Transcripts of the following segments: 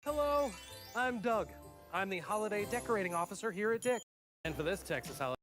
Hello, I'm Doug. I'm the holiday decorating officer here at Dick. And for this Texas holiday,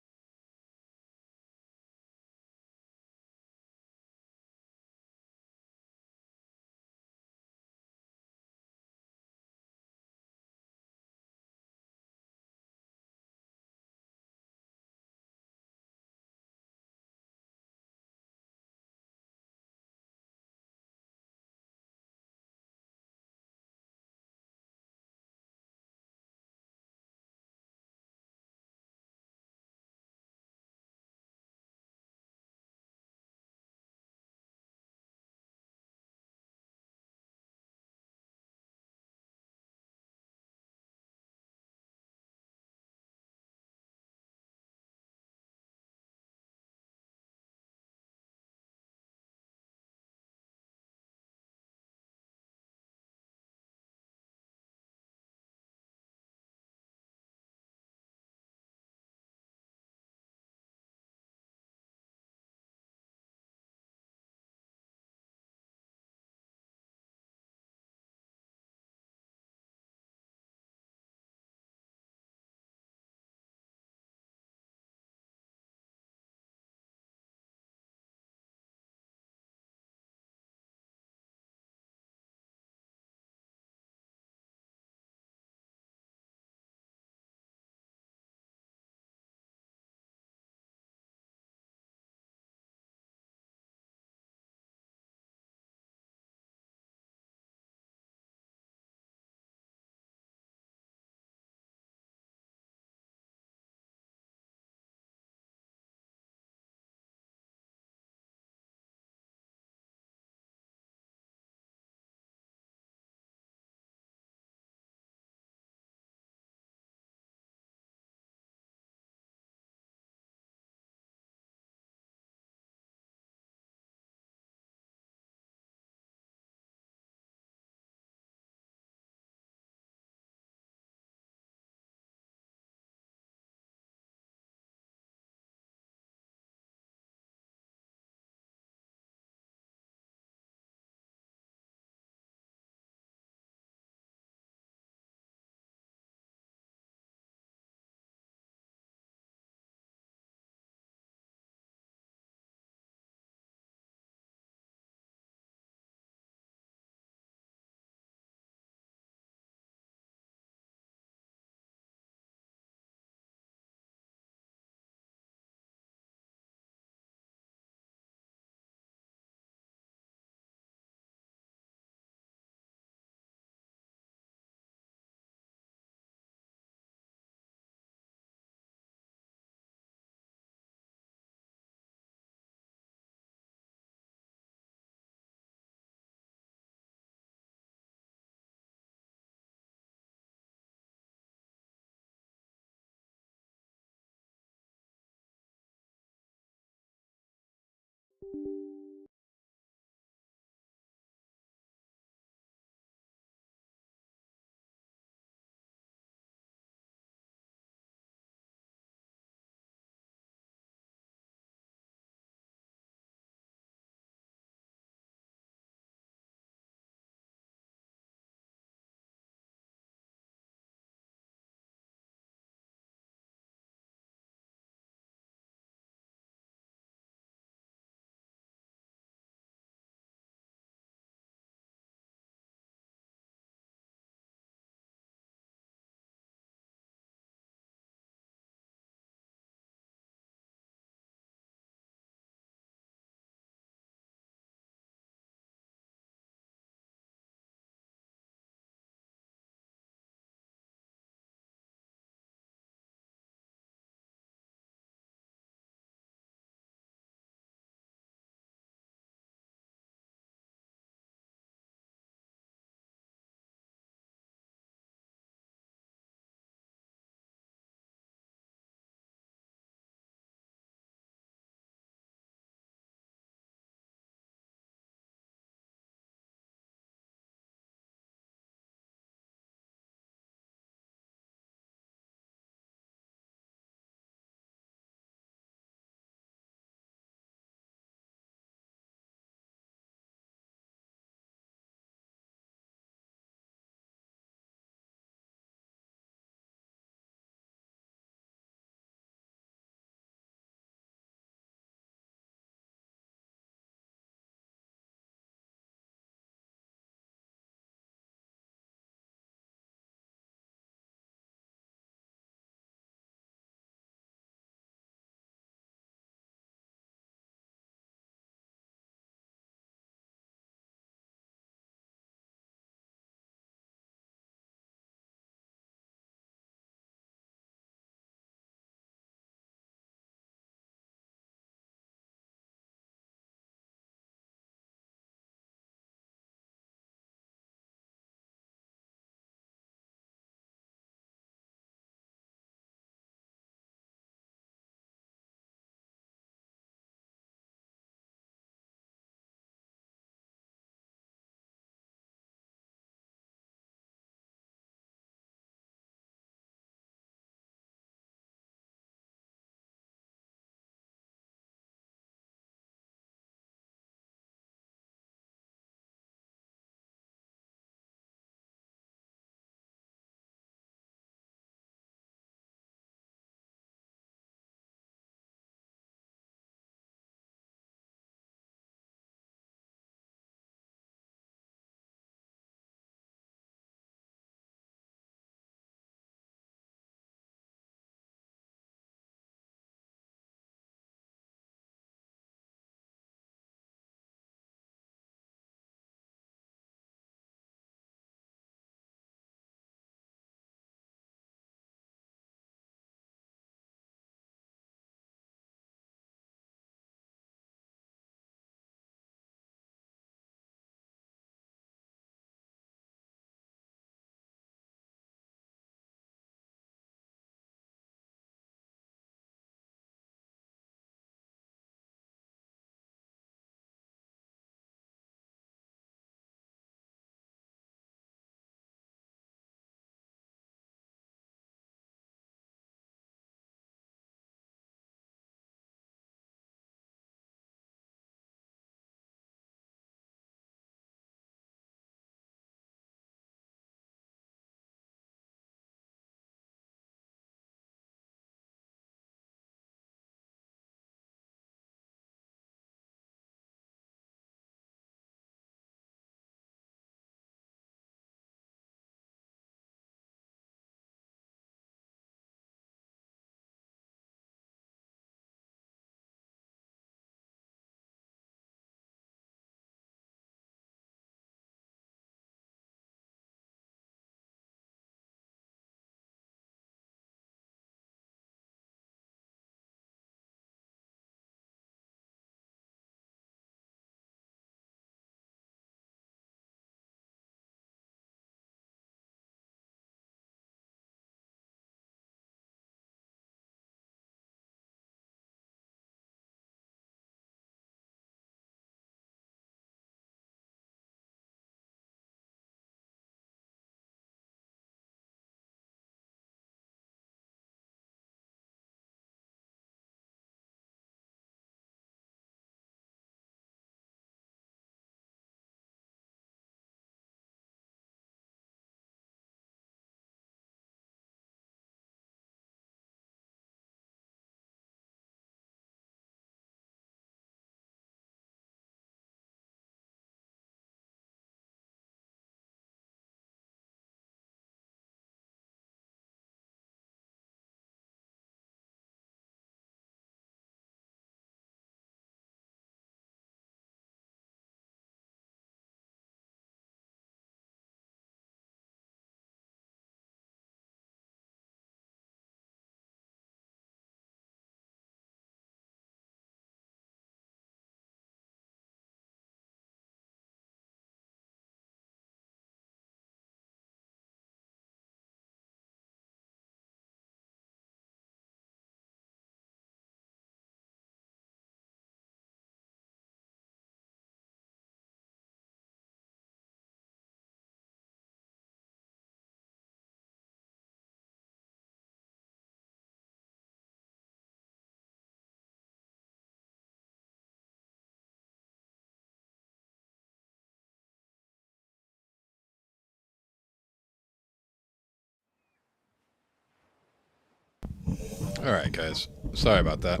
Alright guys, sorry about that.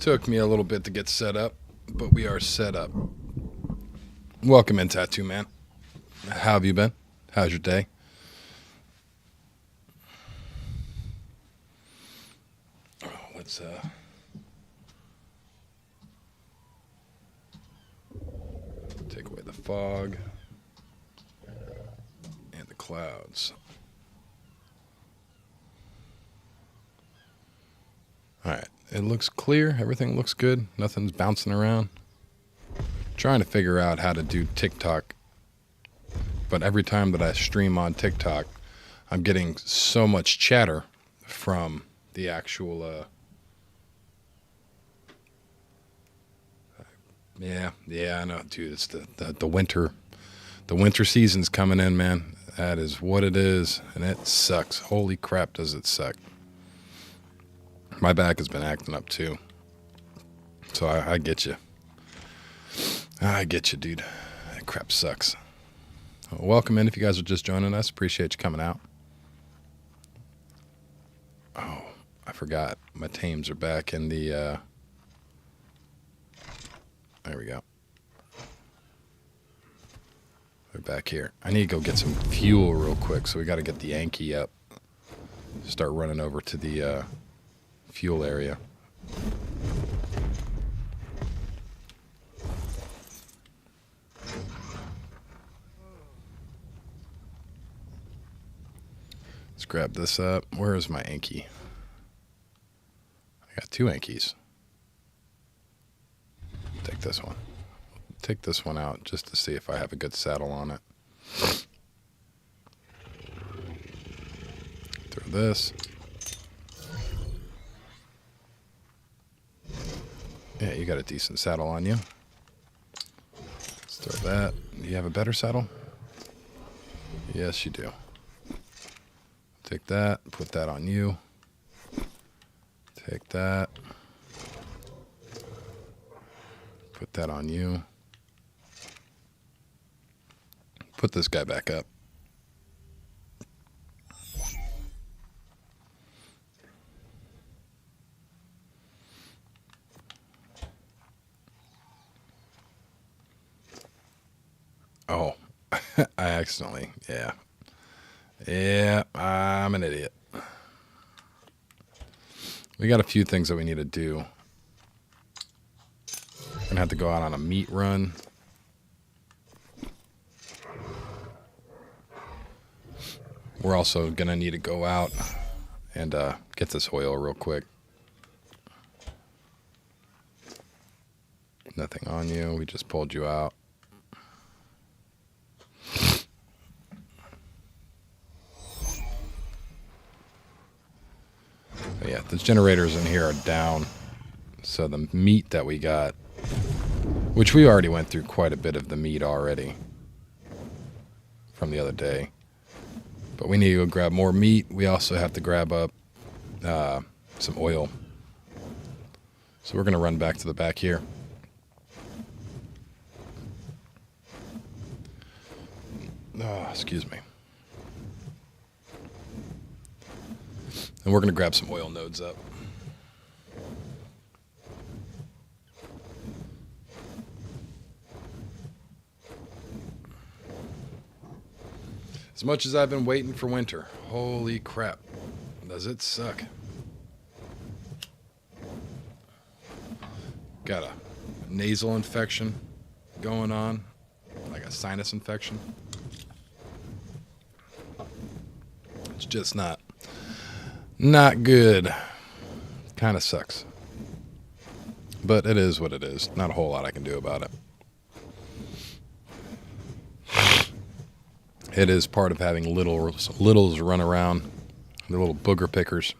Took me a little bit to get set up, but we are set up. Welcome in, Tattoo Man. How have you been? How's your day? Oh, let's take away the fog and the clouds. Alright, it looks clear. Everything looks good. Nothing's bouncing around. Trying to figure out how to do TikTok. But every time that I stream on TikTok, I'm getting so much chatter from the actual... Yeah, I know, dude. It's the winter. The winter season's coming in, man. That is what it is. And it sucks. Holy crap, does it suck. My back has been acting up too. So I get you. I get you, dude. That crap sucks. Well, welcome in if you guys are just joining us. Appreciate you coming out. Oh, I forgot. My tames are back in the... There we go. They're back here. I need to go get some fuel real quick, so we got to get the Yankee up. Start running over to the... fuel area. Let's grab this up. Where is my Anki? I got two Ankies. Take this one. Take this one out just to see if I have a good saddle on it. Throw this. Yeah, you got a decent saddle on you. Let's throw that. Do you have a better saddle? Yes, you do. Take that, put that on you. Take that. Put that on you. Put this guy back up. Oh, I accidentally, yeah. Yeah, I'm an idiot. We got a few things that we need to do. We're gonna have to go out on a meat run. We're also gonna need to go out and get this oil real quick. Nothing on you, we just pulled you out. Yeah, the generators in here are down. So the meat that we got, which we already went through quite a bit of the meat already from the other day. But we need to go grab more meat. We also have to grab up some oil. So we're going to run back to the back here. Oh, excuse me. And we're going to grab some oil nodes up. As much as I've been waiting for winter, holy crap, does it suck. Got a nasal infection going on, like a sinus infection. It's just not good. Kind of sucks. But it is what it is. Not a whole lot I can do about it. It is part of having littles run around. The little booger pickers.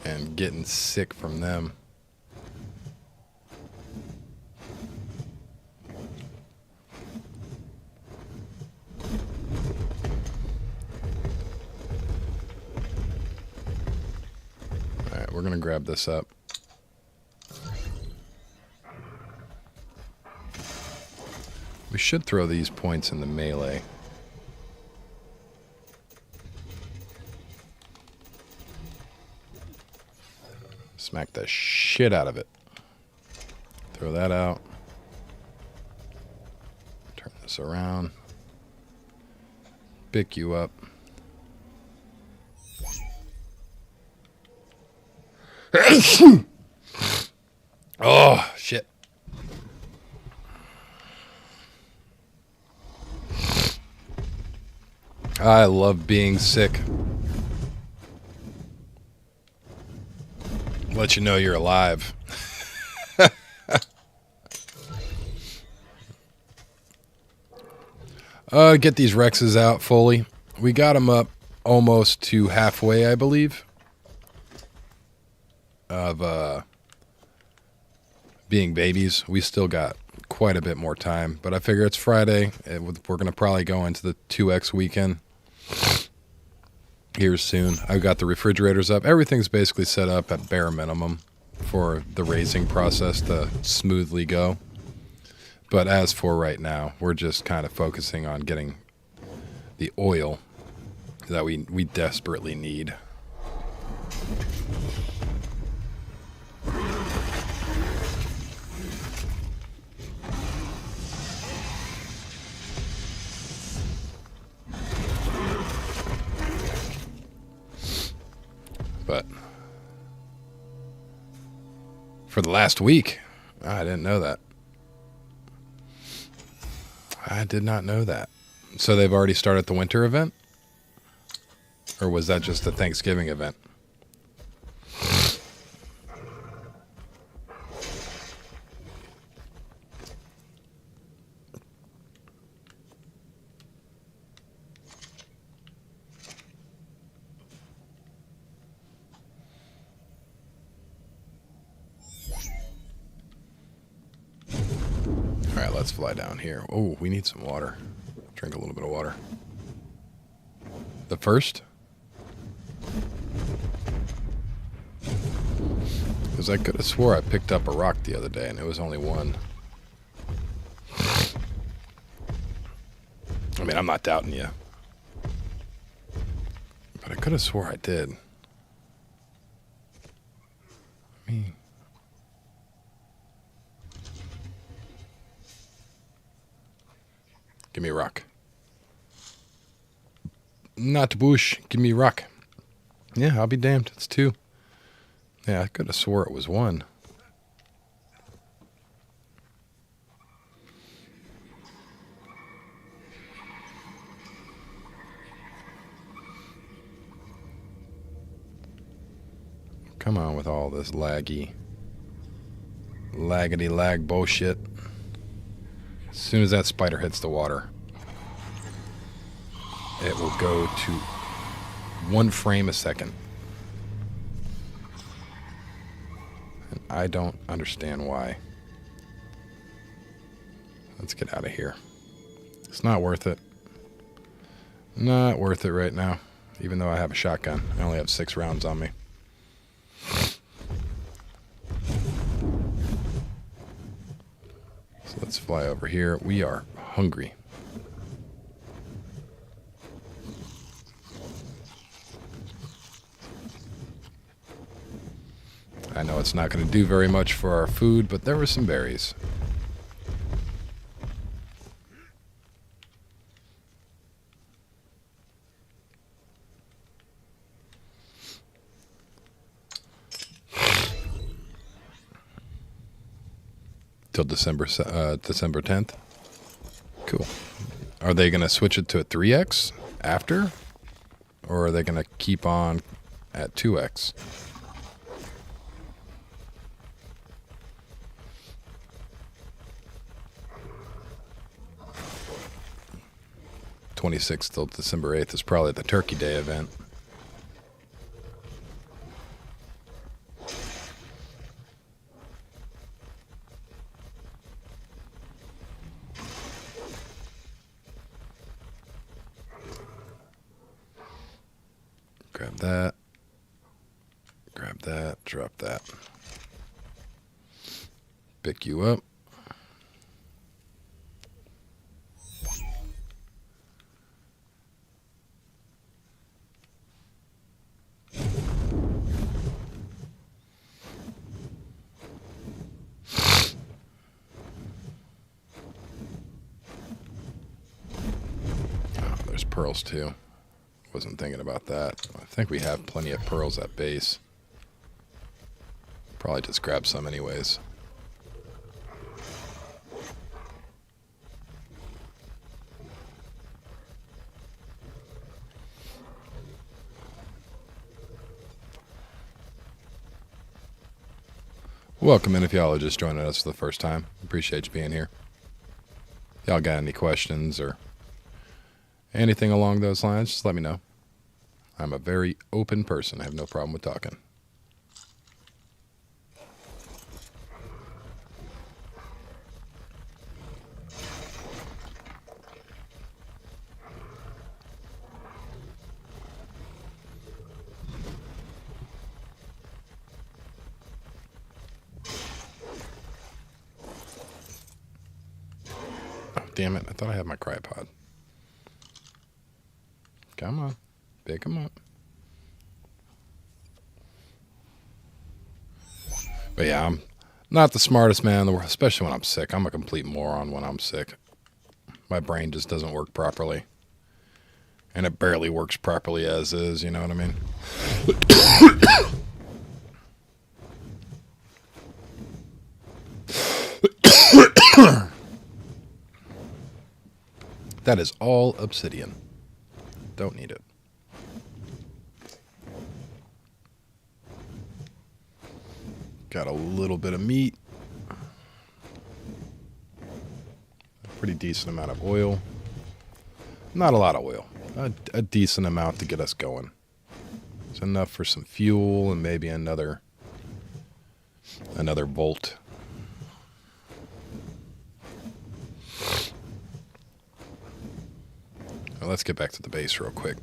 And getting sick from them. Alright, we're going to grab this up. We should throw these points in the melee. smack the shit out of it. Throw that out. Turn this around. Pick you up. Oh, shit. I love being sick. Let you know you're alive. Get these Rexes out fully. We got them up almost to halfway, I believe, of being babies. We still got quite a bit more time, but I figure it's Friday. We're going to probably go into the 2X weekend here soon. I've got the refrigerators up. Everything's basically set up at bare minimum for the raising process to smoothly go. But as for right now, we're just kind of focusing on getting the oil that we desperately need. But for the last week, I didn't know that. I did not know that. So they've already started the winter event? Or was that just a Thanksgiving event? All right, let's fly down here. Oh, we need some water. Drink a little bit of water. The first? Because I could have swore I picked up a rock the other day and it was only one. I mean, I'm not doubting you. But I could have swore I did. I mean... Give me a rock. Not bush. Give me a rock. Yeah, I'll be damned. It's two. Yeah, I could have swore it was one. Come on with all this laggedy lag bullshit. As soon as that spider hits the water, it will go to 1 frame a second. And I don't understand why. Let's get out of here. It's not worth it. Not worth it right now. Even though I have a shotgun. I only have 6 rounds on me. So let's fly over here. We are hungry. I know it's not going to do very much for our food, but there were some berries. Till December 10th. Cool. Are they going to switch it to a 3X after? Or are they going to keep on at 2X? '26th till December 8th is probably the Turkey Day event. Grab that. Grab that. Drop that. Pick you up. pearls too. Wasn't thinking about that. I think we have plenty of pearls at base. Probably just grab some anyways. Welcome in if y'all are just joining us for the first time. Appreciate you being here. Y'all got any questions or anything along those lines, just let me know. I'm a very open person. I have no problem with talking. Damn it, I thought I had my cryopod. Come on, pick him up. But yeah, I'm not the smartest man in the world, especially when I'm sick. I'm a complete moron when I'm sick. My brain just doesn't work properly. And it barely works properly as is, you know what I mean? That is all obsidian. Don't need it. Got a little bit of meat. A pretty decent amount of oil. Not a lot of oil. A decent amount to get us going. It's enough for some fuel and maybe another volt. Well, let's get back to the base real quick.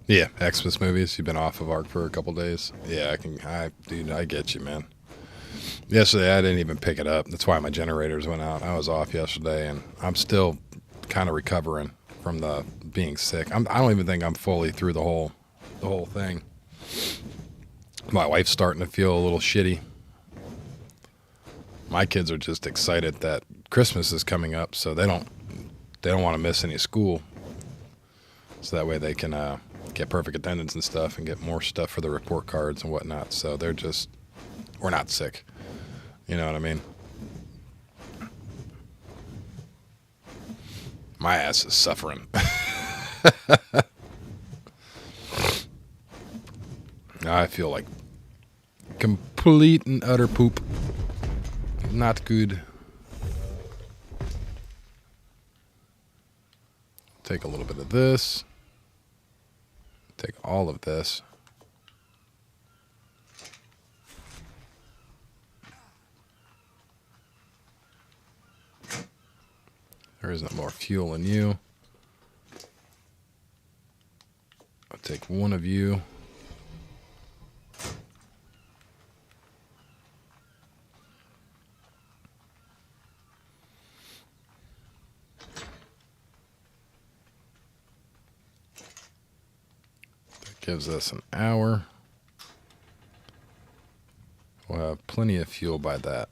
Yeah, Xmas movies. You've been off of ARC for a couple days. Yeah, dude, I get you, man. Yesterday, I didn't even pick it up. That's why my generators went out. I was off yesterday, and I'm still kind of recovering from the being sick. I don't even think I'm fully through the whole thing. My wife's starting to feel a little shitty. My kids are just excited that Christmas is coming up, so they don't want to miss any school. So that way they can get perfect attendance and stuff and get more stuff for the report cards and whatnot. So we're not sick. You know what I mean? My ass is suffering. I feel like complete and utter poop. Not good. Take a little bit of this. Take all of this. There isn't more fuel in you. I'll take one of you. That gives us an hour. We'll have plenty of fuel by that.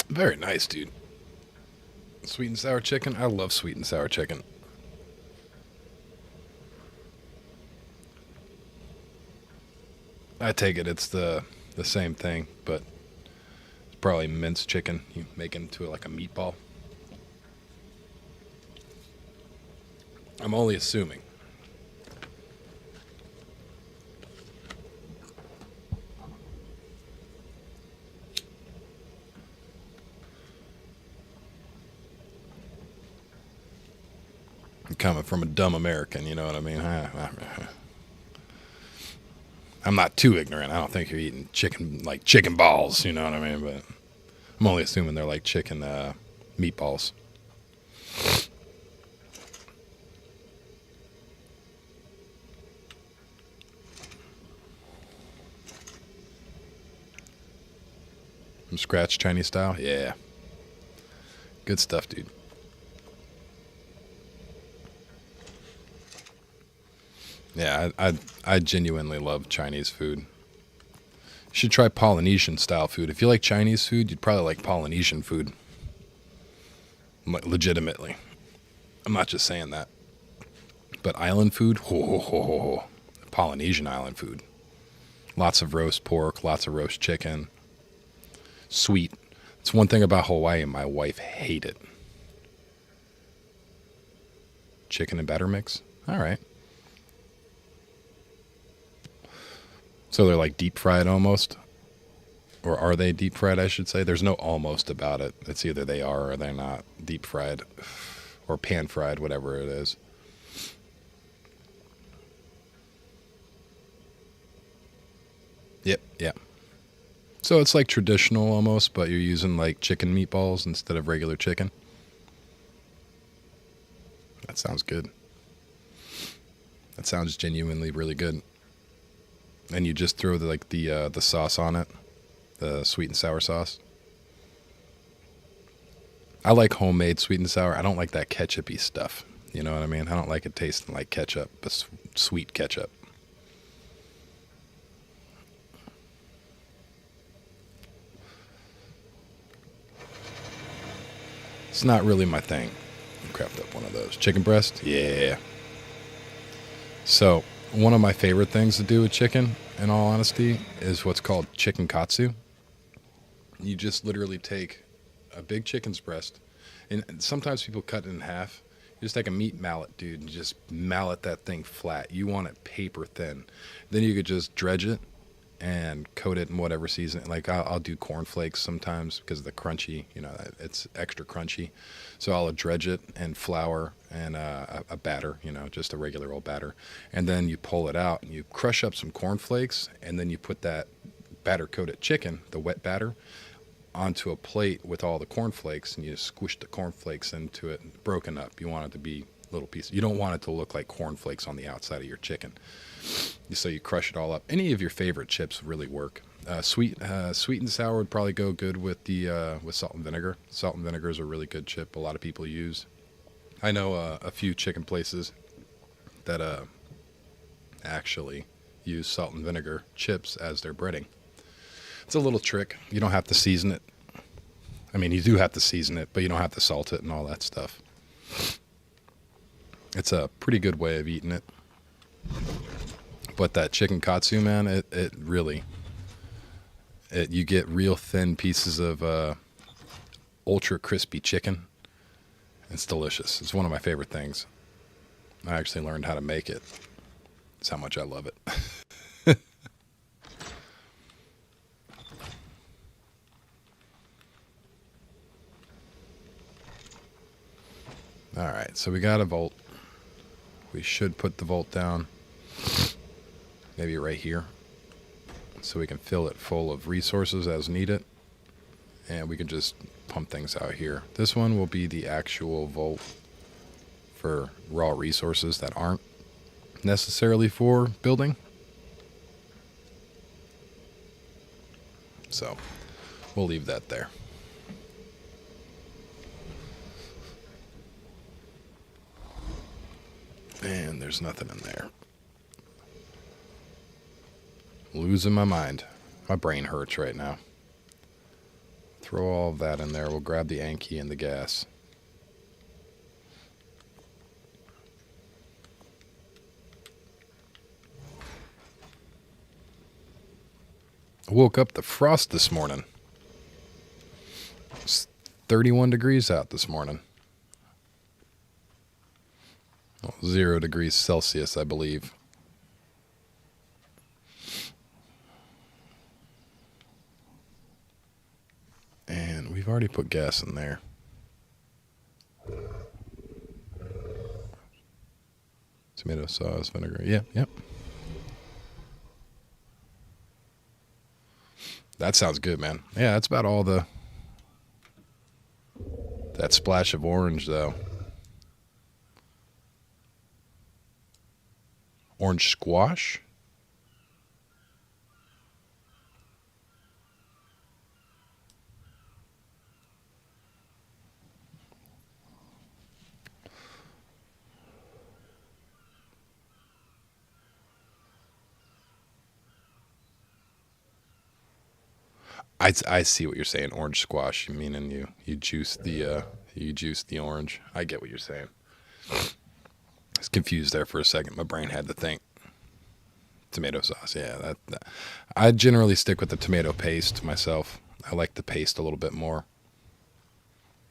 Very nice, dude. Sweet and sour chicken. I love sweet and sour chicken. I take it it's the same thing, but it's probably minced chicken. You make it into like a meatball. I'm only assuming. Coming from a dumb American, you know what I mean? I'm not too ignorant. I don't think you're eating chicken balls, you know what I mean? But I'm only assuming they're like chicken meatballs. From scratch Chinese style? Yeah. Good stuff, dude. Yeah, I genuinely love Chinese food. You should try Polynesian style food. If you like Chinese food, you'd probably like Polynesian food. Legitimately. I'm not just saying that. But island food? Polynesian island food. Lots of roast pork, lots of roast chicken. Sweet. It's one thing about Hawaii my wife hated. Chicken and batter mix? All right. So they're like deep fried almost? Or are they deep fried, I should say? There's no almost about it. It's either they are or they're not deep fried. Or pan fried, whatever it is. Yep. So it's like traditional almost, but you're using like chicken meatballs instead of regular chicken. That sounds good. That sounds genuinely really good. And you just throw the sauce on it, the sweet and sour sauce. I like homemade sweet and sour. I don't like that ketchup-y stuff. You know what I mean? I don't like it tasting like ketchup, but sweet ketchup. It's not really my thing. I craft up one of those. Chicken breast? Yeah. So, one of my favorite things to do with chicken, in all honesty, is what's called chicken katsu. You just literally take a big chicken's breast, and sometimes people cut it in half. You just take a meat mallet, dude, and just mallet that thing flat. You want it paper thin. Then you could just dredge it and coat it in whatever season. Like I'll do cornflakes sometimes because of the crunchy, it's extra crunchy. So I'll dredge it and flour and a batter, just a regular old batter. And then you pull it out and you crush up some cornflakes, and then you put that batter coated chicken, the wet batter, onto a plate with all the cornflakes, and you just squish the cornflakes into it, broken up. You want it to be little pieces. You don't want it to look like cornflakes on the outside of your chicken. So you crush it all up. Any of your favorite chips really work. Sweet and sour would probably go good with with salt and vinegar. Salt and vinegar is a really good chip. A lot of people use. I know a few chicken places that actually use salt and vinegar chips as their breading. It's a little trick. You don't have to season it. I mean, you do have to season it, but you don't have to salt it and all that stuff. It's a pretty good way of eating it. But that chicken katsu, man, it really, you get real thin pieces of ultra crispy chicken. It's delicious. It's one of my favorite things. I actually learned how to make it. That's how much I love it. All right, so we got a volt. We should put the volt down. Maybe right here, so we can fill it full of resources as needed, and we can just pump things out here. This one will be the actual vault for raw resources that aren't necessarily for building. So we'll leave that there. And there's nothing in there. Losing my mind. My brain hurts right now. Throw all of that in there. We'll grab the Anki and the gas. I woke up to frost this morning. It's 31 degrees out this morning. Well, 0 degrees Celsius, I believe. And we've already put gas in there. Tomato sauce, vinegar. Yep. That sounds good, man. Yeah, that's about all the That splash of orange, though. Orange squash? I see what you're saying. Orange squash. You meaning you juice the orange. I get what you're saying. I was confused there for a second. My brain had to think. Tomato sauce. Yeah, that. I generally stick with the tomato paste myself. I like the paste a little bit more,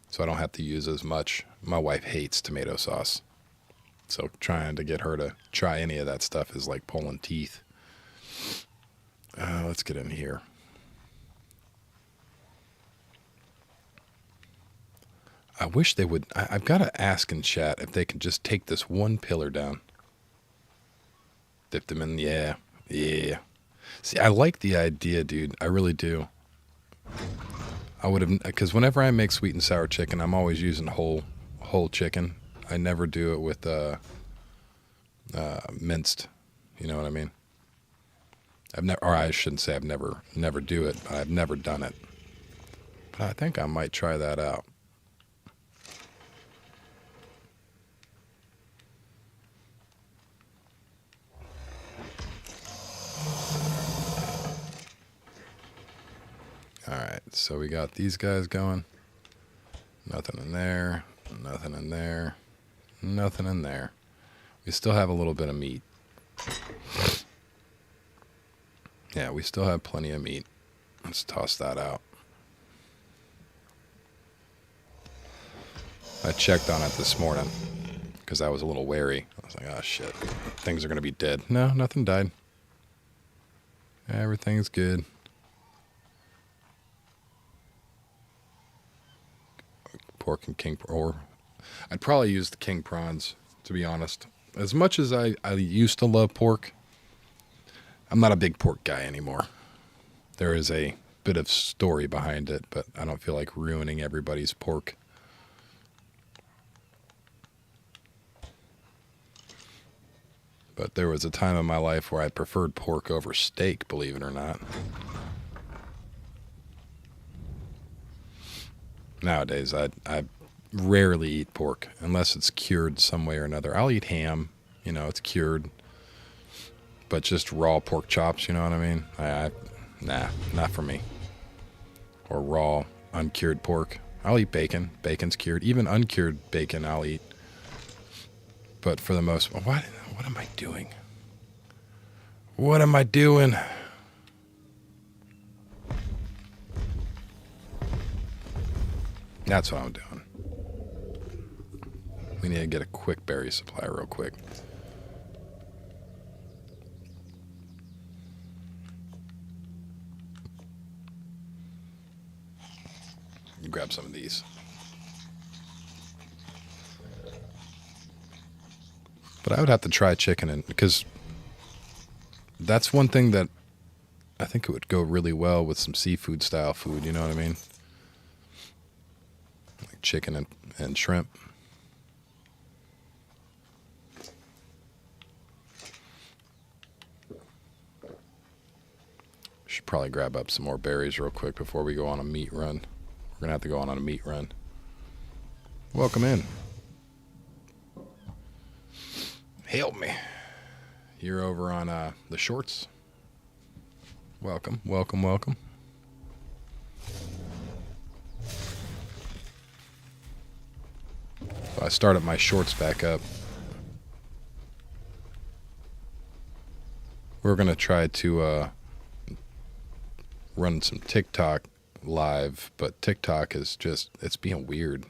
so I don't have to use as much. My wife hates tomato sauce, so trying to get her to try any of that stuff is like pulling teeth. Let's get in here. I wish they would. I've got to ask in chat if they can just take this one pillar down. Dip them in. Yeah. See, I like the idea, dude. I really do. I would have, because whenever I make sweet and sour chicken, I'm always using whole chicken. I never do it with minced. You know what I mean? Or I shouldn't say I've never do it. But I've never done it. But I think I might try that out. All right, so we got these guys going. Nothing in there, nothing in there, nothing in there. We still have a little bit of meat. Yeah, we still have plenty of meat. Let's toss that out. I checked on it this morning because I was a little wary. I was like, oh shit, things are going to be dead. No, nothing died. Everything's good. Pork and king, or I'd probably use the king prawns, to be honest. As much as I used to love pork, I'm not a big pork guy anymore. There is a bit of story behind it, but I don't feel like ruining everybody's pork. But there was a time in my life where I preferred pork over steak, believe it or not. Nowadays, I rarely eat pork unless it's cured some way or another. I'll eat ham, it's cured, but just raw pork chops, you know what I mean? Nah, not for me. Or raw, uncured pork. I'll eat bacon. Bacon's cured. Even uncured bacon, I'll eat. But for the most part, what am I doing? What am I doing? That's what I'm doing. We need to get a quick berry supply real quick. Grab some of these. But I would have to try chicken, because that's one thing that I think it would go really well with some seafood style food, you know what I mean? Like chicken and shrimp. Should probably grab up some more berries real quick before we go on a meat run. We're going to have to go on a meat run. Welcome in. Help me. You're over on the shorts. Welcome, welcome, welcome. So I started my shorts back up. We're going to try to run some TikTok live, but TikTok is just, it's being weird.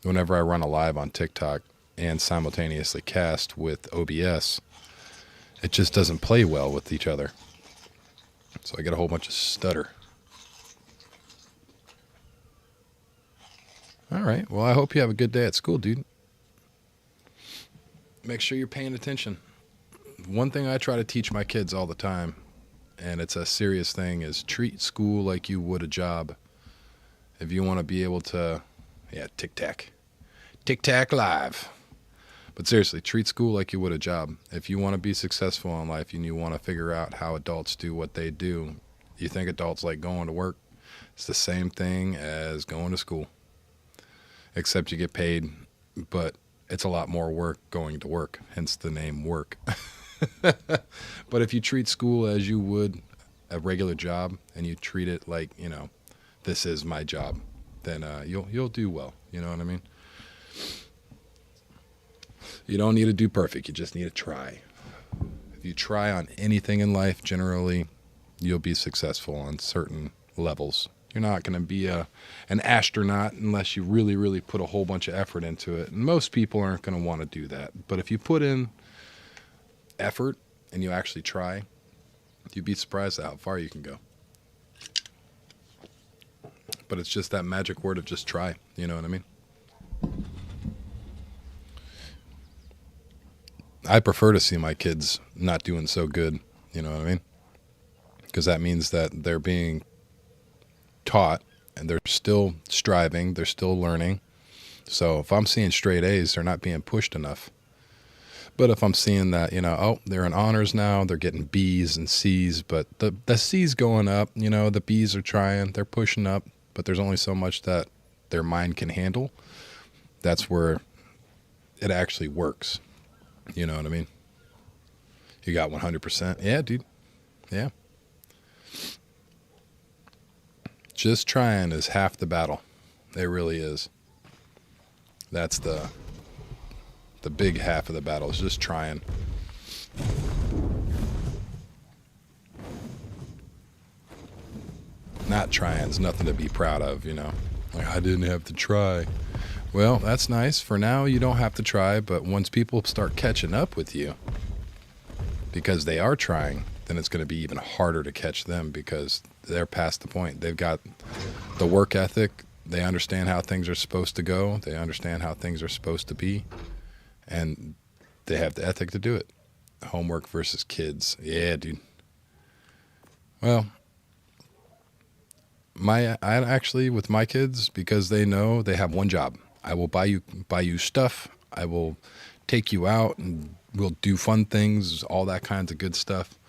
Whenever I run a live on TikTok and simultaneously cast with OBS, it just doesn't play well with each other. So I get a whole bunch of stutter. All right. Well, I hope you have a good day at school, dude. Make sure you're paying attention. One thing I try to teach my kids all the time, and it's a serious thing, is treat school like you would a job. If you want to be able to Yeah, Tic Tac. Tic Tac Live. But seriously, treat school like you would a job. If you want to be successful in life and you want to figure out how adults do what they do, you think adults like going to work, it's the same thing as going to school. Except you get paid, but it's a lot more work going to work, hence the name work. But if you treat school as you would a regular job and you treat it like, this is my job, then you'll do well. You know what I mean? You don't need to do perfect. You just need to try. If you try on anything in life, generally, you'll be successful on certain levels. You're not going to be an astronaut unless you really, really put a whole bunch of effort into it. And most people aren't going to want to do that. But if you put in effort and you actually try, you'd be surprised at how far you can go. But it's just that magic word of just try. You know what I mean? I prefer to see my kids not doing so good. You know what I mean? Because that means that they're being taught and they're still striving, they're still learning. So if I'm seeing straight A's, they're not being pushed enough. But if I'm seeing that, they're in honors now, they're getting B's and C's, but the C's going up, the B's are trying, they're pushing up, but there's only so much that their mind can handle. That's where it actually works. You know what I mean? You got 100%. Yeah, dude. Yeah. Just trying is half the battle. It really is. That's the big half of the battle is just trying. Not trying is nothing to be proud of, Like, I didn't have to try. Well, that's nice. For now, you don't have to try, but once people start catching up with you, because they are trying, then it's going to be even harder to catch them because they're past the point. They've got the work ethic. They understand how things are supposed to go. They understand how things are supposed to be. And they have the ethic to do it. Homework versus kids. Yeah, dude. Well, I actually, with my kids, because they know they have one job. I will buy you stuff. I will take you out and we'll do fun things, all that kinds of good stuff,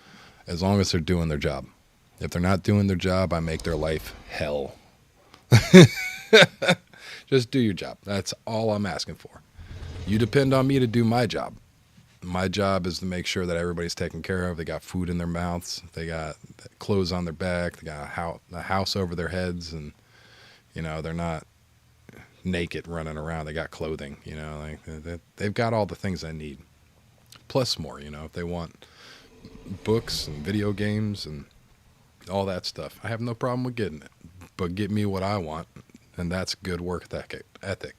as long as they're doing their job. If they're not doing their job, I make their life hell. Just do your job. That's all I'm asking for. You depend on me to do my job. My job is to make sure that everybody's taken care of. They got food in their mouths. They got clothes on their back. They got a house over their heads. And, they're not naked running around. They got clothing, like they've got all the things I need. Plus more, if they want books and video games and all that stuff. I have no problem with getting it. But get me what I want. And that's good work ethic.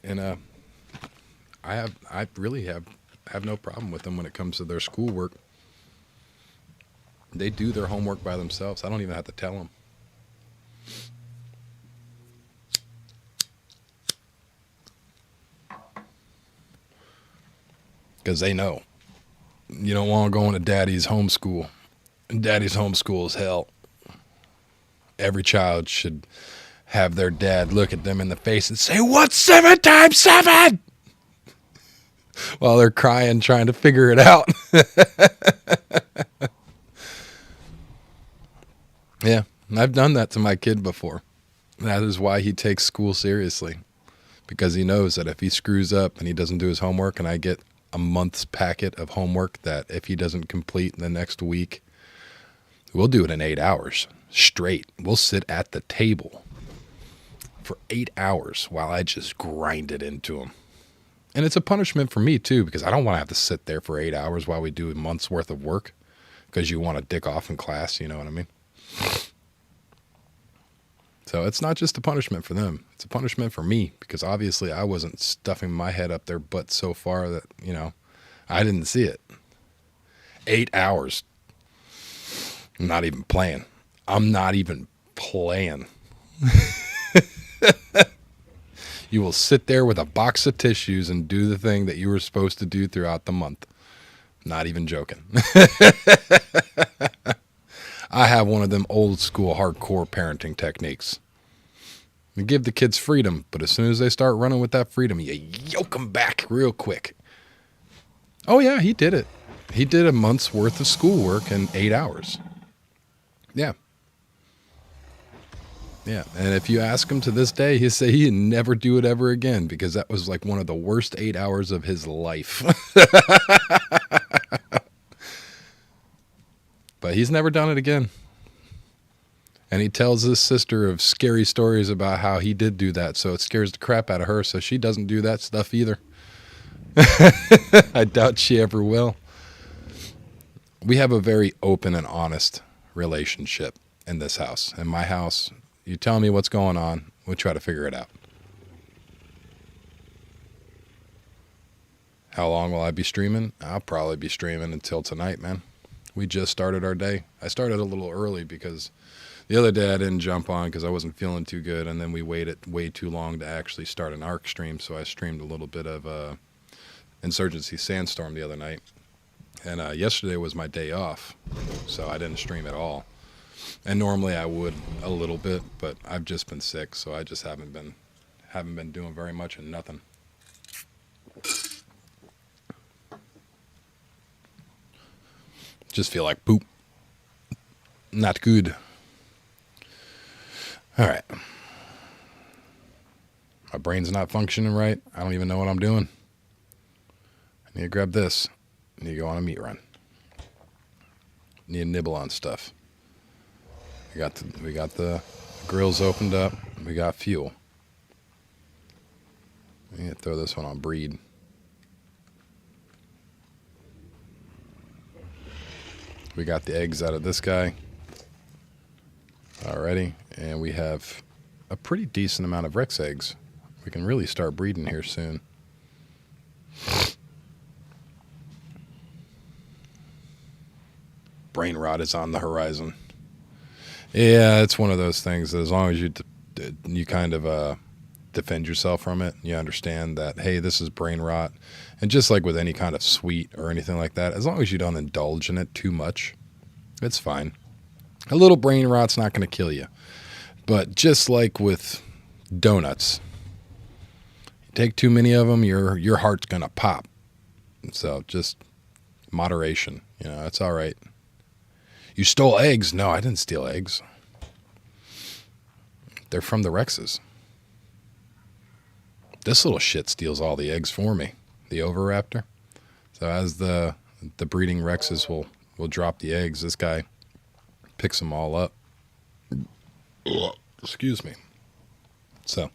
And I really have no problem with them when it comes to their schoolwork. They do their homework by themselves. I don't even have to tell them. Because they know. You don't want to go into daddy's homeschool. Daddy's homeschool is hell. Every child should have their dad look at them in the face and say, "What's 7 times 7?" While they're crying, trying to figure it out. Yeah, I've done that to my kid before. That is why he takes school seriously. Because he knows that if he screws up and he doesn't do his homework, and I get a month's packet of homework that if he doesn't complete in the next week, we'll do it in 8 hours straight. We'll sit at the table for 8 hours while I just grind it into him. And it's a punishment for me too, because I don't want to have to sit there for 8 hours while we do a month's worth of work because you want to dick off in class. You know what I mean? So it's not just a punishment for them. It's a punishment for me because obviously I wasn't stuffing my head up their butt so far that, I didn't see it. 8 hours. I'm not even playing. You will sit there with a box of tissues and do the thing that you were supposed to do throughout the month. Not even joking. I have one of them old school hardcore parenting techniques. You give the kids freedom, but as soon as they start running with that freedom, you yoke them back real quick. Oh yeah, he did it. He did a month's worth of schoolwork in 8 hours. Yeah. Yeah, and if you ask him to this day, he'll say he'd never do it ever again because that was like one of the worst 8 hours of his life. But he's never done it again. And he tells his sister of scary stories about how he did do that, so it scares the crap out of her, so she doesn't do that stuff either. I doubt she ever will. We have a very open and honest relationship in this house. In my house, you tell me what's going on, we'll try to figure it out. How long will I be streaming? I'll probably be streaming until tonight, man. We just started our day. I started a little early because the other day I didn't jump on because I wasn't feeling too good, and then we waited way too long to actually start an ARC stream, so I streamed a little bit of Insurgency Sandstorm the other night. And yesterday was my day off, so I didn't stream at all. And normally I would a little bit, but I've just been sick, so I just haven't been doing very much and nothing. Just feel like poop. Not good. All right. My brain's not functioning right. I don't even know what I'm doing. I need to grab this. I need to go on a meat run. Need to nibble on stuff. We got the grills opened up. We got fuel. I need to throw this one on breed. We got the eggs out of this guy already, and we have a pretty decent amount of Rex eggs. We can really start breeding here soon. Brain rot is on the horizon. Yeah, it's one of those things that as long as you kind of defend yourself from it, you understand that, hey, this is brain rot. And just like with any kind of sweet or anything like that, as long as you don't indulge in it too much, it's fine. A little brain rot's not going to kill you. But just like with donuts, you take too many of them, your heart's going to pop. So just moderation, it's all right. You stole eggs. No, I didn't steal eggs. They're from the Rexes. This little shit steals all the eggs for me. The Oviraptor. So as the breeding Rexes will drop the eggs, this guy picks them all up. Excuse me. So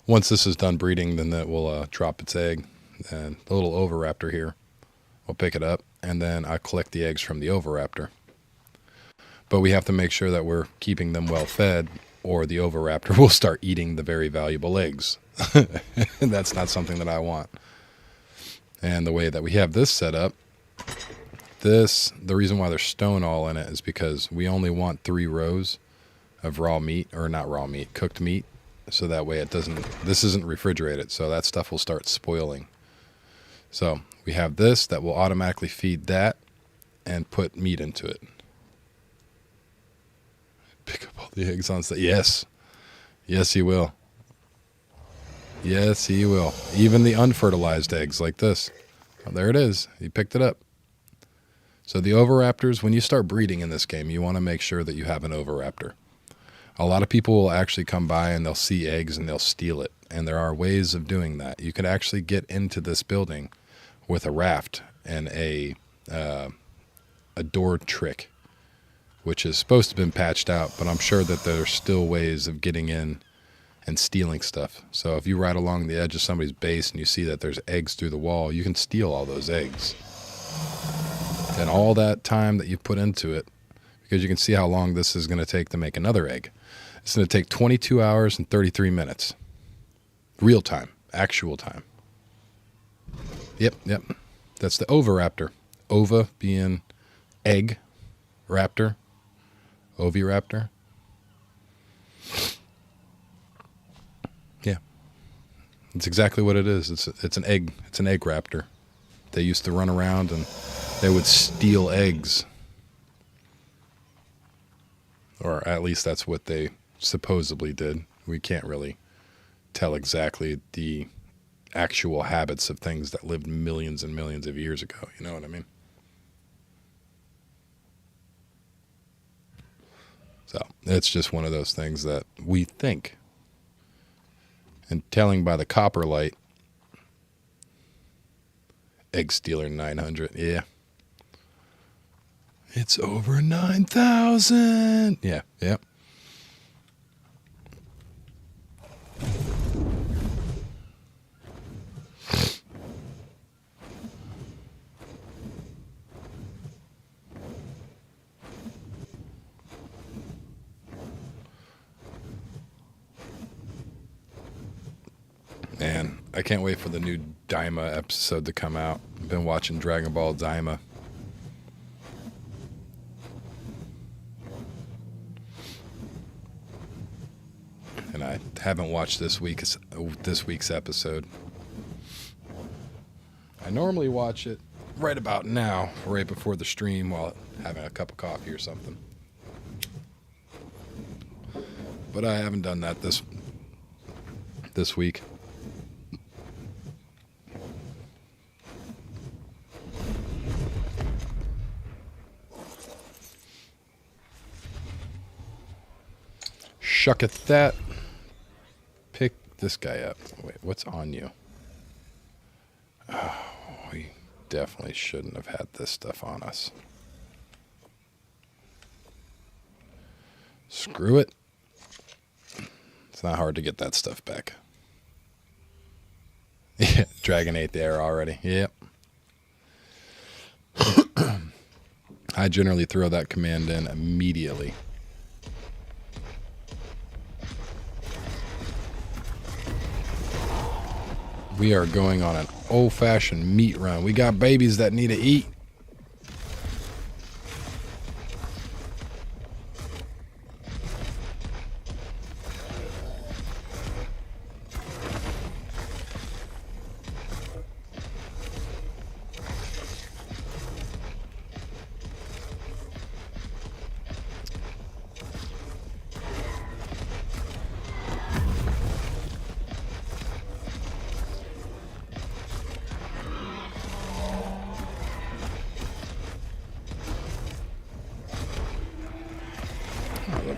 once this is done breeding, then that will drop its egg, and the little Oviraptor here will pick it up, and then I collect the eggs from the Oviraptor. But we have to make sure that we're keeping them well fed, or the Oviraptor will start eating the very valuable eggs. And that's not something that I want. And the way that we have this set up, the reason why there's stone all in it is because we only want 3 rows of raw meat, or not raw meat, cooked meat. So that way this isn't refrigerated, so that stuff will start spoiling. So we have this that will automatically feed that and put meat into it. Pick up all the eggs on site. Yes. Yes, he will. Yes, he will. Even the unfertilized eggs like this. Oh, there it is. He picked it up. So the Oviraptors, when you start breeding in this game, you want to make sure that you have an Oviraptor. A lot of people will actually come by and they'll see eggs and they'll steal it. And there are ways of doing that. You could actually get into this building with a raft and a door trick, which is supposed to have been patched out, but I'm sure that there's still ways of getting in and stealing stuff. So if you ride along the edge of somebody's base and you see that there's eggs through the wall, you can steal all those eggs. And all that time that you put into it, because you can see how long this is going to take to make another egg. It's going to take 22 hours and 33 minutes. Real time, actual time. Yep. That's the Oviraptor. Ova being egg, raptor, Oviraptor. Yeah. It's exactly what it is. It's an egg. It's an egg raptor. They used to run around and they would steal eggs. or at least that's what they supposedly did. We can't really tell exactly the actual habits of things that lived millions and millions of years ago. You know what I mean? So it's just one of those things that we think. And telling by the copper light, Egg Stealer 900, yeah. It's over 9,000. Yeah, yeah. Man, I can't wait for the new Daima episode to come out. I've been watching Dragon Ball Daima. And I haven't watched this week's episode. I normally watch it right about now, right before the stream, while having a cup of coffee or something. But I haven't done that this week. Shucketh that. Pick this guy up. Wait, what's on you? Oh, we definitely shouldn't have had this stuff on us. Screw it. It's not hard to get that stuff back. Yeah, Dragonate there already. Yep. I generally throw that command in immediately. We are going on an old-fashioned meat run. We got babies that need to eat.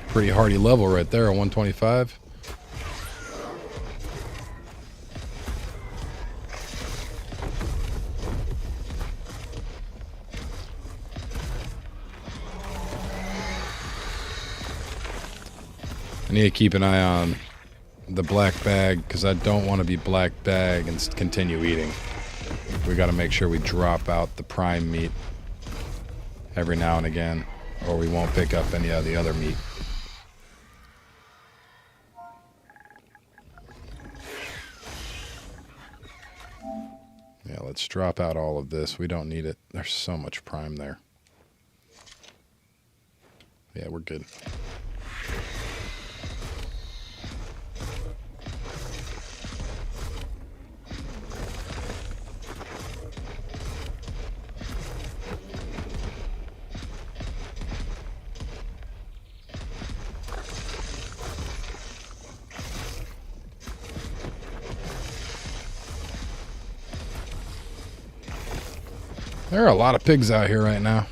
Pretty hardy level right there, 125. I need to keep an eye on the black bag because I don't want to be black bag and continue eating. We got to make sure we drop out the prime meat every now and again, or we won't pick up any of the other meat. Yeah, let's drop out all of this. We don't need it. There's so much prime there. Yeah, we're good. There are a lot of pigs out here right now.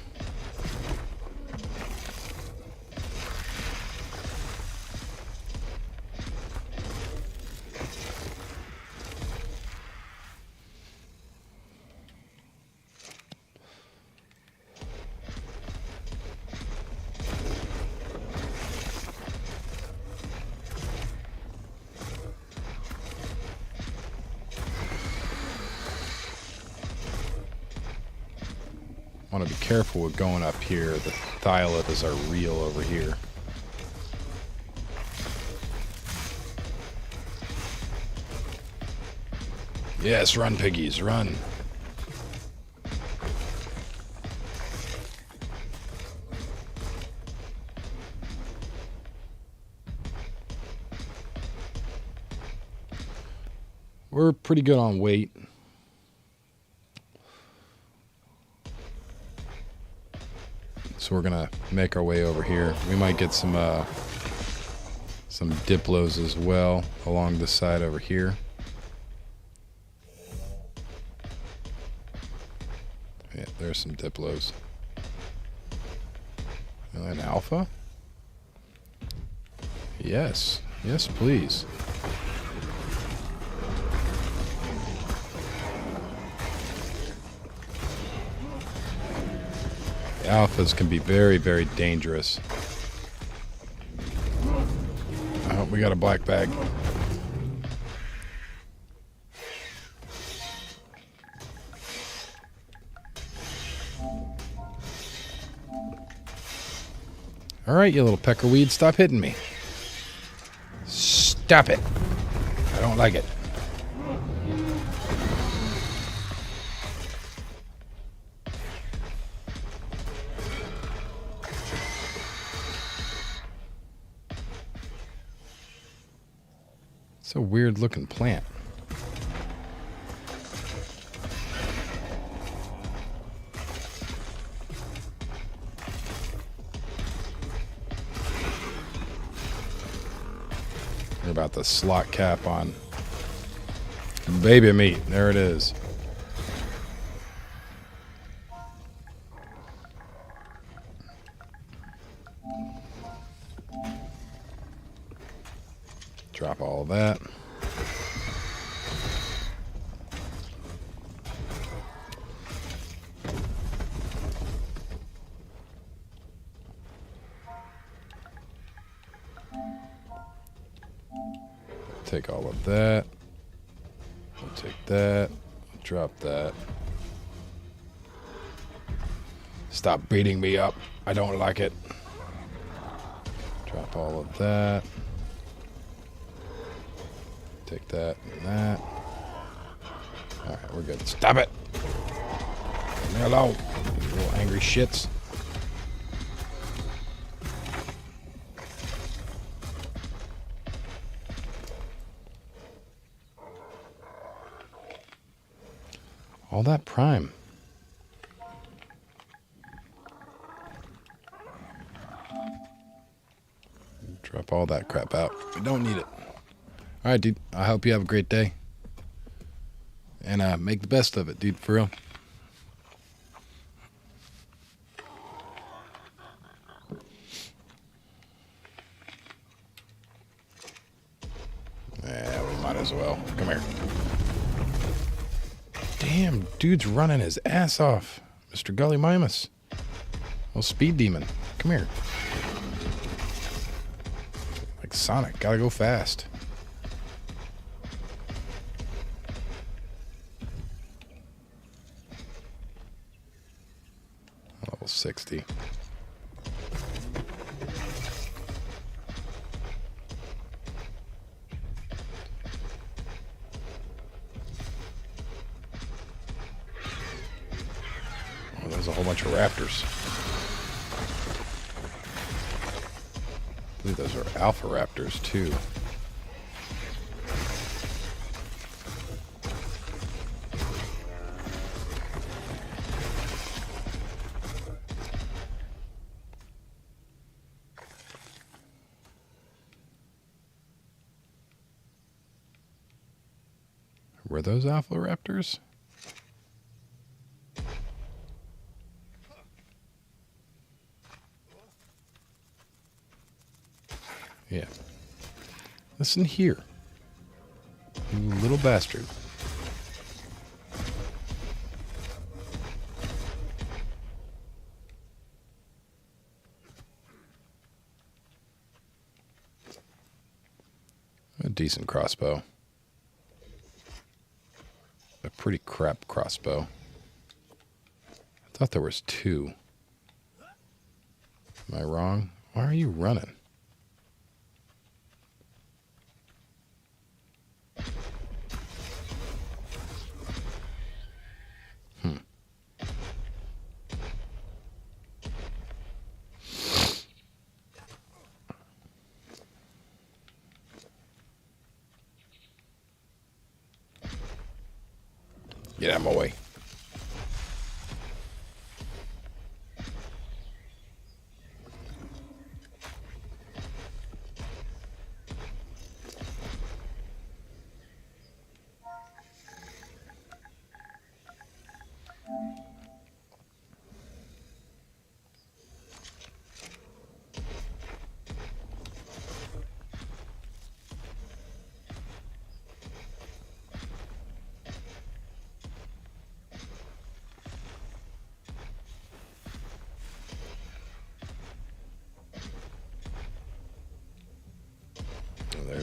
Want to be careful with going up here. The thiolas are real over here. Yes, run, piggies, run. We're pretty good on weight. so we're gonna make our way over here. We might get some diplos as well along the side over here. Yeah, there's some diplos. An alpha? Yes. Yes, please. The alphas can be very, very dangerous. Oh, we got a black bag. All right, you little peckerweed, stop hitting me. Stop it. I don't like it. It's a weird looking plant. We're about the slot cap on baby meat. There it is. Drop all of that. Take all of that. We'll take that. Drop that. Stop beating me up. I don't like it. Drop all of that. Take that and that. Alright, we're good. Stop it! Leave me alone, you little angry shits. All that prime. Drop all that crap out. We don't need it. All right, dude. I hope you have a great day. And make the best of it, dude. For real. Yeah, we might as well. Come here. Damn, dude's running his ass off. Mr. Gully Mimus. Well, speed demon. Come here. Like Sonic. Gotta go fast. Level 60. Oh, there's a whole bunch of raptors. I believe those are alpha raptors too. Were those alpha raptors? Yeah. Listen here, you little bastard. A decent crossbow. A pretty crap crossbow. I thought there was two. Am I wrong? Why are you running? Get out of my way.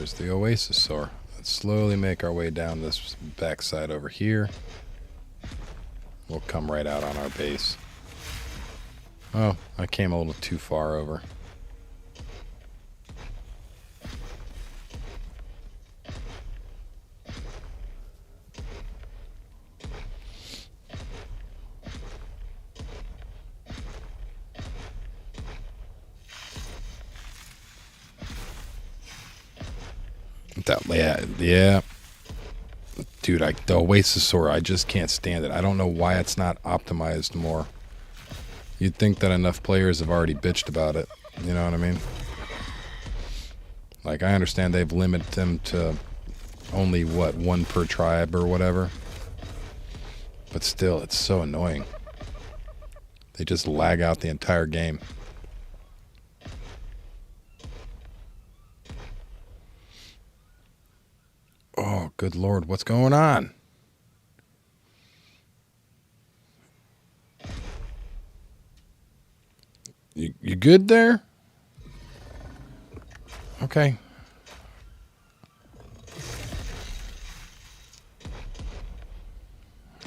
there's the Oasisaur. Let's slowly make our way down this backside over here. We'll come right out on our base. Oh, I came a little too far over. Yeah. Dude, the Oasisaur, I just can't stand it. I don't know why it's not optimized more. You'd think that enough players have already bitched about it. You know what I mean? Like, I understand they've limited them to only, what, 1 per tribe or whatever. But still, it's so annoying. They just lag out the entire game. Oh, good Lord, what's going on? You good there? Okay.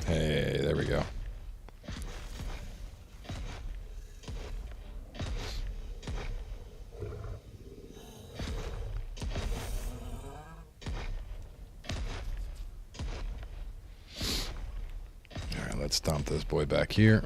Hey, there we go. All right, let's stomp this boy back here.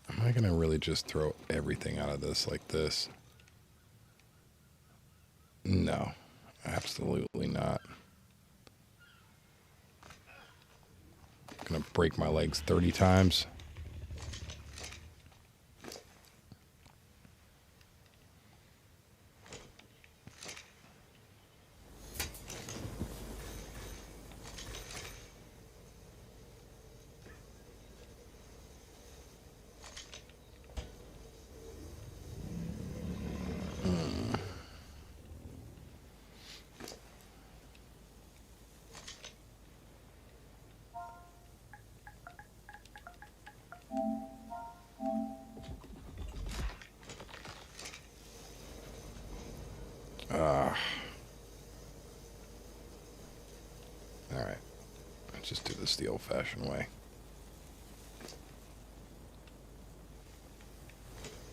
Am I going to really just throw everything out of this like this? No, absolutely not. I'm going to break my legs 30 times. All right, let's just do this the old-fashioned way.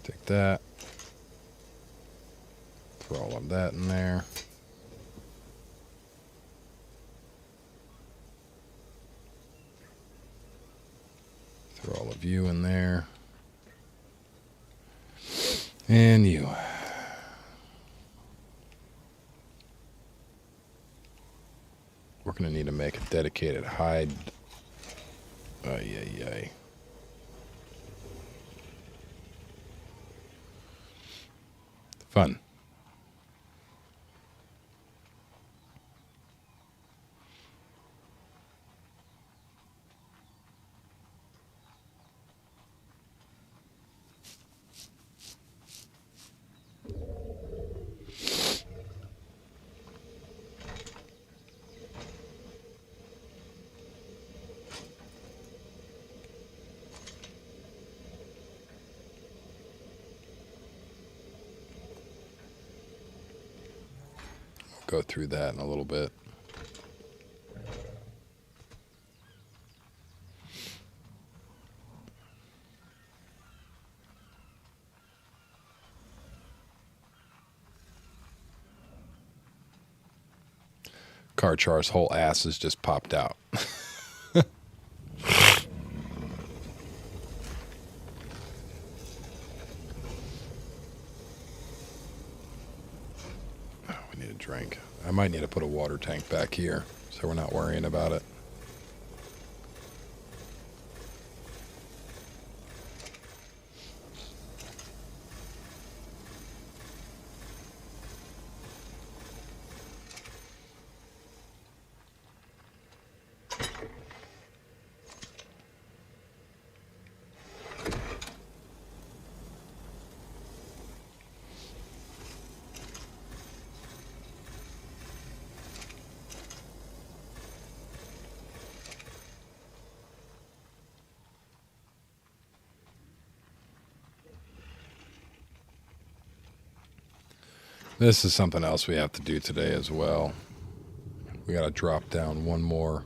Take that. Throw all of that in there. Throw all of you in there. And you. We're going to need to make a dedicated hide. Ay. Fun. Go through that in a little bit. Karchar's whole ass has just popped out. We need a drink. I might need to put a water tank back here so we're not worrying about it. This is something else we have to do today as well. We got to drop down one more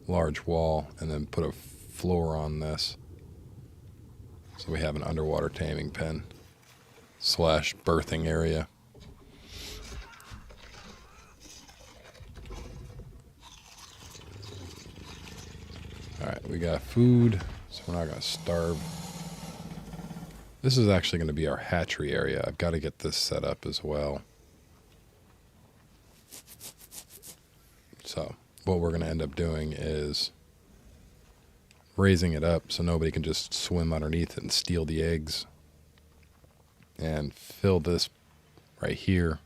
large wall and then put a floor on this. So we have an underwater taming pen / birthing area. Alright, we got food, so we're not going to starve. This is actually going to be our hatchery area. I've got to get this set up as well. So, what we're going to end up doing is raising it up so nobody can just swim underneath it and steal the eggs. And fill this right here.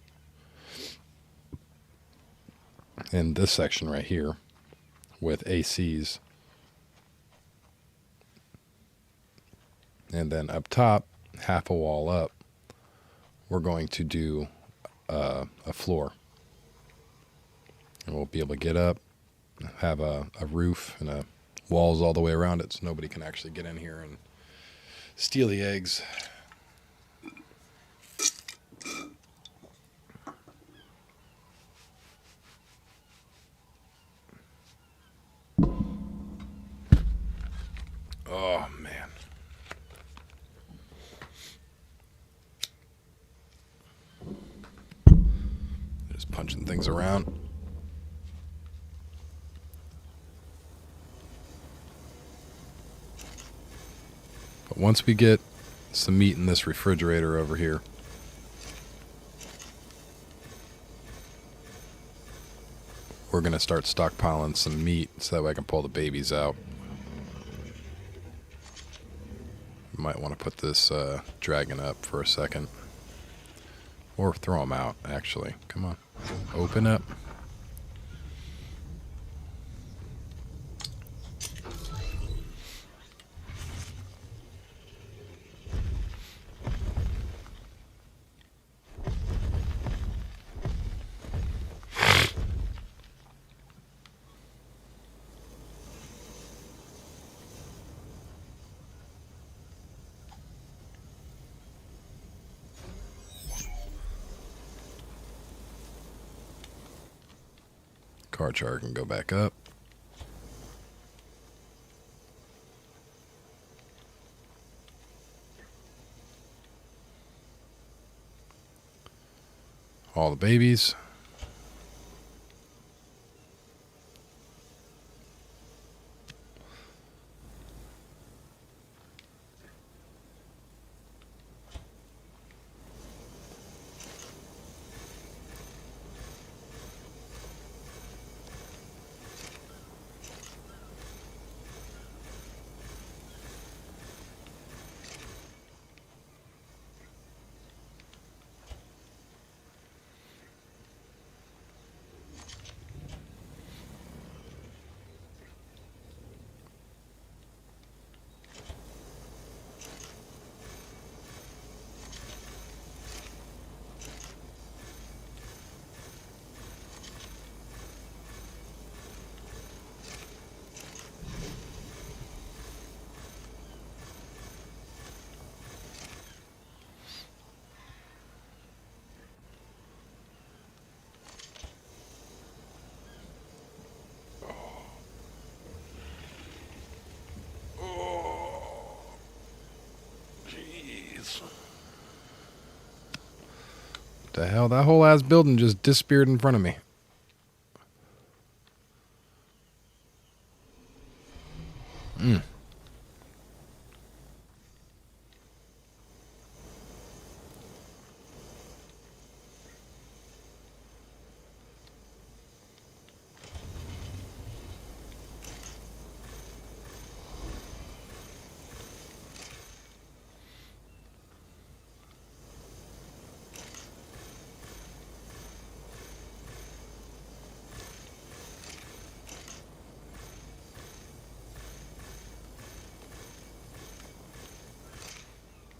In this section right here with ACs. And then up top, half a wall up, we're going to do a floor. And we'll be able to get up, have a roof and walls all the way around it so nobody can actually get in here and steal the eggs. Oh, man. Just punching things around. But once we get some meat in this refrigerator over here, we're going to start stockpiling some meat so that way I can pull the babies out. Might want to put this dragon up for a second. Or throw them out, actually. Come on. Open up. Car chart can go back up. All the babies. The hell, that whole ass building just disappeared in front of me.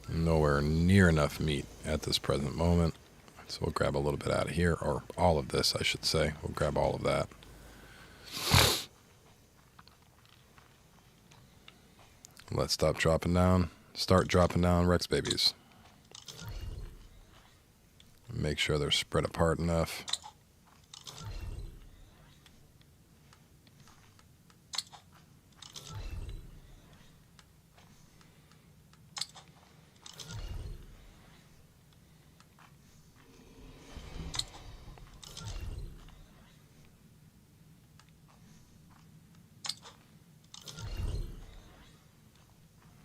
Nowhere near enough meat at this present moment. So we'll grab a little bit out of here, or all of this, I should say. We'll grab all of that. Let's stop dropping down. Start dropping down Rex babies. make sure they're spread apart enough.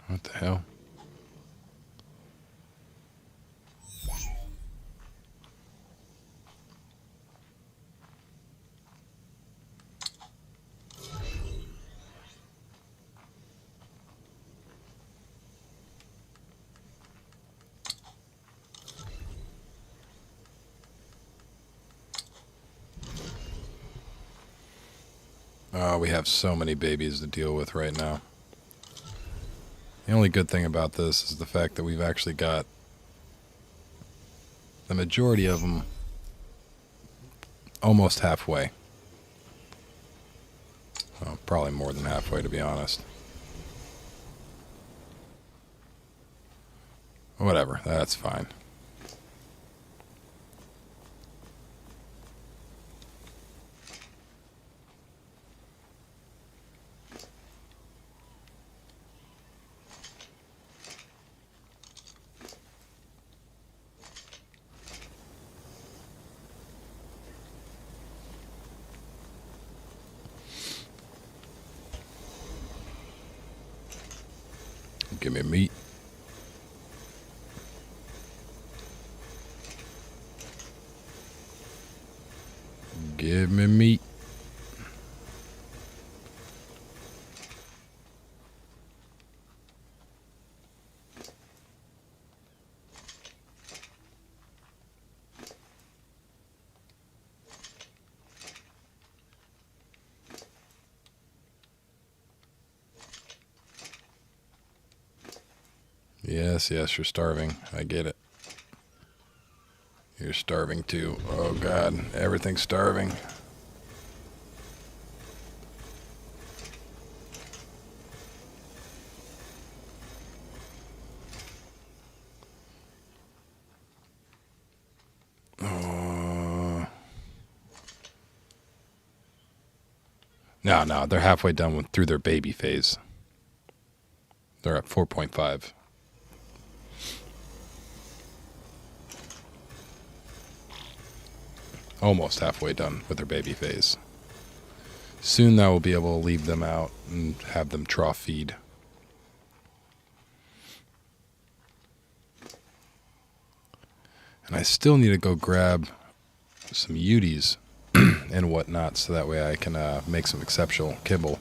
What the hell? Oh, we have so many babies to deal with right now. The only good thing about this is the fact that we've actually got the majority of them almost halfway. Well, probably more than halfway, to be honest. Whatever, that's fine. Give me meat. Give me meat. Yes, yes, you're starving. I get it. You're starving too. Oh God, everything's starving. No, they're halfway done through their baby phase. They're at 4.5. Almost halfway done with their baby phase. Soon I will be able to leave them out and have them trough feed. And I still need to go grab some Uties and whatnot so that way I can make some exceptional kibble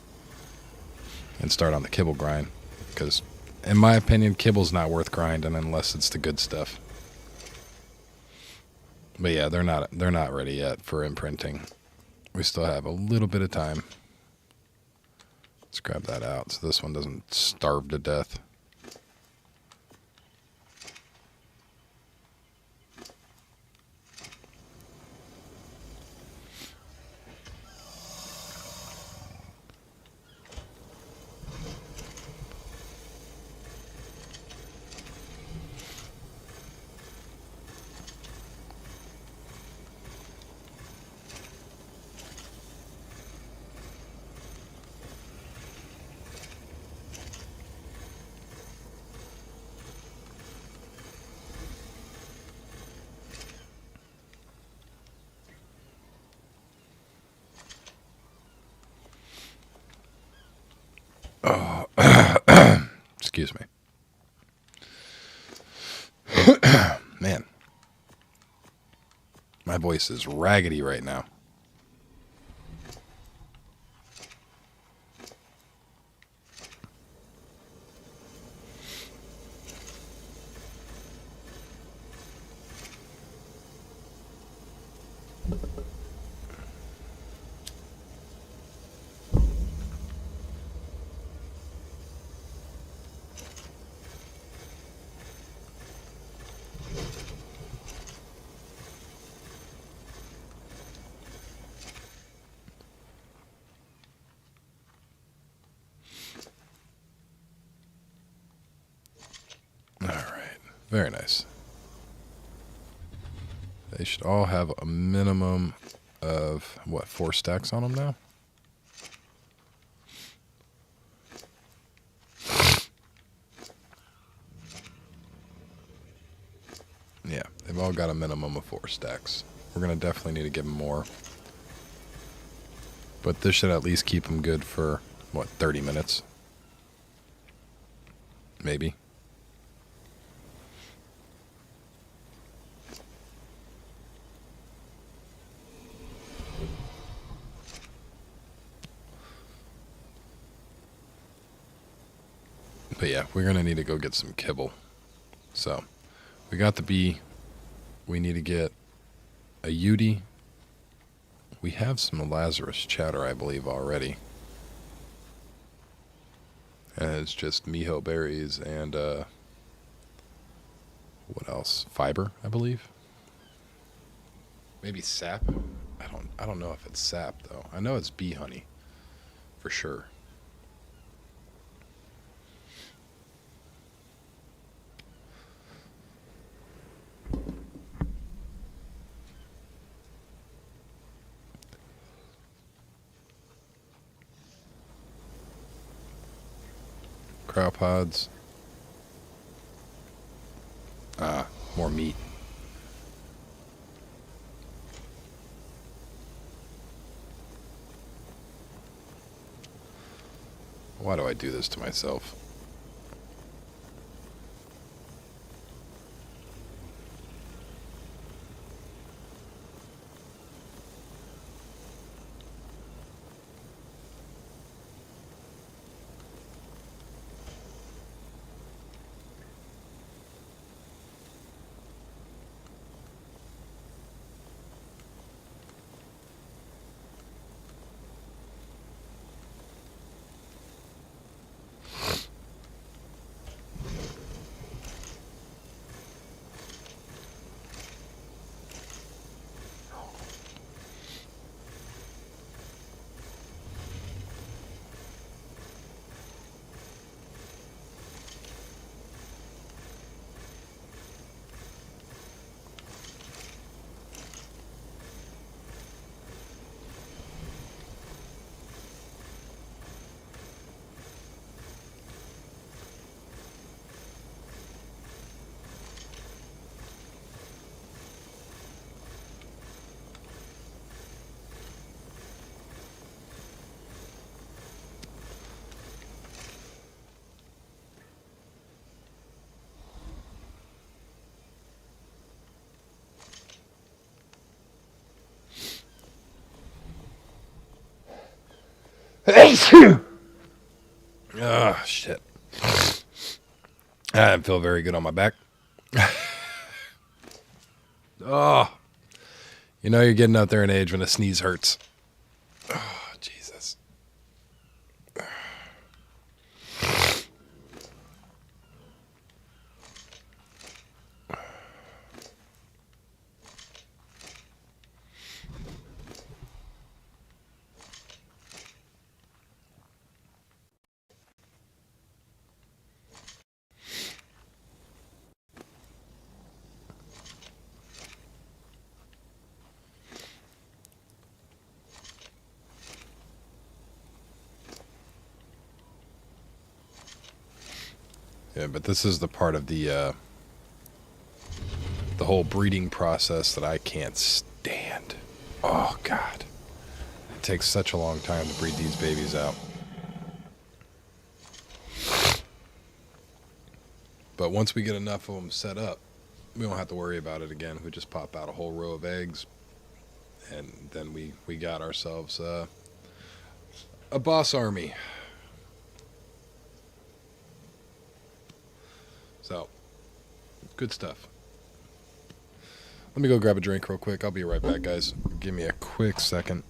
and start on the kibble grind. Because in my opinion, kibble's not worth grinding unless it's the good stuff. But yeah, they're not ready yet for imprinting. We still have a little bit of time. Let's grab that out so this one doesn't starve to death. Oh, excuse me. Man, my voice is raggedy right now. All right, very nice. They should all have a minimum of, what, 4 stacks on them now? Yeah, they've all got a minimum of 4 stacks. We're going to definitely need to give them more. But this should at least keep them good for, what, 30 minutes? Maybe. But yeah, we're going to need to go get some kibble. So, we got the bee. We need to get a Yudi. We have some Lazarus chatter, I believe, already. And it's just miho berries and, what else? Fiber, I believe. Maybe sap. I don't know if it's sap though. I know it's bee honey, for sure. Cryopods. More meat. Why do I do this to myself? Ah, shit. I didn't feel very good on my back. Oh, you know you're getting up there in age when a sneeze hurts. Oh, Jesus. Yeah, but this is the part of the whole breeding process that I can't stand. Oh, God. It takes such a long time to breed these babies out. But once we get enough of them set up, we don't have to worry about it again. We just pop out a whole row of eggs, and then we got ourselves a boss army. So, good stuff. Let me go grab a drink real quick. I'll be right back, guys. Give me a quick second.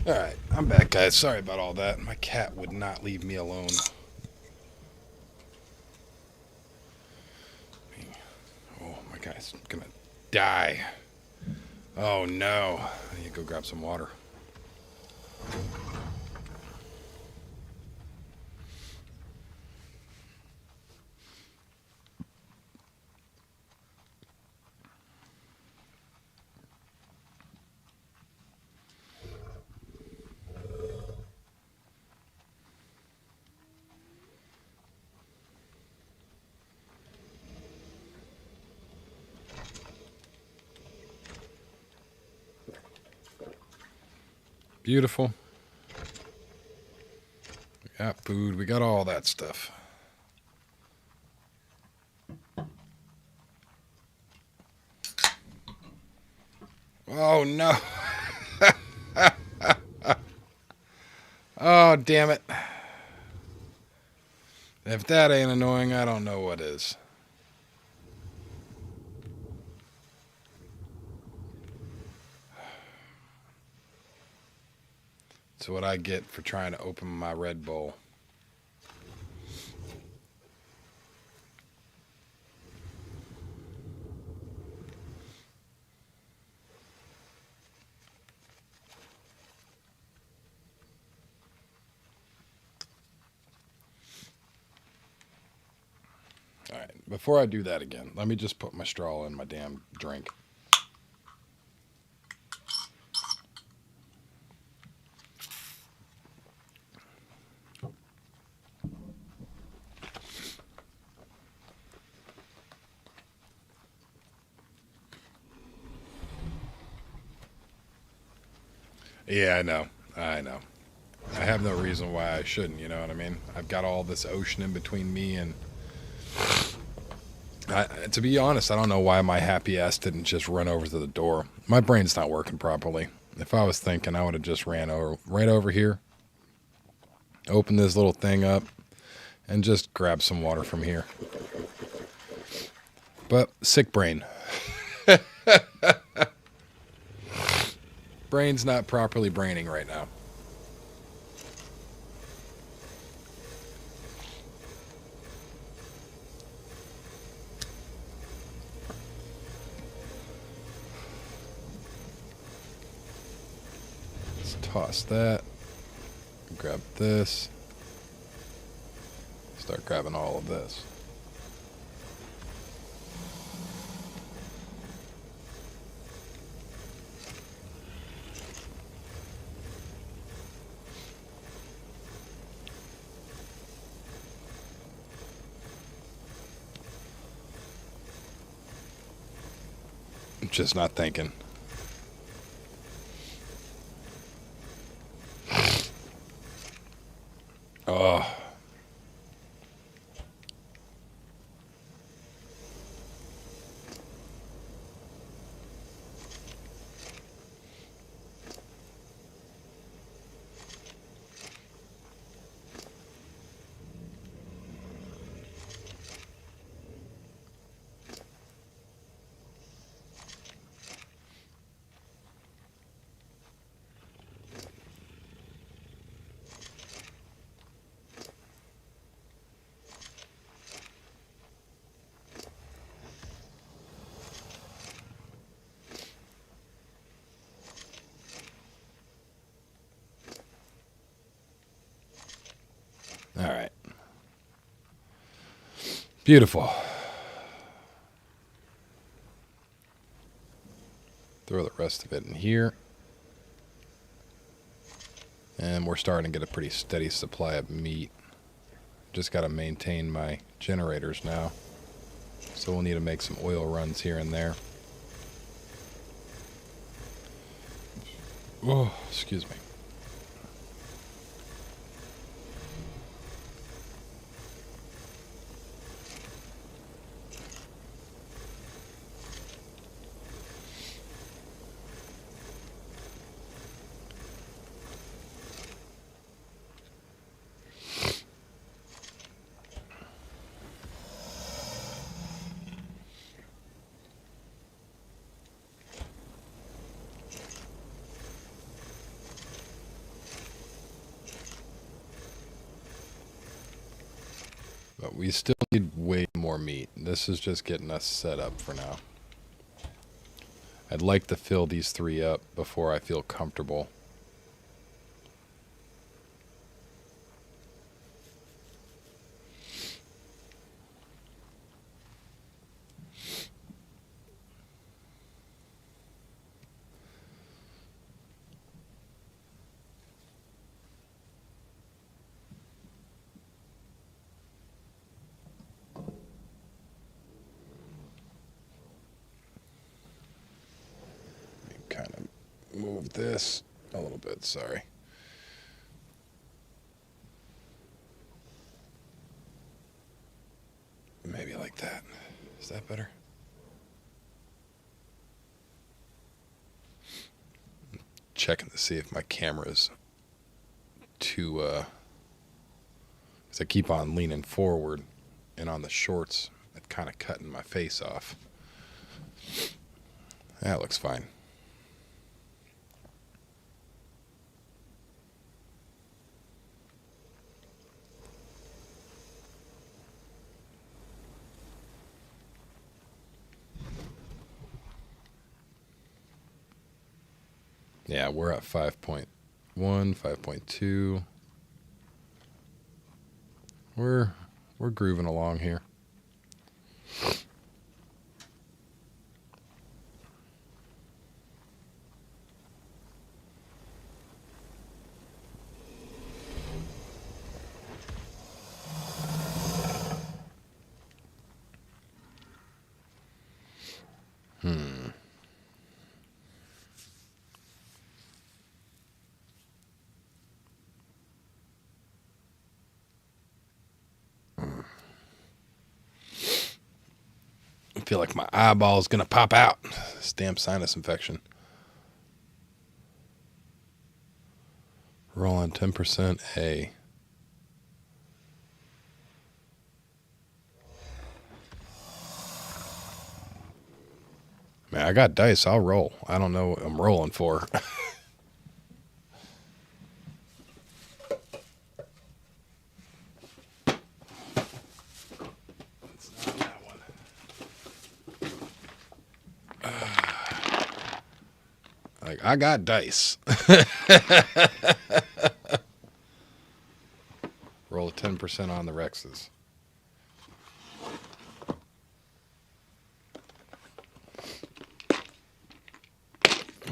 Alright, I'm back, guys. Sorry about all that. My cat would not leave me alone. Oh, my guy's gonna die. Oh, no. I need to go grab some water. Beautiful. We got food. We got all that stuff. Oh, no. Oh, damn it. If that ain't annoying, I don't know what is. That's what I get for trying to open my Red Bull. Alright, before I do that again, let me just put my straw in my damn drink. Yeah, I know. I know. I have no reason why I shouldn't, you know what I mean? I've got all this ocean in between me and... to be honest, I don't know why my happy ass didn't just run over to the door. My brain's not working properly. If I was thinking, I would have just ran over right over here, opened this little thing up, and just grabbed some water from here. But sick brain. Brain's not properly braining right now. Let's toss that. Grab this. Start grabbing all of this. I'm just not thinking. Oh. All right. Beautiful. Throw the rest of it in here. And we're starting to get a pretty steady supply of meat. Just got to maintain my generators now. So we'll need to make some oil runs here and there. Oh, excuse me. But we still need way more meat. This is just getting us set up for now. I'd like to fill these 3 up before I feel comfortable. Kind of move this a little bit, sorry. Maybe like that. Is that better? Checking to see if my camera's too, because I keep on leaning forward, and on the shorts, it's kind of cutting my face off. That looks fine. Yeah, we're at 5.1, 5.2. We're grooving along here. I feel like my eyeball is gonna pop out. This damn sinus infection. Roll on 10% A. Man, I got dice. I'll roll. I don't know what I'm rolling for. It's not that one. Like, I got dice. Roll 10% on the Rexes.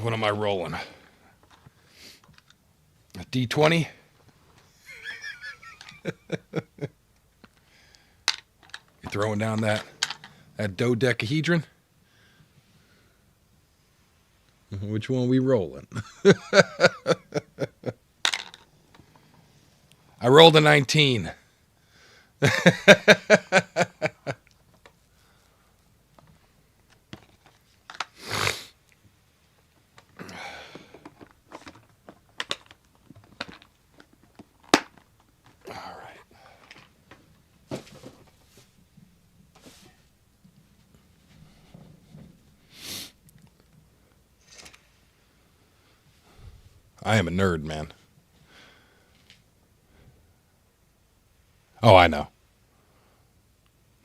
What am I rolling? A D20? You throwing down that dodecahedron? Which one are we rolling? I rolled a 19. I am a nerd, man. Oh, I know.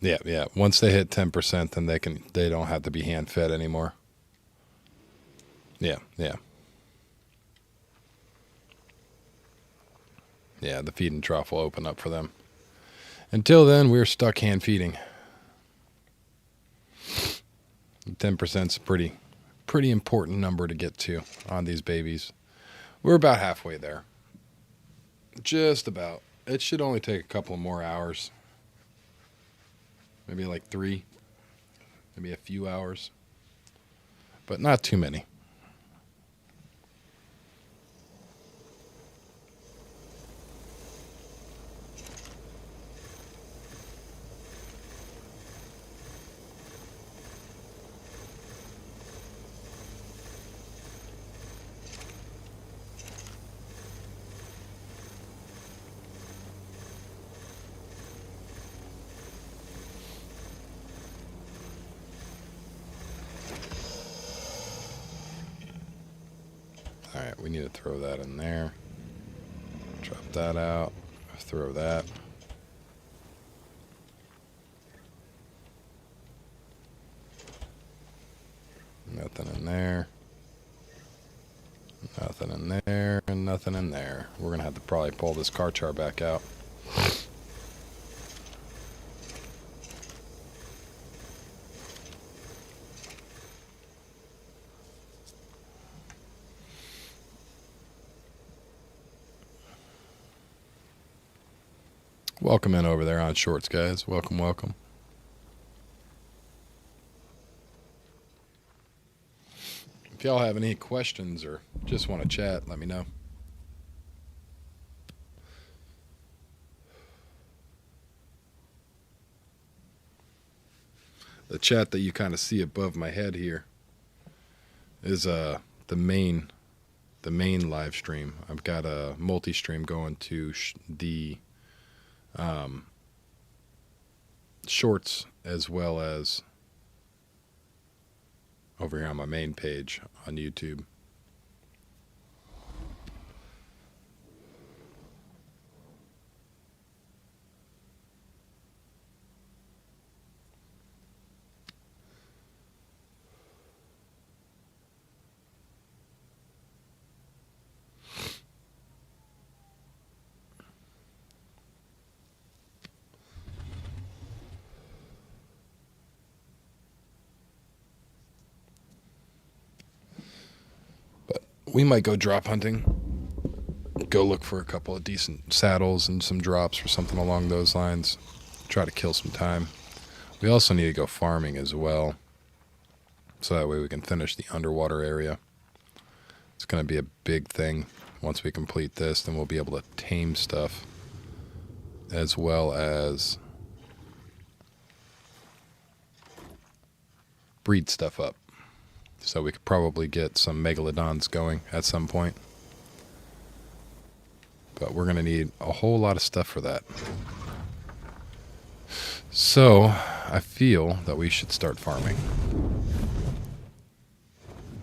Yeah. Once they hit 10%, then they don't have to be hand fed anymore. Yeah. Yeah, the feeding trough will open up for them. Until then, we're stuck hand feeding. 10% is a pretty important number to get to on these babies. We're about halfway there. Just about. It should only take a couple more hours. Maybe like 3. Maybe a few hours. But not too many. All right, we need to throw that in there. Drop that out. Throw that. Nothing in there. Nothing in there, and nothing in there. We're going to have to probably pull this car char back out. Welcome in over there on Shorts, guys. Welcome, welcome. If y'all have any questions or just want to chat, let me know. The chat that you kind of see above my head here is the main live stream. I've got a multi-stream going to the Shorts as well as over here on my main page on YouTube. We might go drop hunting, go look for a couple of decent saddles and some drops or something along those lines, try to kill some time. We also need to go farming as well, so that way we can finish the underwater area. It's going to be a big thing. Once we complete this, then we'll be able to tame stuff as well as breed stuff up. So we could probably get some megalodons going at some point. But we're going to need a whole lot of stuff for that. So I feel that we should start farming.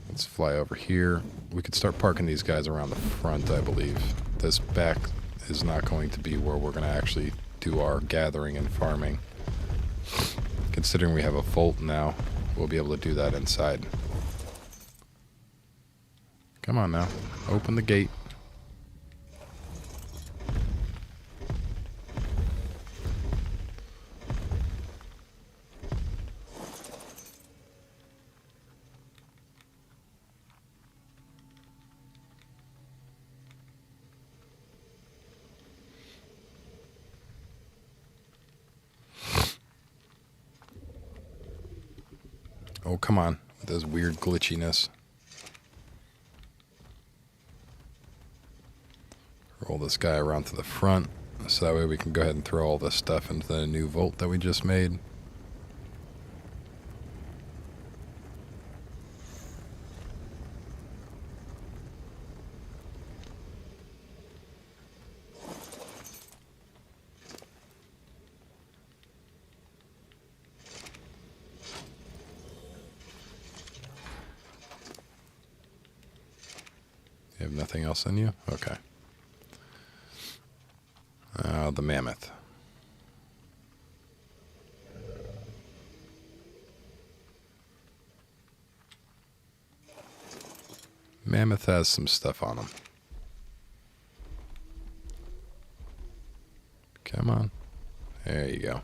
Let's fly over here. We could start parking these guys around the front, I believe. This back is not going to be where we're going to actually do our gathering and farming. Considering we have a vault now, we'll be able to do that inside. Come on now, open the gate. Oh, come on, with this weird glitchiness. Roll this guy around to the front, so that way we can go ahead and throw all this stuff into the new vault that we just made. You have nothing else in you? Okay. The mammoth. Mammoth has some stuff on him. Come on. There you go.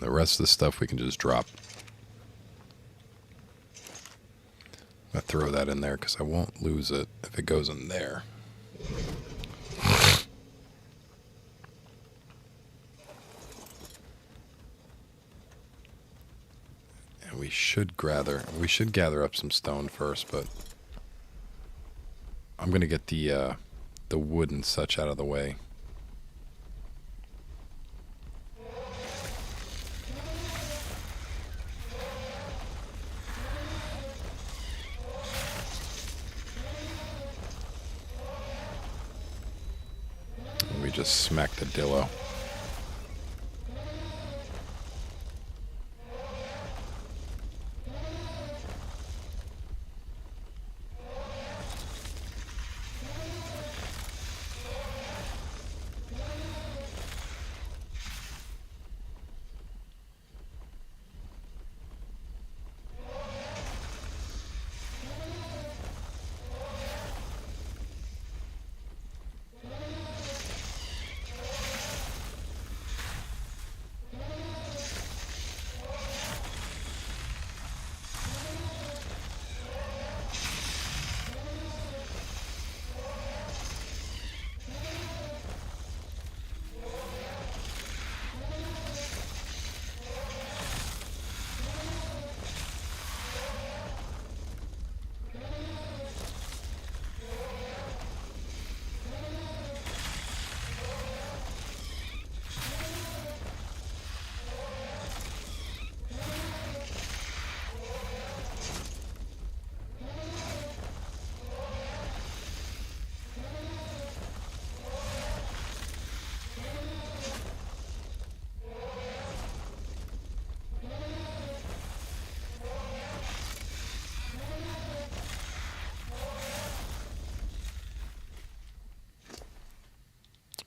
The rest of the stuff we can just drop. I'm going to throw that in there because I won't lose it if it goes in there. And we should gather up some stone first, but I'm going to get the wood and such out of the way we just smacked the dillo.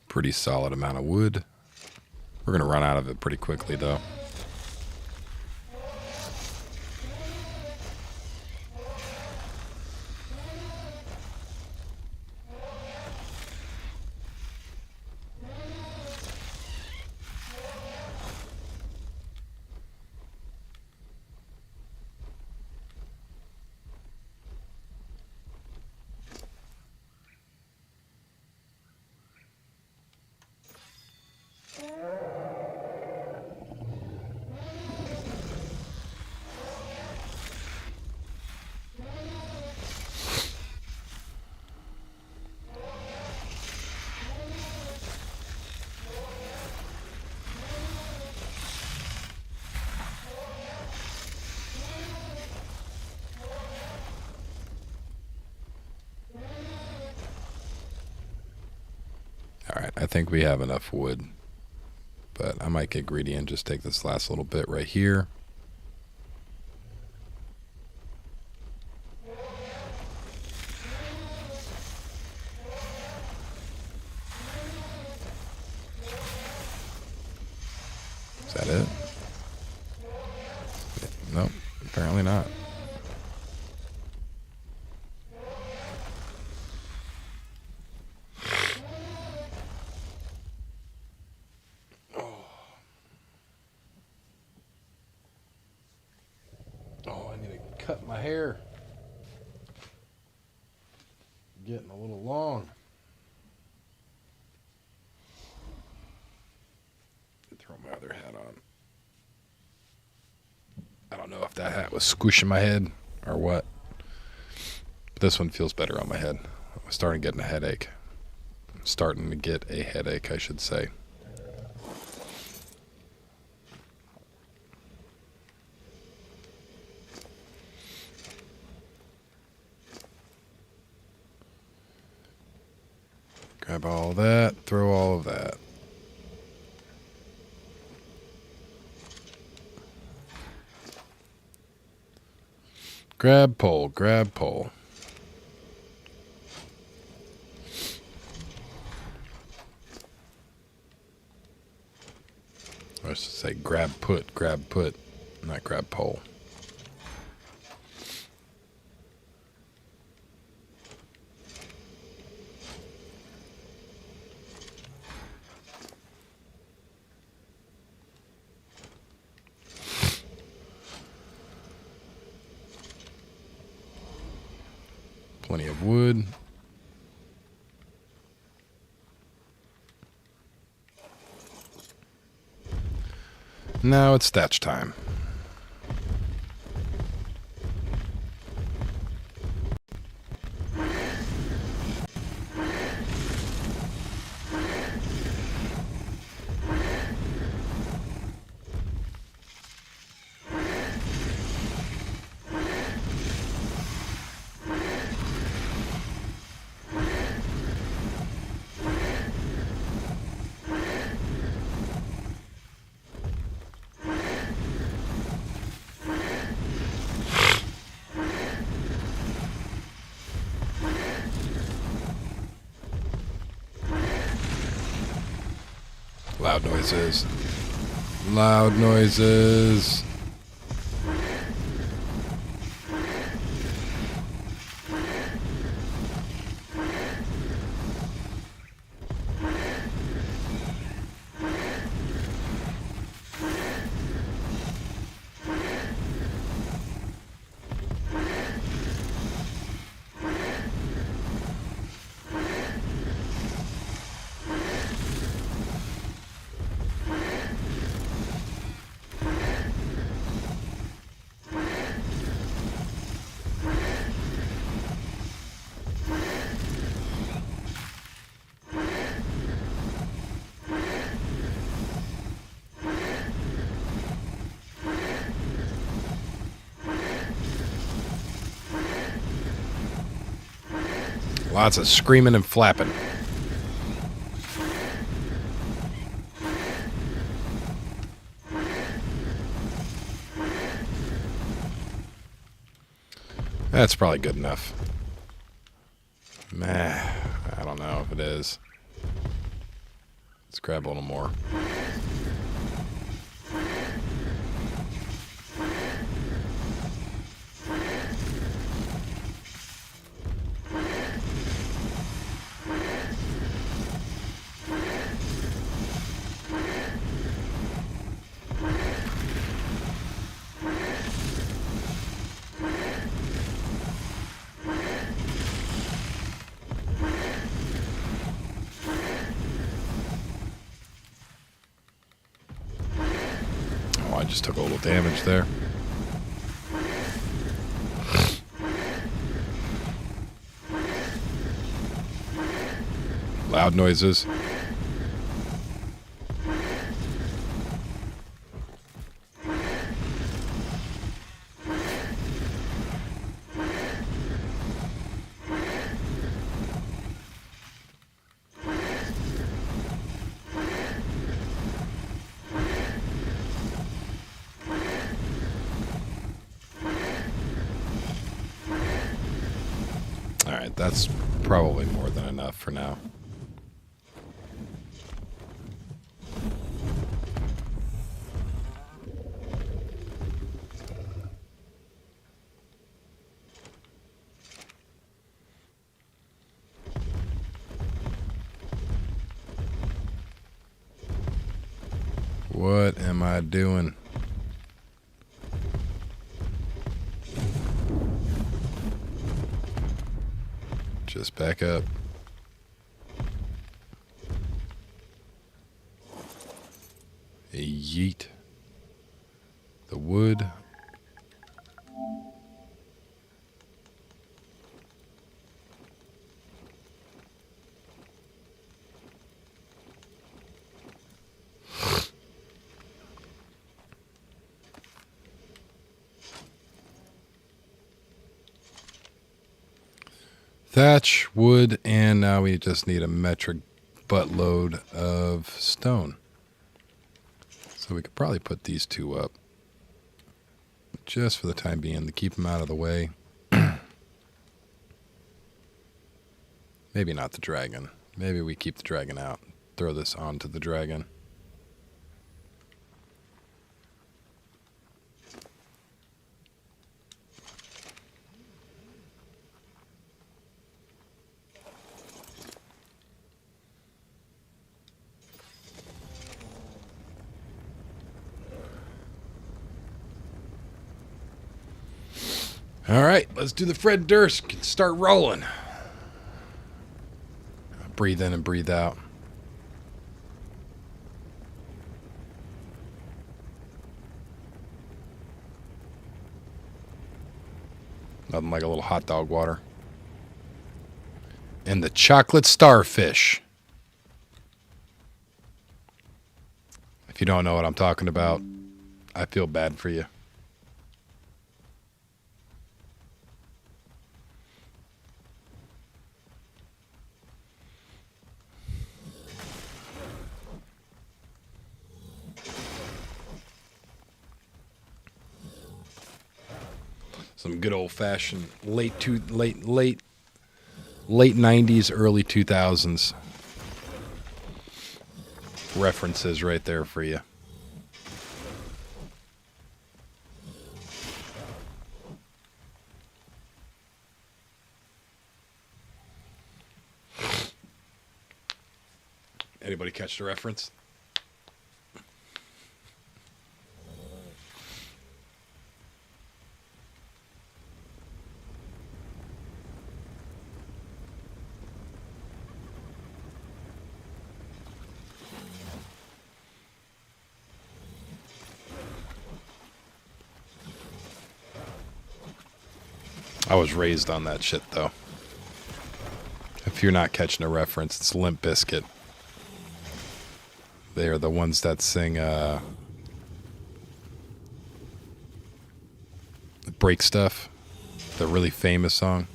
Pretty solid amount of wood. We're going to run out of it pretty quickly, though. Alright, I think we have enough wood, but I might get greedy and just take this last little bit right here. Is that it? Nope, apparently not. Cut my hair. Getting a little long. Throw my other hat on. I don't know if that hat was squishing my head or what. But this one feels better on my head. I'm starting getting a headache. I'm starting to get a headache, I should say. Grab all that, throw all of that. Grab pole, grab pole. I was to say grab put, not grab pole. Plenty of wood. Now it's thatch time. Loud noises. Loud noises. Lots of screaming and flapping. That's probably good enough. Meh, I don't know if it is. Let's grab a little more. I just took a little damage there. Loud noises. Alright, that's probably more than enough for now. What am I doing? Just back up. Yeet. The wood. Thatch, wood, and now we just need a metric buttload of stone. So we could probably put these two up just for the time being to keep them out of the way. Maybe not the dragon. Maybe we keep the dragon out. Throw this onto the dragon. All right, let's do the Fred Durst. Start rolling. Breathe in and breathe out. Nothing like a little hot dog water. And the chocolate starfish. If you don't know what I'm talking about, I feel bad for you. Some good old-fashioned late 90s, early 2000s. references right there for you. Anybody catch the reference? I was raised on that shit, though. If you're not catching a reference, it's Limp Bizkit. They are the ones that sing Break Stuff, the really famous song.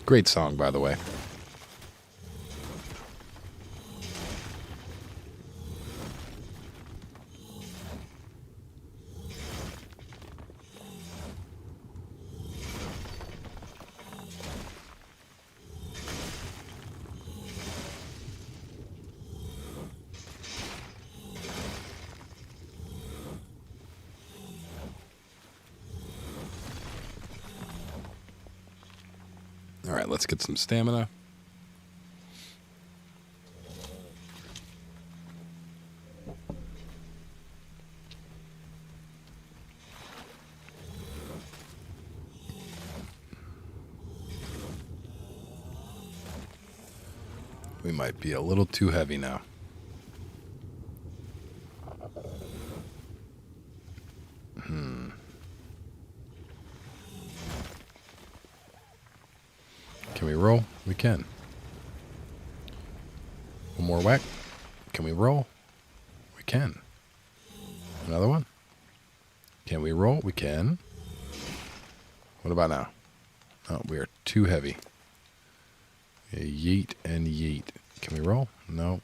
Great song, by the way. All right, let's get some stamina. We might be a little too heavy now. Can we roll? We can. One more whack. Can we roll? We can. Another one. Can we roll? We can. What about now? Oh, we are too heavy. Yeet and yeet. Can we roll? No.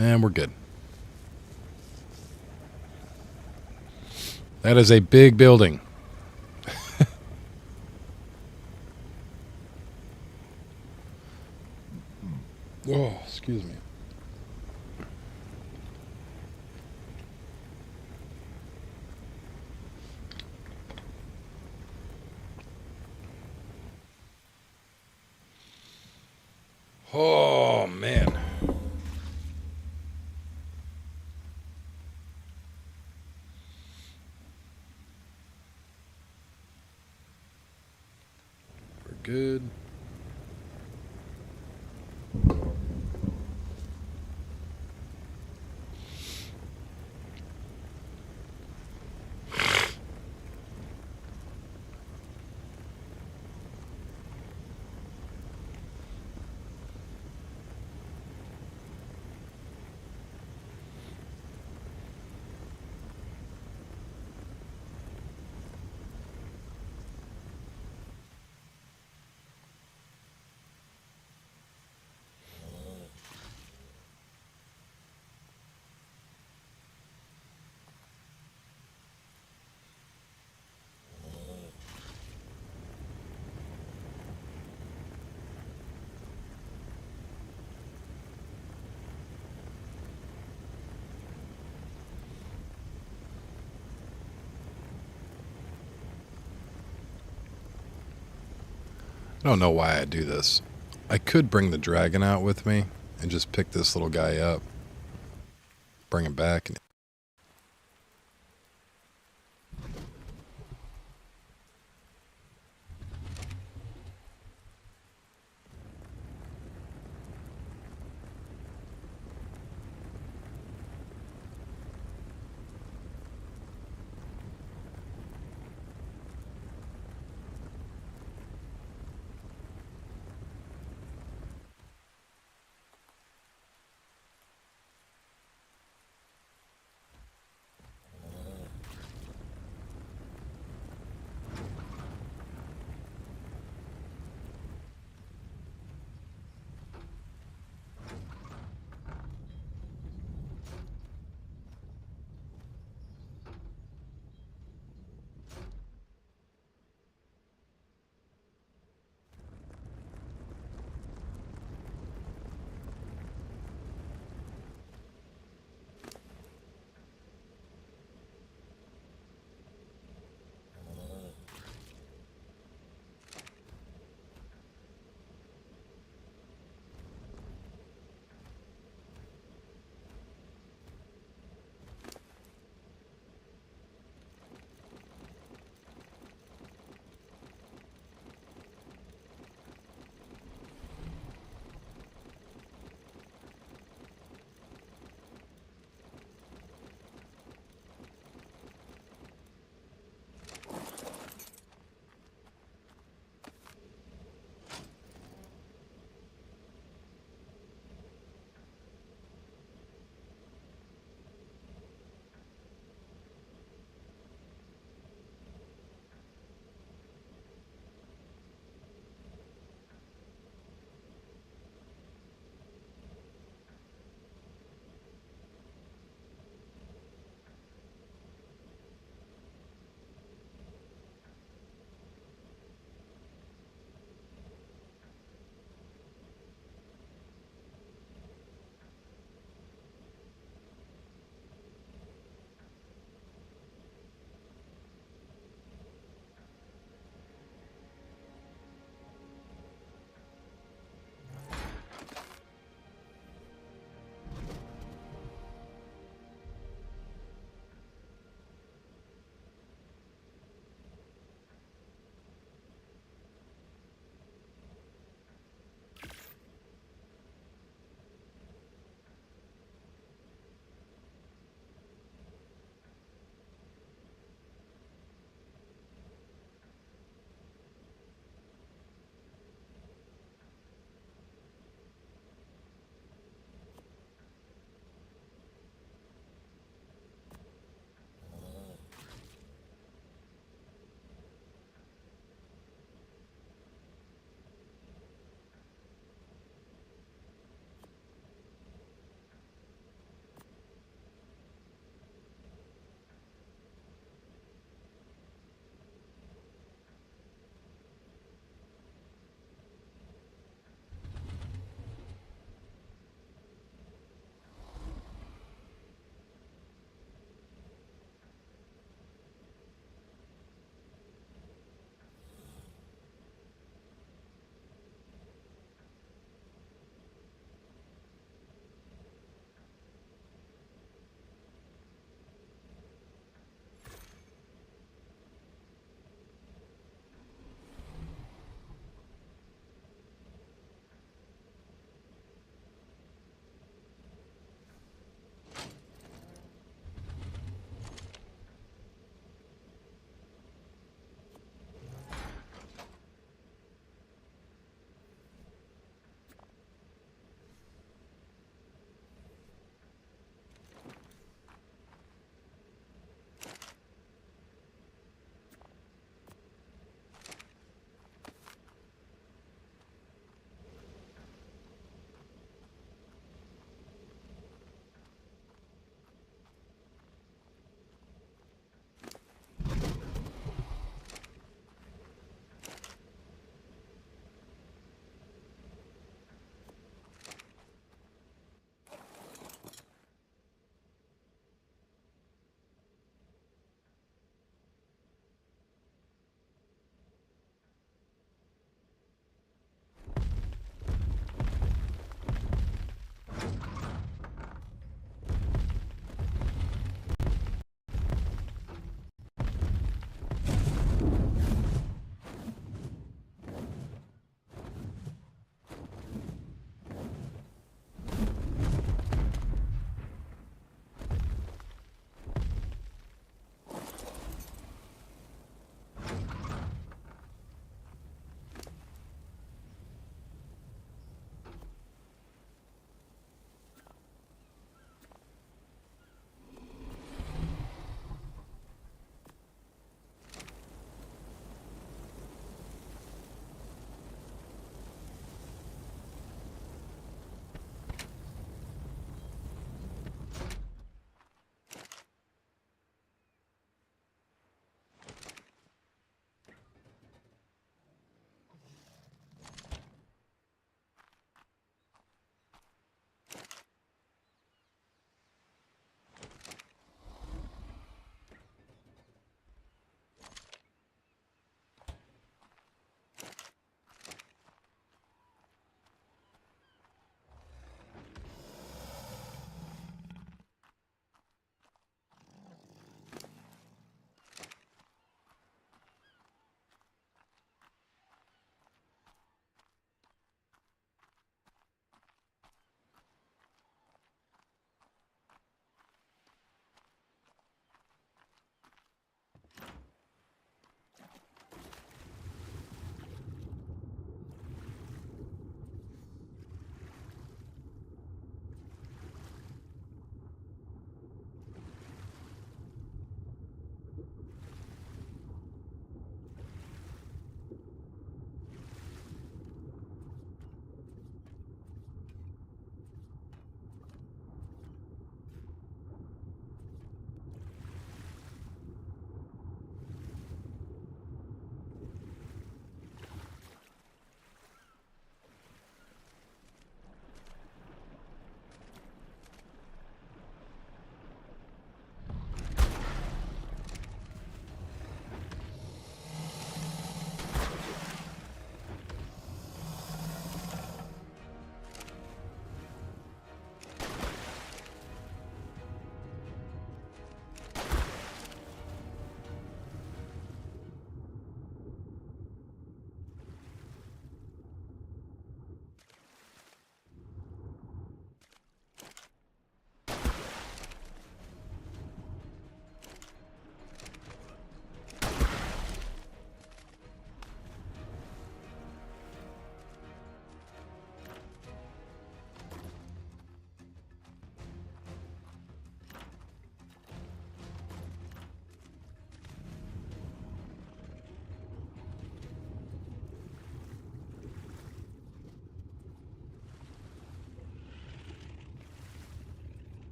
And we're good. That is a big building. Oh, excuse me. Oh, man. We're good. I don't know why I do this. I could bring the dragon out with me and just pick this little guy up, bring him back.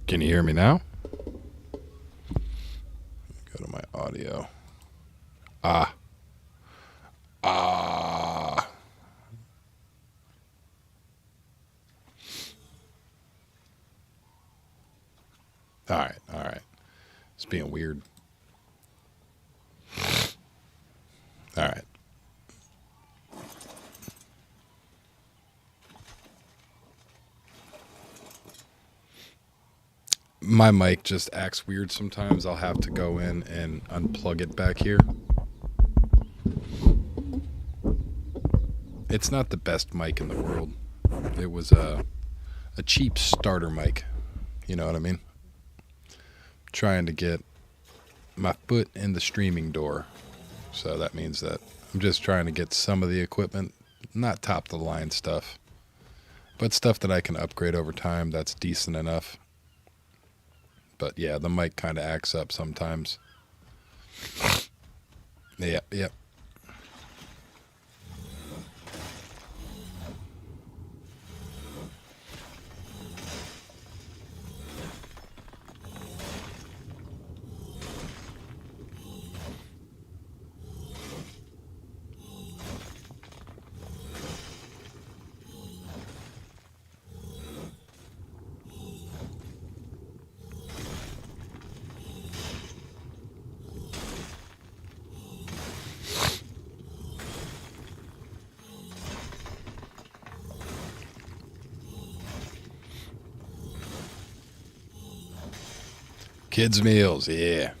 Can you hear me now? Go to my audio. Ah. All right. It's being weird. All right. My mic just acts weird sometimes. I'll have to go in and unplug it back here. It's not the best mic in the world. It was a cheap starter mic. You know what I mean? Trying to get my foot in the streaming door. So that means that I'm just trying to get some of the equipment, not top of the line stuff, but stuff that I can upgrade over time that's decent enough. But yeah, the mic kind of acts up sometimes. Yep. Kids meals, yeah.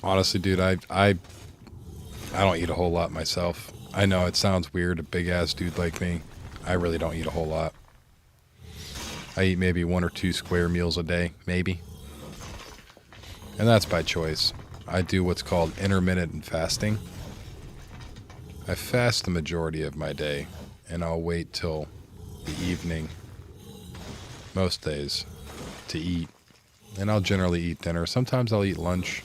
Honestly, dude, I don't eat a whole lot myself. I know it sounds weird, a big ass dude like me. I really don't eat a whole lot. I eat maybe 1 or 2 square meals a day, maybe. And that's by choice. I do what's called intermittent fasting. I fast the majority of my day, and I'll wait till the evening, most days, to eat. And I'll generally eat dinner. Sometimes I'll eat lunch,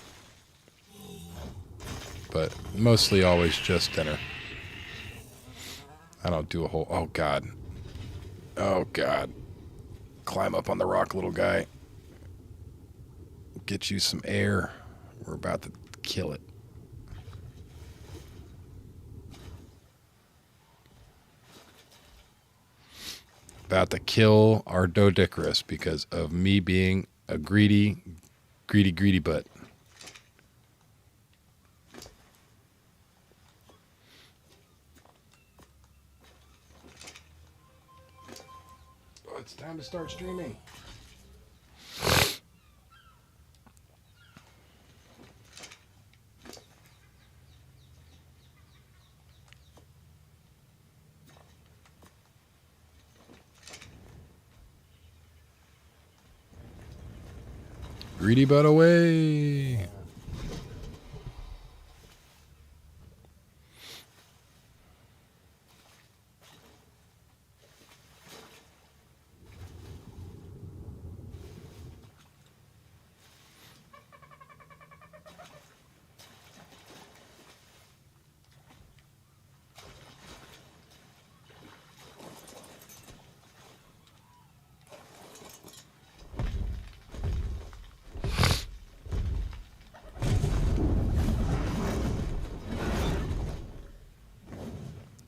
but mostly always just dinner. I don't do a whole... Oh, God. Climb up on the rock, little guy. Get you some air. We're about to kill it. About to kill our Dodicarus because of me being a greedy butt. Oh, it's time to start streaming. Greedy butt away.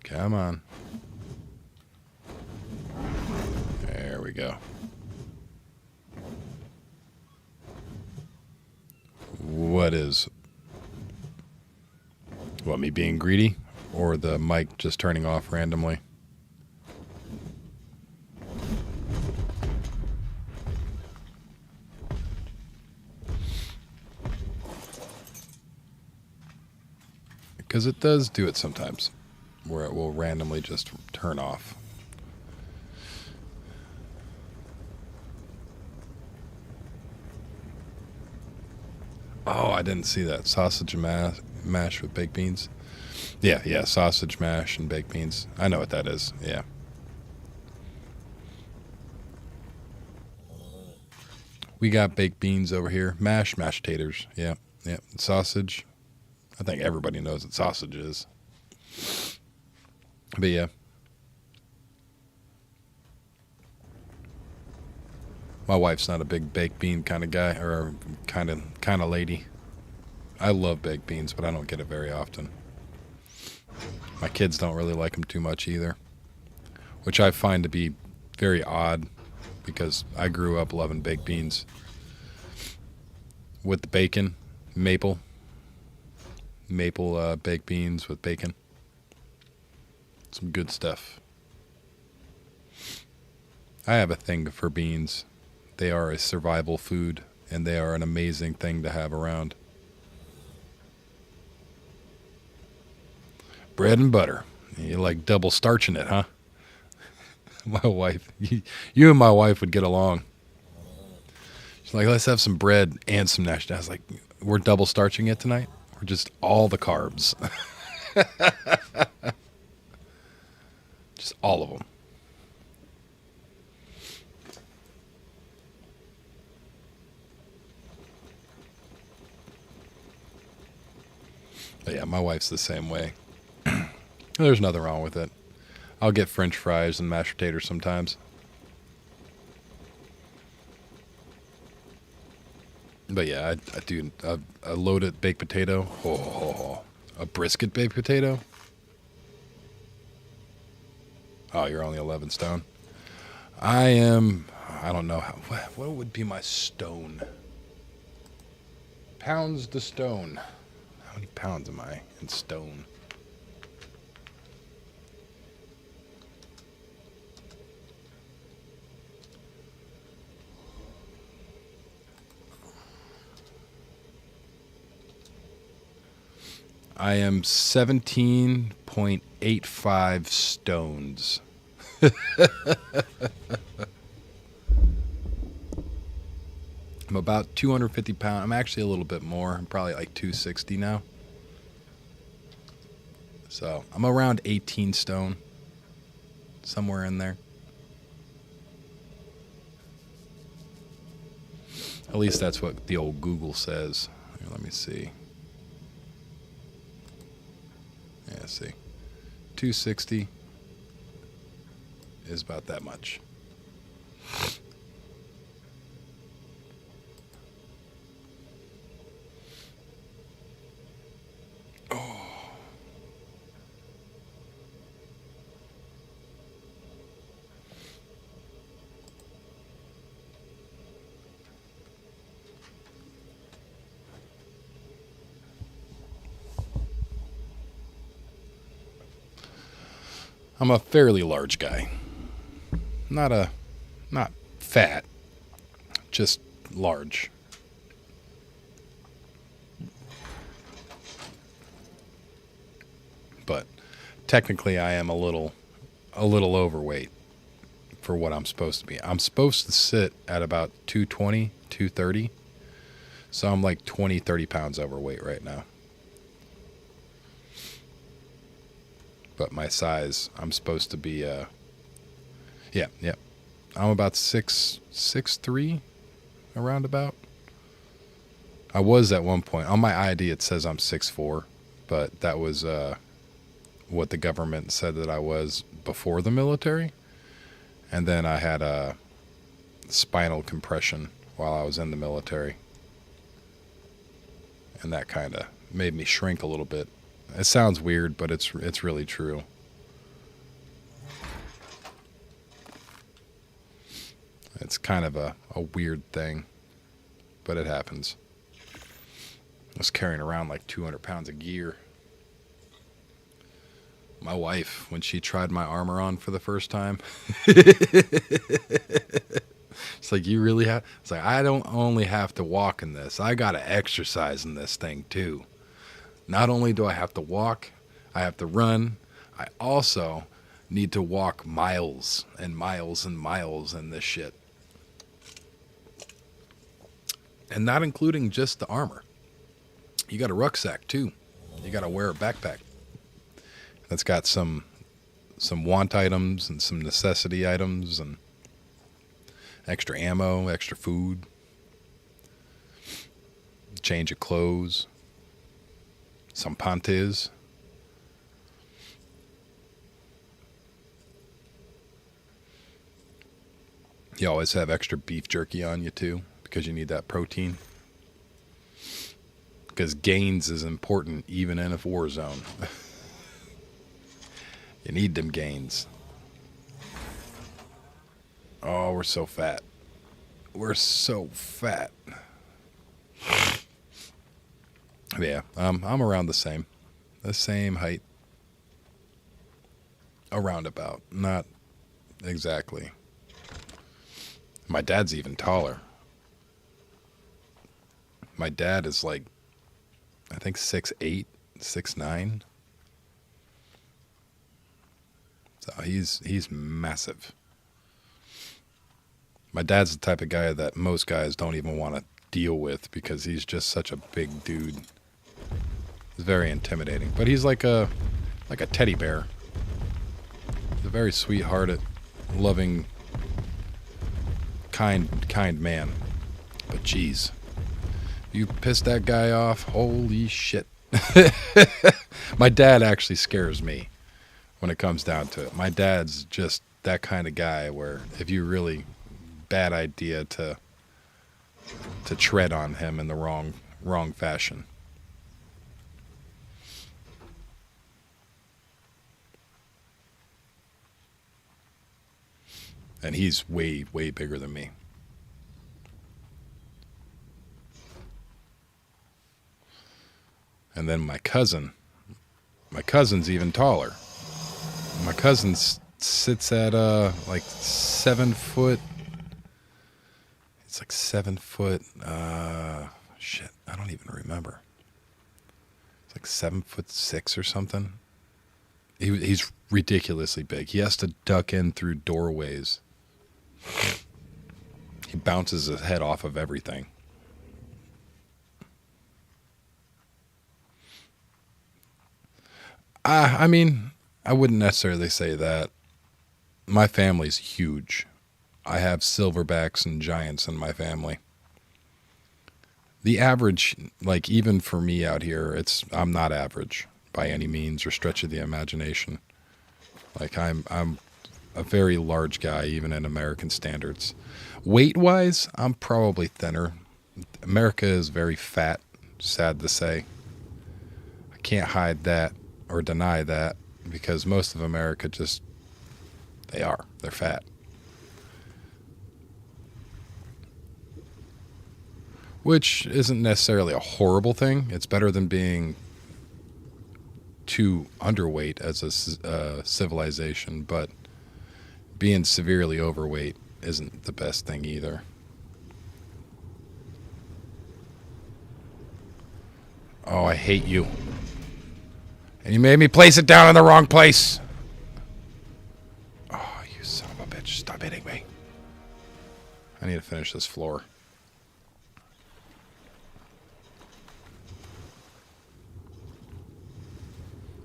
Come on. There we go. What, me being greedy? Or the mic just turning off randomly? Because it does do it sometimes, where it will randomly just turn off. Oh, I didn't see that. Sausage mash with baked beans. Yeah, sausage mash and baked beans. I know what that is, yeah. We got baked beans over here. Mashed taters, yeah. Sausage. I think everybody knows what sausage is. But yeah. My wife's not a big baked bean kind of guy or kind of lady. I love baked beans, but I don't get it very often. My kids don't really like them too much either, which I find to be very odd because I grew up loving baked beans with the bacon, maple baked beans with bacon. Some good stuff. I have a thing for beans. They are a survival food, and they are an amazing thing to have around. Bread and butter. You like double starching it, huh? My wife, you and my wife would get along. She's like, let's have some bread and some mashed. I was like, we're double starching it tonight? Or just all the carbs? Just all of them. But yeah, my wife's the same way. There's nothing wrong with it. I'll get French fries and mashed potatoes sometimes. But yeah, I do a loaded baked potato. Oh, a brisket baked potato. Oh, you're only 11 stone. I don't know what would be my stone? Pounds to stone. How many pounds am I in stone? I am 17.85 stones. I'm about 250 pounds. I'm actually a little bit more. I'm probably like 260 now. So I'm around 18 stone. Somewhere in there. At least that's what the old Google says. Here, let me see. Yeah, see. 260 is about that much. I'm a fairly large guy. Not fat, just large. But technically I am a little overweight for what I'm supposed to be. I'm supposed to sit at about 220, 230. So I'm like 20, 30 pounds overweight right now. But my size, I'm supposed to be, yeah. I'm about 6'3", around about. I was at one point. On my ID, it says I'm 6'4", but that was what the government said that I was before the military. And then I had a spinal compression while I was in the military. And that kind of made me shrink a little bit. It sounds weird, but it's really true. It's kind of a weird thing, but it happens. I was carrying around like 200 pounds of gear. My wife, when she tried my armor on for the first time, it's like, you really have? It's like, I don't only have to walk in this. I got to exercise in this thing too. Not only do I have to walk, I have to run. I also need to walk miles and miles and miles in this shit. And not including just the armor. You got a rucksack too. You got to wear a backpack. That's got some want items and some necessity items and extra ammo, extra food, change of clothes, some panties. You always have extra beef jerky on you too, because you need that protein. Because gains is important even in a war zone. You need them gains. Oh, we're so fat. We're so fat. Yeah, I'm around the same height. Around about, not exactly. My dad's even taller. My dad is like, I think 6'8", 6'9". So he's massive. My dad's the type of guy that most guys don't even want to deal with because he's just such a big dude. It's very intimidating. But he's like a teddy bear. He's a very sweet-hearted, loving, kind man. But geez, you piss that guy off, holy shit. My dad actually scares me when it comes down to it. My dad's just that kind of guy where if you really bad idea to tread on him in the wrong fashion. And he's way bigger than me. And then my cousin's even taller. My cousin sits at like 7 foot. It's like 7 foot. Shit, I don't even remember. It's like 7'6" or something. He's ridiculously big. He has to duck in through doorways. He bounces his head off of everything. I mean, I wouldn't necessarily say that. My family's huge. I have silverbacks and giants in my family. The average, like even for me out here, I'm not average by any means or stretch of the imagination. Like I'm a very large guy, even in American standards. Weight-wise, I'm probably thinner. America is very fat, sad to say. I can't hide that or deny that because most of America they're fat. Which isn't necessarily a horrible thing. It's better than being too underweight as a civilization, but being severely overweight isn't the best thing either. Oh, I hate you. And you made me place it down in the wrong place. Oh, you son of a bitch. Stop hitting me. I need to finish this floor.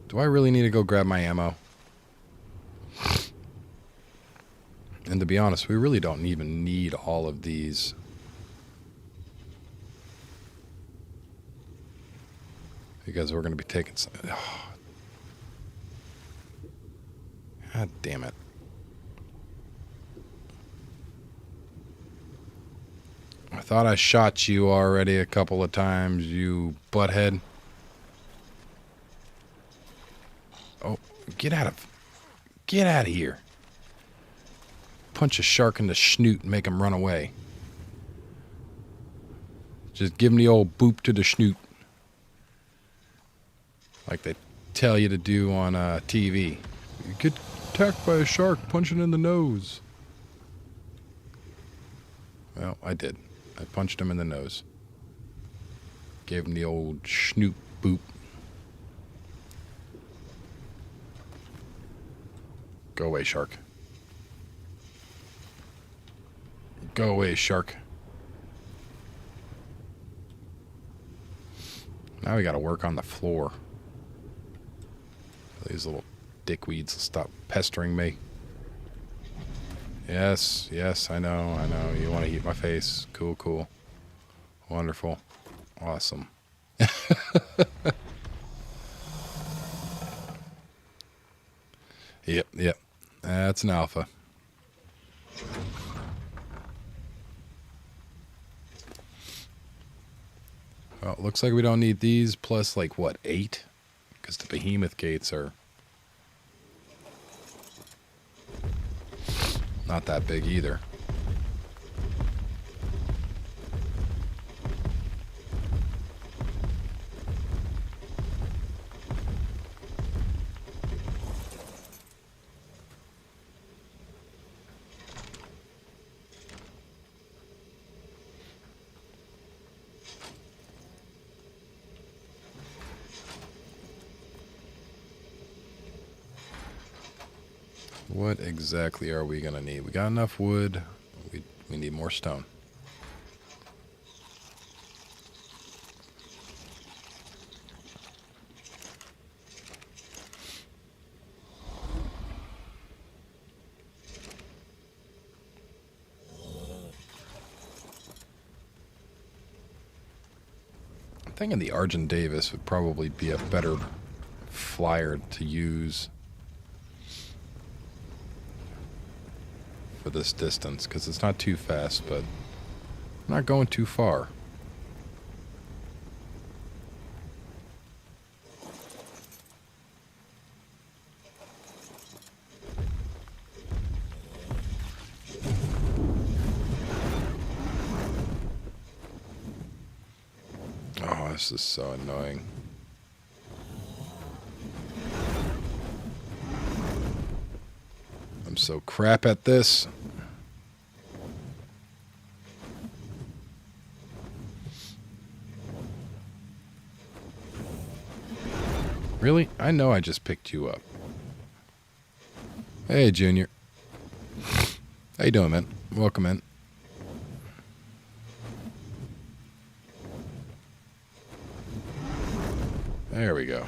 Do I really need to go grab my ammo? And to be honest, we really don't even need all of these. Because we're going to be taking some. Oh. God damn it. I thought I shot you already a couple of times, you butthead. Oh, get out of here. Punch a shark in the snoot and make him run away. Just give him the old boop to the snoot. Like they tell you to do on TV. You get attacked by a shark, punch it in the nose. Well, I did. I punched him in the nose. Gave him the old snoot boop. Go away, shark. Go away, shark. Now we gotta work on the floor. These little dickweeds will stop pestering me. Yes, I know. You want to eat my face. Cool. Wonderful. Awesome. Yep. That's an alpha. Well, it looks like we don't need these plus, like, what, 8? Because the behemoth gates are not that big either. What exactly are we going to need? We got enough wood. We need more stone. I'm thinking the Argent Davis would probably be a better flyer to use for this distance, because it's not too fast, but not going too far. Oh, this is so annoying. I'm so crap at this. Really? I know I just picked you up. Hey, Junior. How you doing, man? Welcome in. There we go.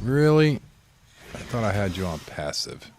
Really? I thought I had you on passive.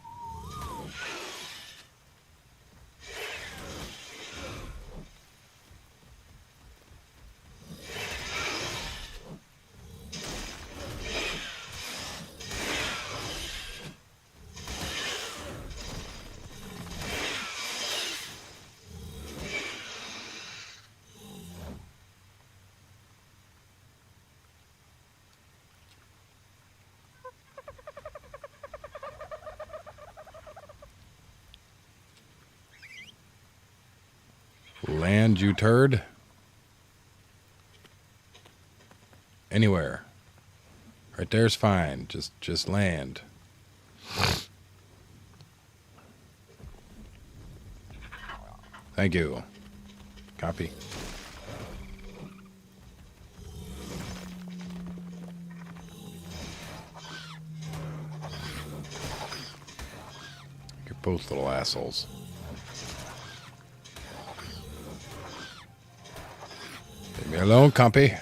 Land, you turd. Anywhere. Right there's fine. Just land. Thank you. Copy. You're both little assholes. Leave me alone, compy.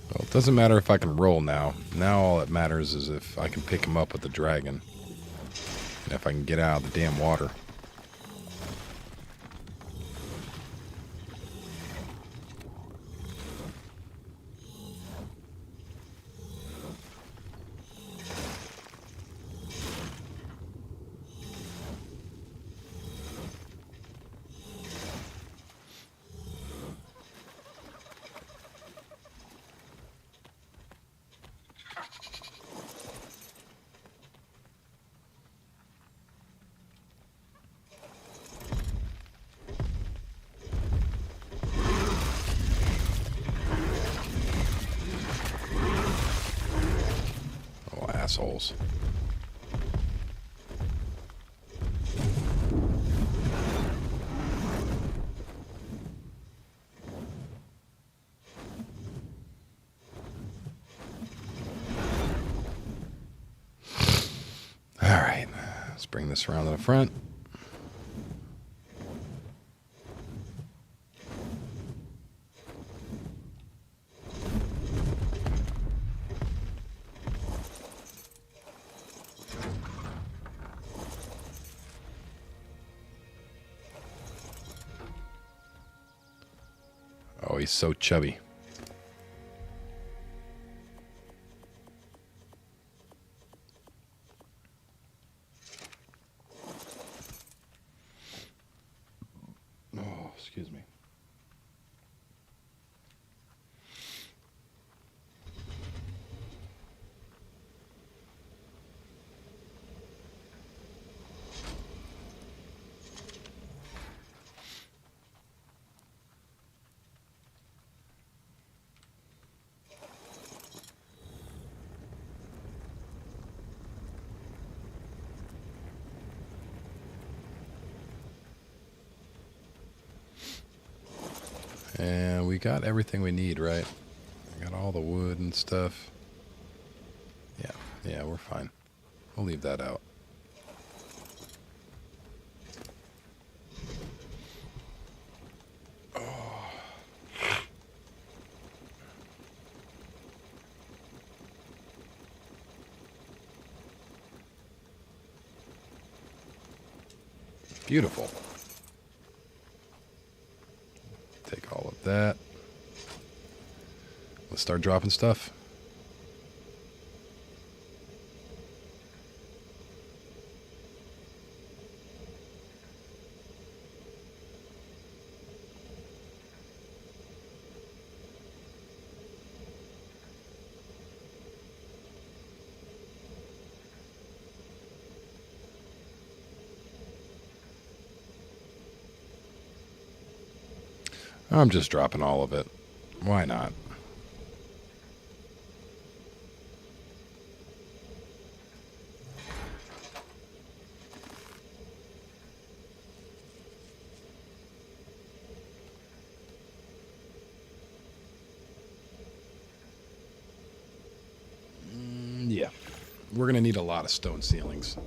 Well, it doesn't matter if I can roll now. Now all that matters is if I can pick him up with the dragon. And if I can get out of the damn water. Assholes. Let's bring this around to the front. Oh, he's so chubby. Oh, excuse me. And we got everything we need, right? We got all the wood and stuff. Yeah, we're fine. We'll leave that out. Oh. Beautiful. Take all of that. Let's start dropping stuff. I'm just dropping all of it. Why not? Yeah. We're going to need a lot of stone ceilings.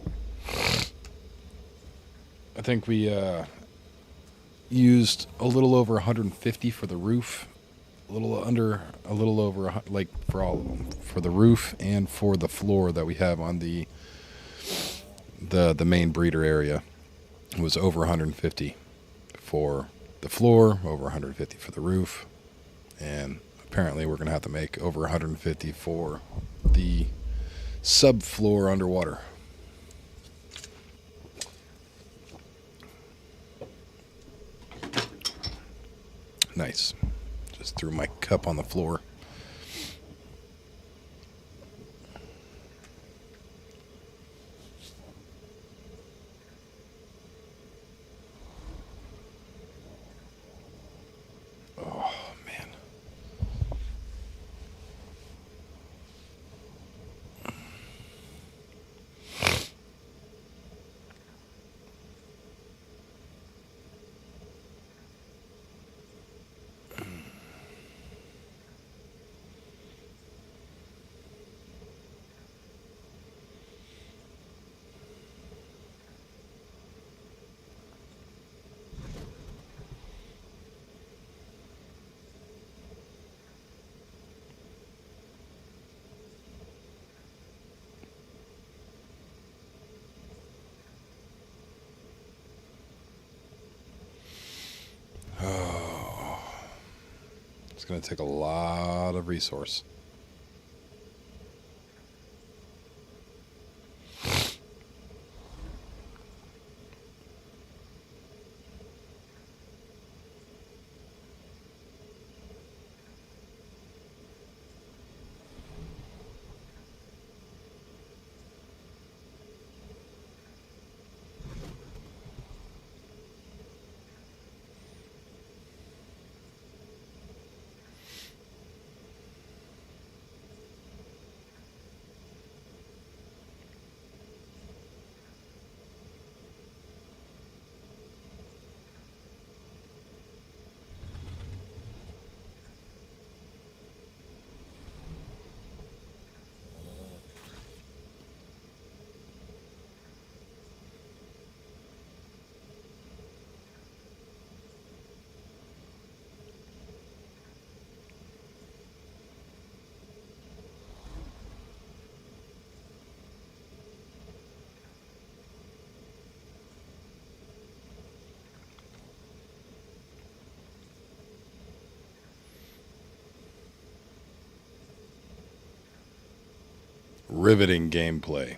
I think we used a little over 150 for the roof. A little over, like, for all of them. For the roof and for the floor that we have on the main breeder area. It was over 150 for the floor, over 150 for the roof, and apparently we're going to have to make over 150 for the subfloor underwater. Nice. Just threw my cup on the floor. Oh, man. Oh, it's going to take a lot of resource. riveting gameplay.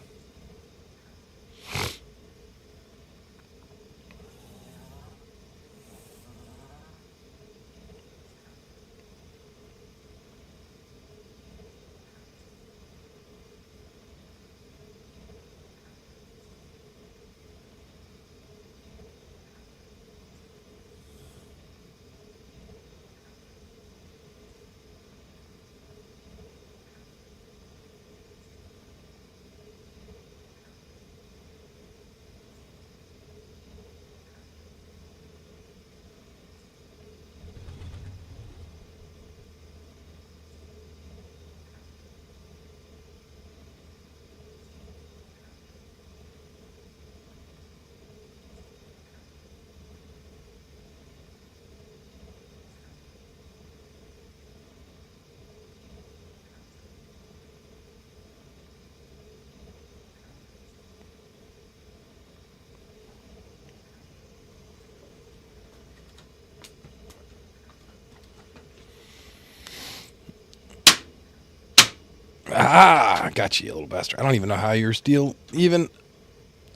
Ah, got you, you little bastard. I don't even know how you're still even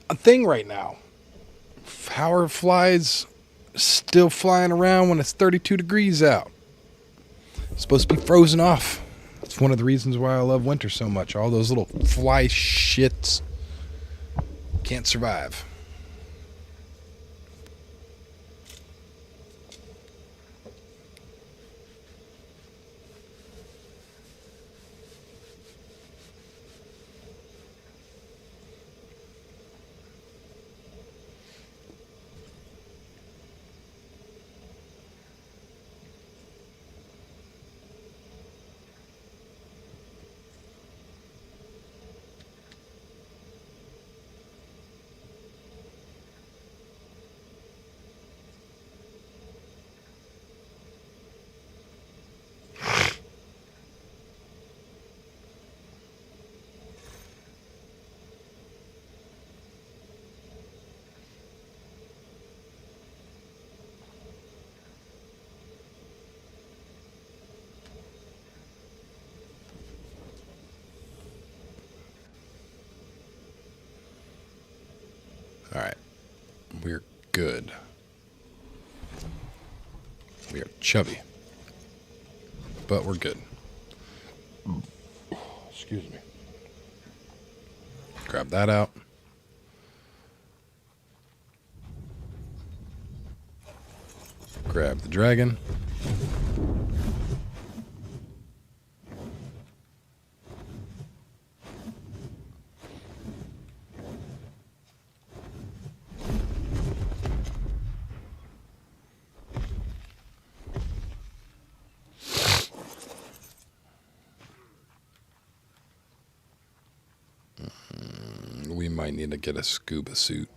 a thing right now. How are flies still flying around when it's 32 degrees out? It's supposed to be frozen off. That's one of the reasons why I love winter so much. All those little fly shits can't survive. All right, we're good. We are chubby, but we're good. Excuse me. Grab that out. Grab the dragon. We might need to get a scuba suit.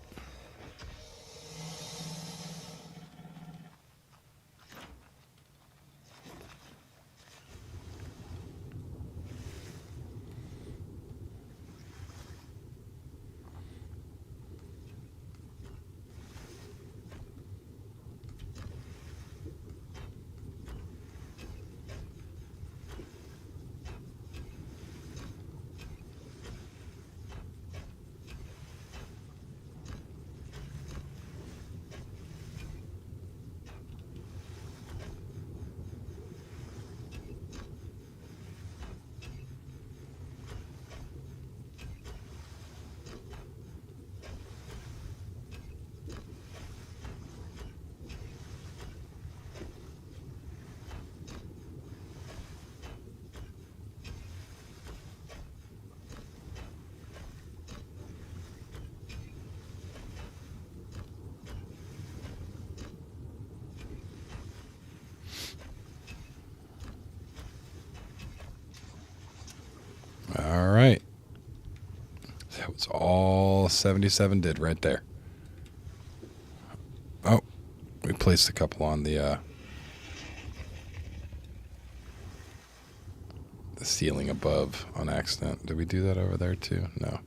All right. That was all 77 did right there. Oh, we placed a couple on the ceiling above on accident. Did we do that over there too? No.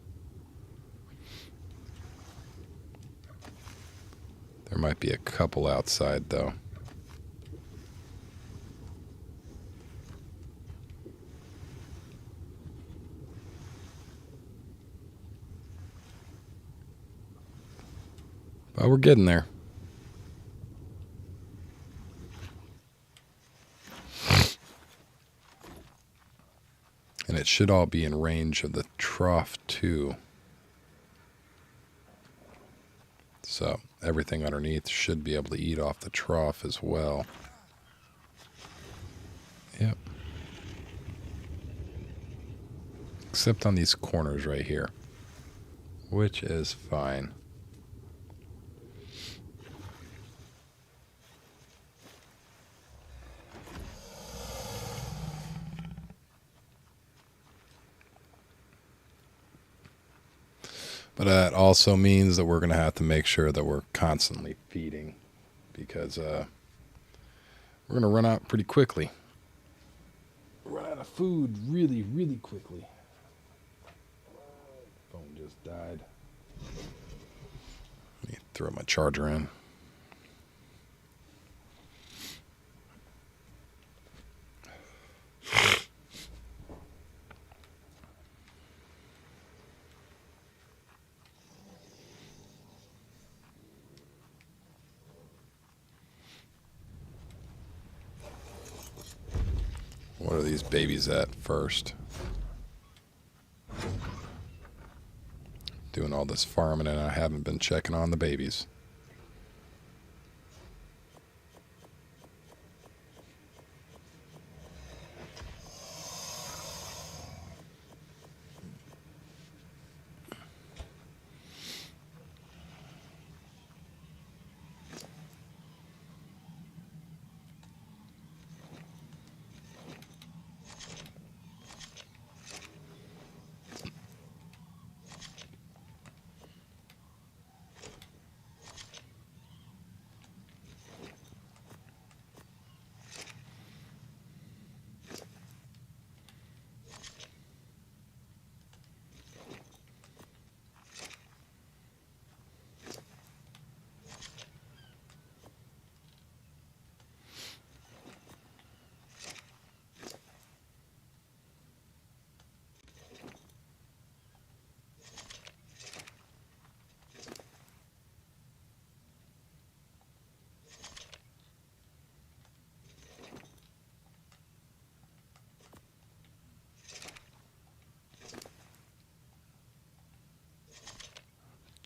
There might be a couple outside though. But we're getting there. And it should all be in range of the trough too. So everything underneath should be able to eat off the trough as well. Yep. Except on these corners right here, which is fine. But that also means that we're going to have to make sure that we're constantly feeding, because we're going to run out pretty quickly. Run out of food really, really quickly. Phone just died. Let me throw my charger in. What are these babies at first? Doing all this farming and I haven't been checking on the babies.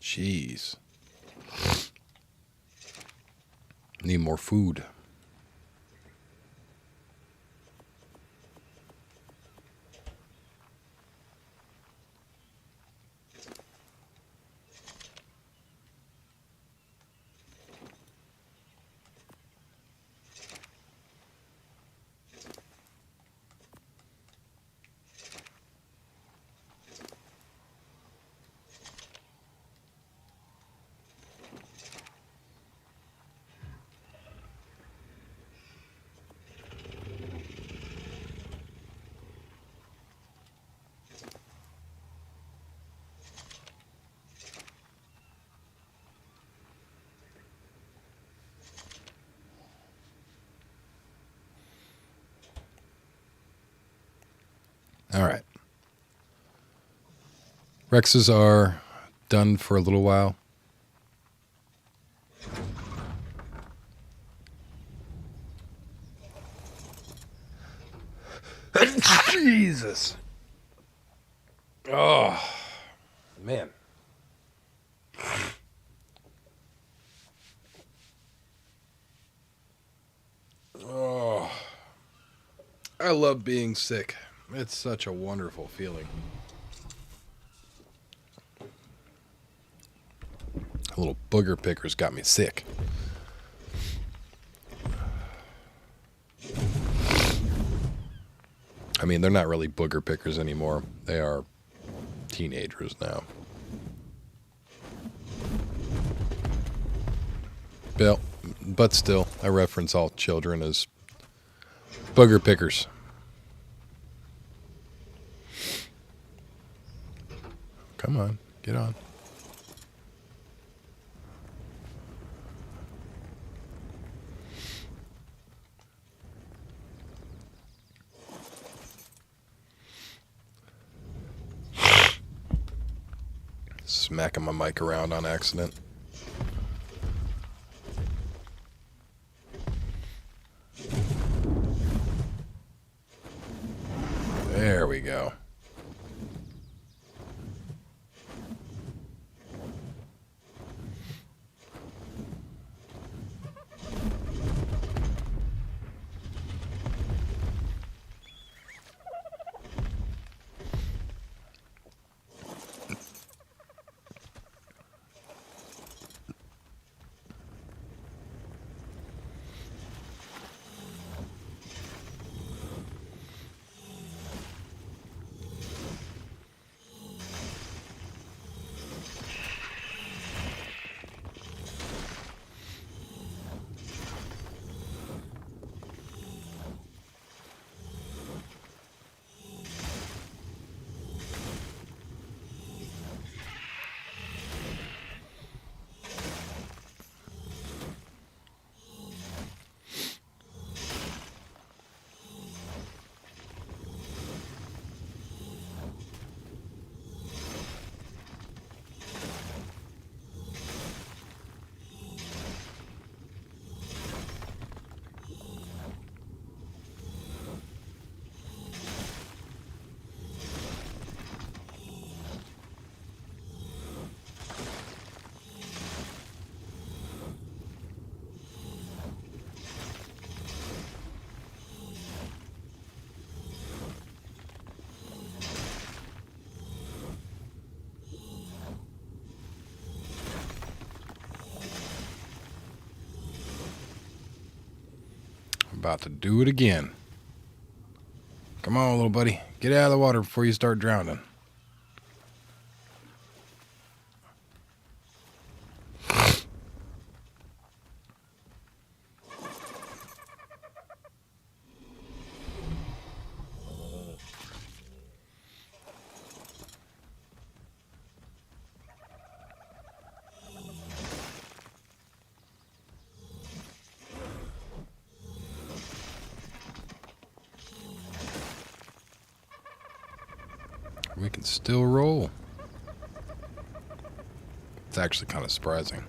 Jeez. Need more food. All right. Rexes are done for a little while. Jesus. Oh, man. Oh, I love being sick. It's such a wonderful feeling. Little booger pickers got me sick. I mean, they're not really booger pickers anymore. They are teenagers now. But still, I reference all children as booger pickers. Come on, get on. Smacking my mic around on accident. about to do it again. Come on, little buddy. Get out of the water before you start drowning. We can still roll. It's actually kind of surprising.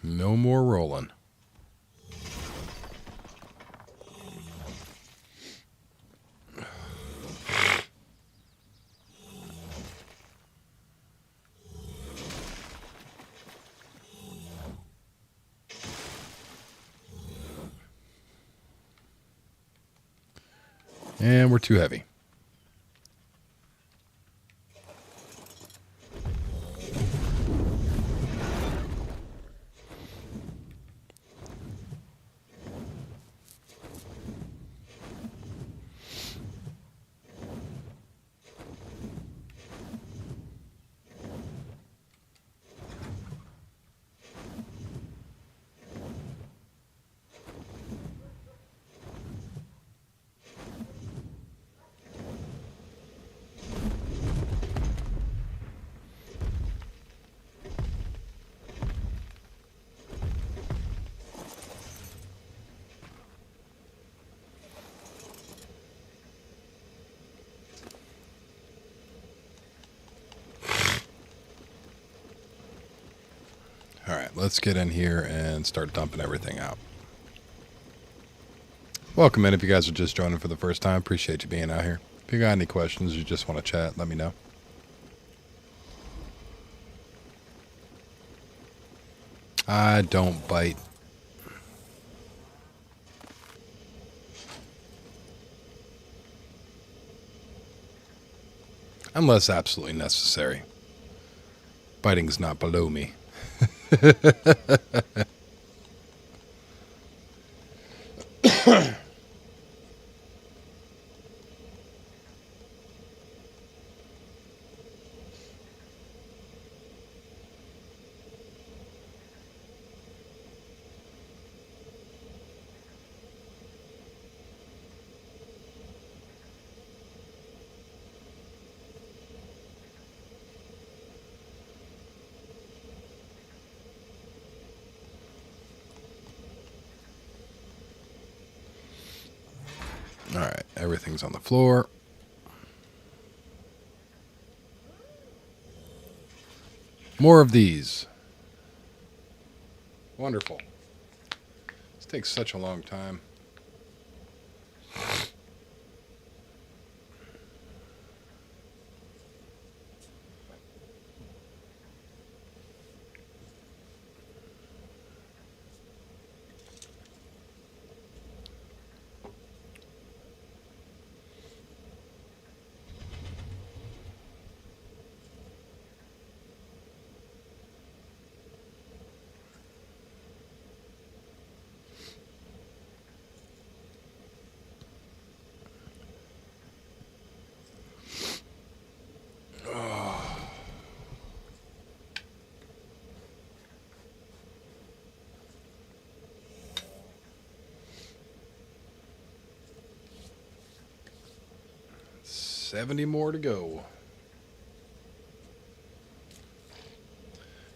No more rolling. And we're too heavy. All right, let's get in here and start dumping everything out. Welcome in if you guys are just joining for the first time. Appreciate you being out here. If you got any questions, you just want to chat, let me know. I don't bite. Unless absolutely necessary. Biting's not below me. All right, everything's on the floor. More of these. Wonderful. This takes such a long time. Oh. 70 more to go.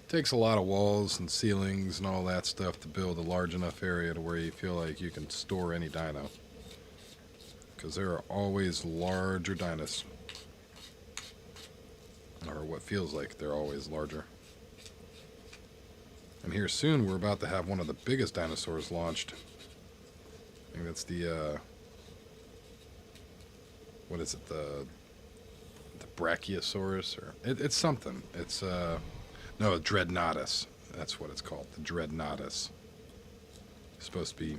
Takes a lot of walls and ceilings and all that stuff to build a large enough area to where you feel like you can store any dino. Because there are always larger dinos. Or what feels like they're always larger. And here soon we're about to have one of the biggest dinosaurs launched. I think that's the what is it, the Brachiosaurus, or it's something. It's no, a Dreadnoughtus. That's what it's called, the Dreadnoughtus. It's supposed to be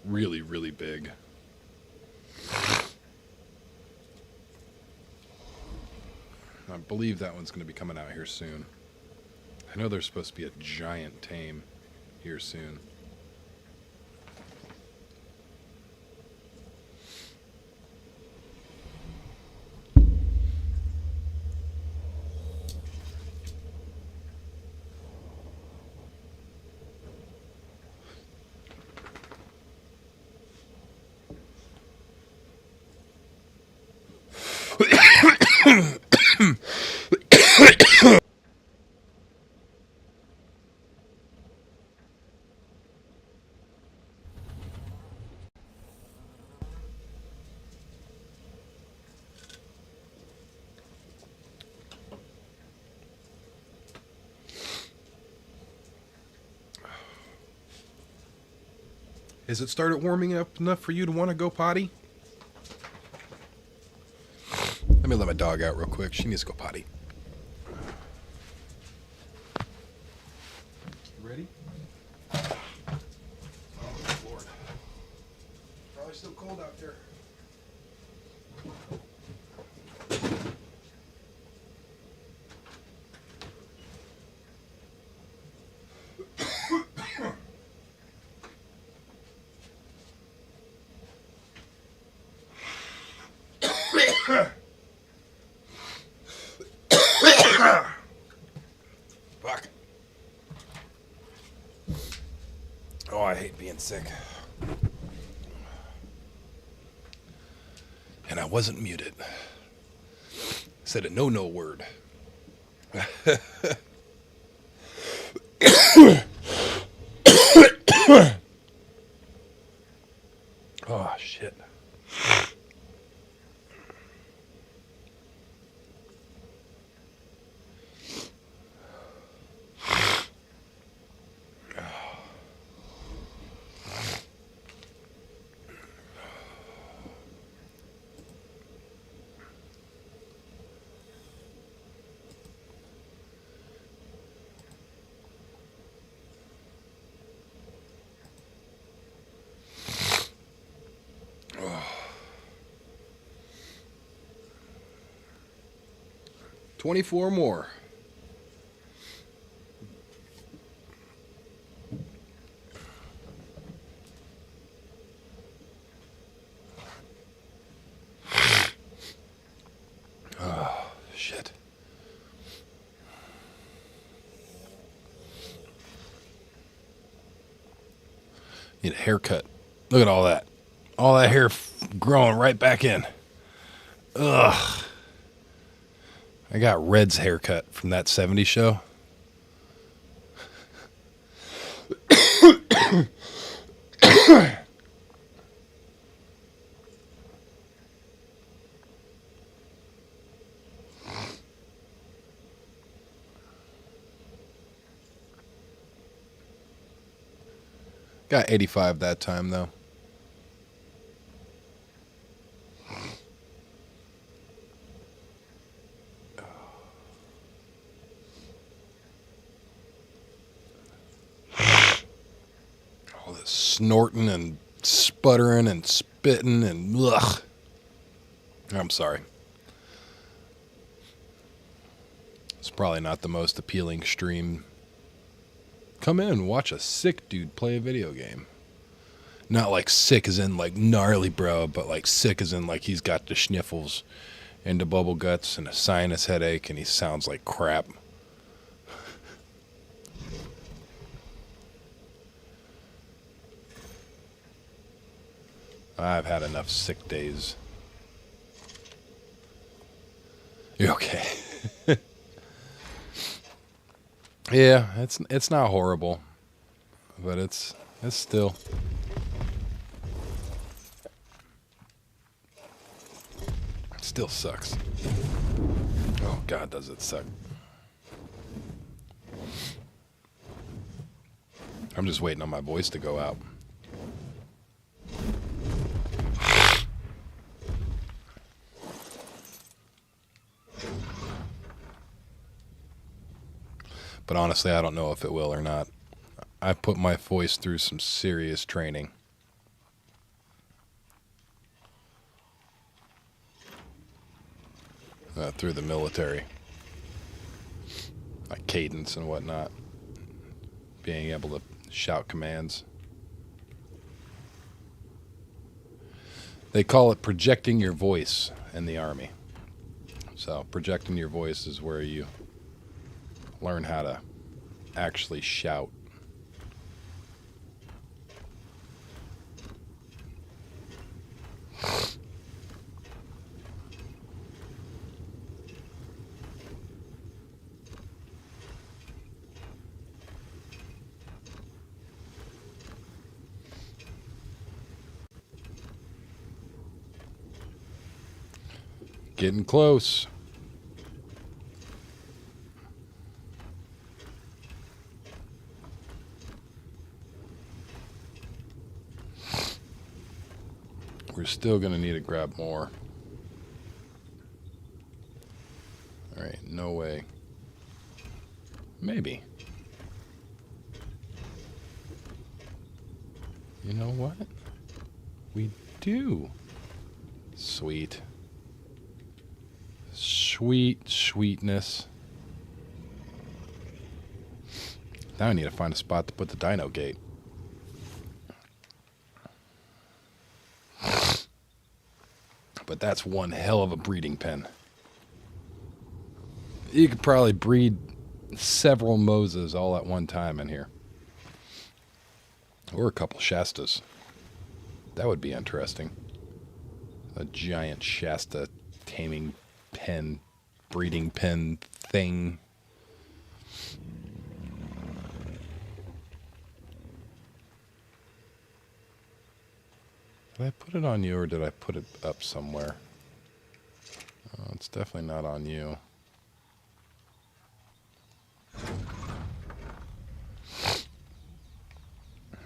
really, really big. I believe that one's going to be coming out here soon. I know there's supposed to be a giant tame here soon. Has it started warming up enough for you to want to go potty? Let me let my dog out real quick. She needs to go potty. You ready? Oh, Lord. Probably still cold out there. Fuck. Oh, I hate being sick. And I wasn't muted. Said a no word. Oh, shit. Oh. 24 more. Oh, shit. Need a haircut. Look at all that. All that hair growing right back in. Ugh. I got Red's haircut from that 70s show. Got 85 that time, though. All this snorting and sputtering and spitting and ugh. I'm sorry. It's probably not the most appealing stream. Come in and watch a sick dude play a video game. Not like sick as in like gnarly bro, but like sick as in like he's got the sniffles and the bubble guts and a sinus headache and he sounds like crap. I've had enough sick days. You okay? Yeah, it's not horrible, but it's still. It still sucks. Oh God, does it suck? I'm just waiting on my voice to go out. But honestly, I don't know if it will or not. I put my voice through some serious training. Through the military. like cadence and whatnot. Being able to shout commands. They call it projecting your voice in the Army. So projecting your voice is where you learn how to actually shout. Getting close. We're still going to need to grab more. All right, no way. Maybe. You know what? We do. Sweet. Sweet sweetness. Now I need to find a spot to put the dino gate. But that's one hell of a breeding pen. You could probably breed several Moses all at one time in here. Or a couple Shastas. That would be interesting. A giant Shasta taming pen, breeding pen thing. Did I put it on you or did I put it up somewhere? Oh, it's definitely not on you.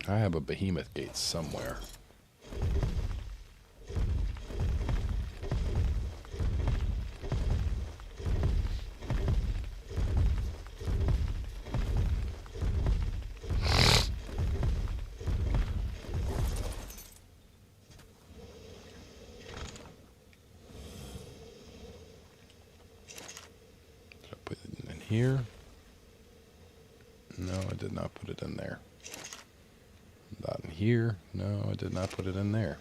I have a behemoth gate somewhere. Did I put it in here? No, I did not put it in there. Not in here. No, I did not put it in there.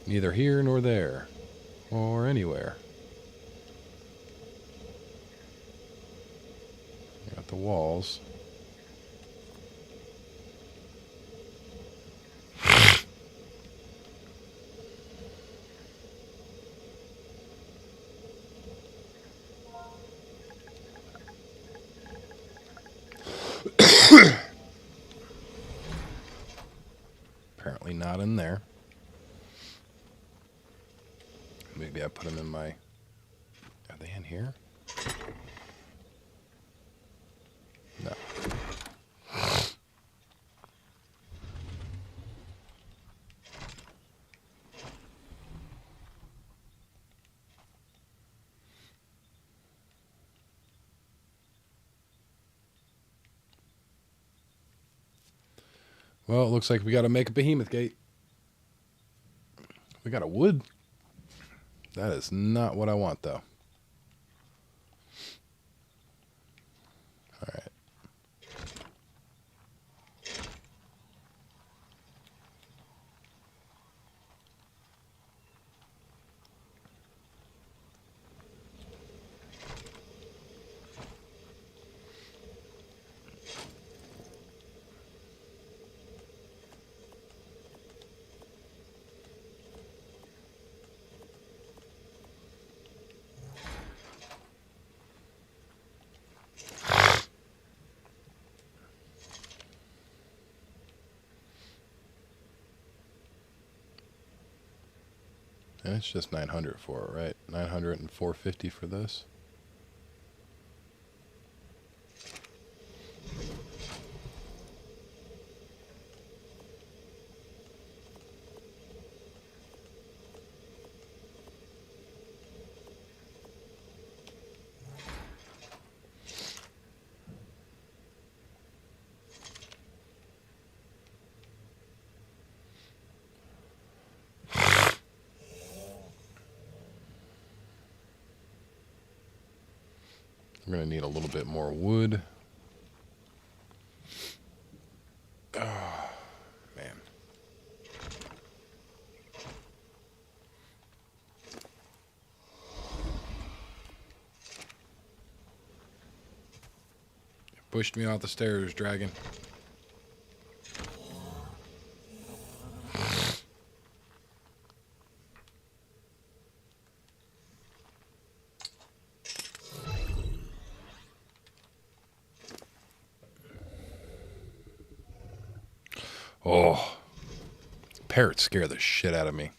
Neither here nor there. Or anywhere. Got the walls. Apparently not in there. Maybe I put them in my... Are they in here? No. Well, it looks like we got to make a behemoth gate. We got a wood. That is not what I want, though. All right. And it's just 900 for it, right? 900 and 450 for this. I'm going to need a little bit more wood. Oh, man. Pushed me off the stairs, dragon. Oh, parrots scare the shit out of me,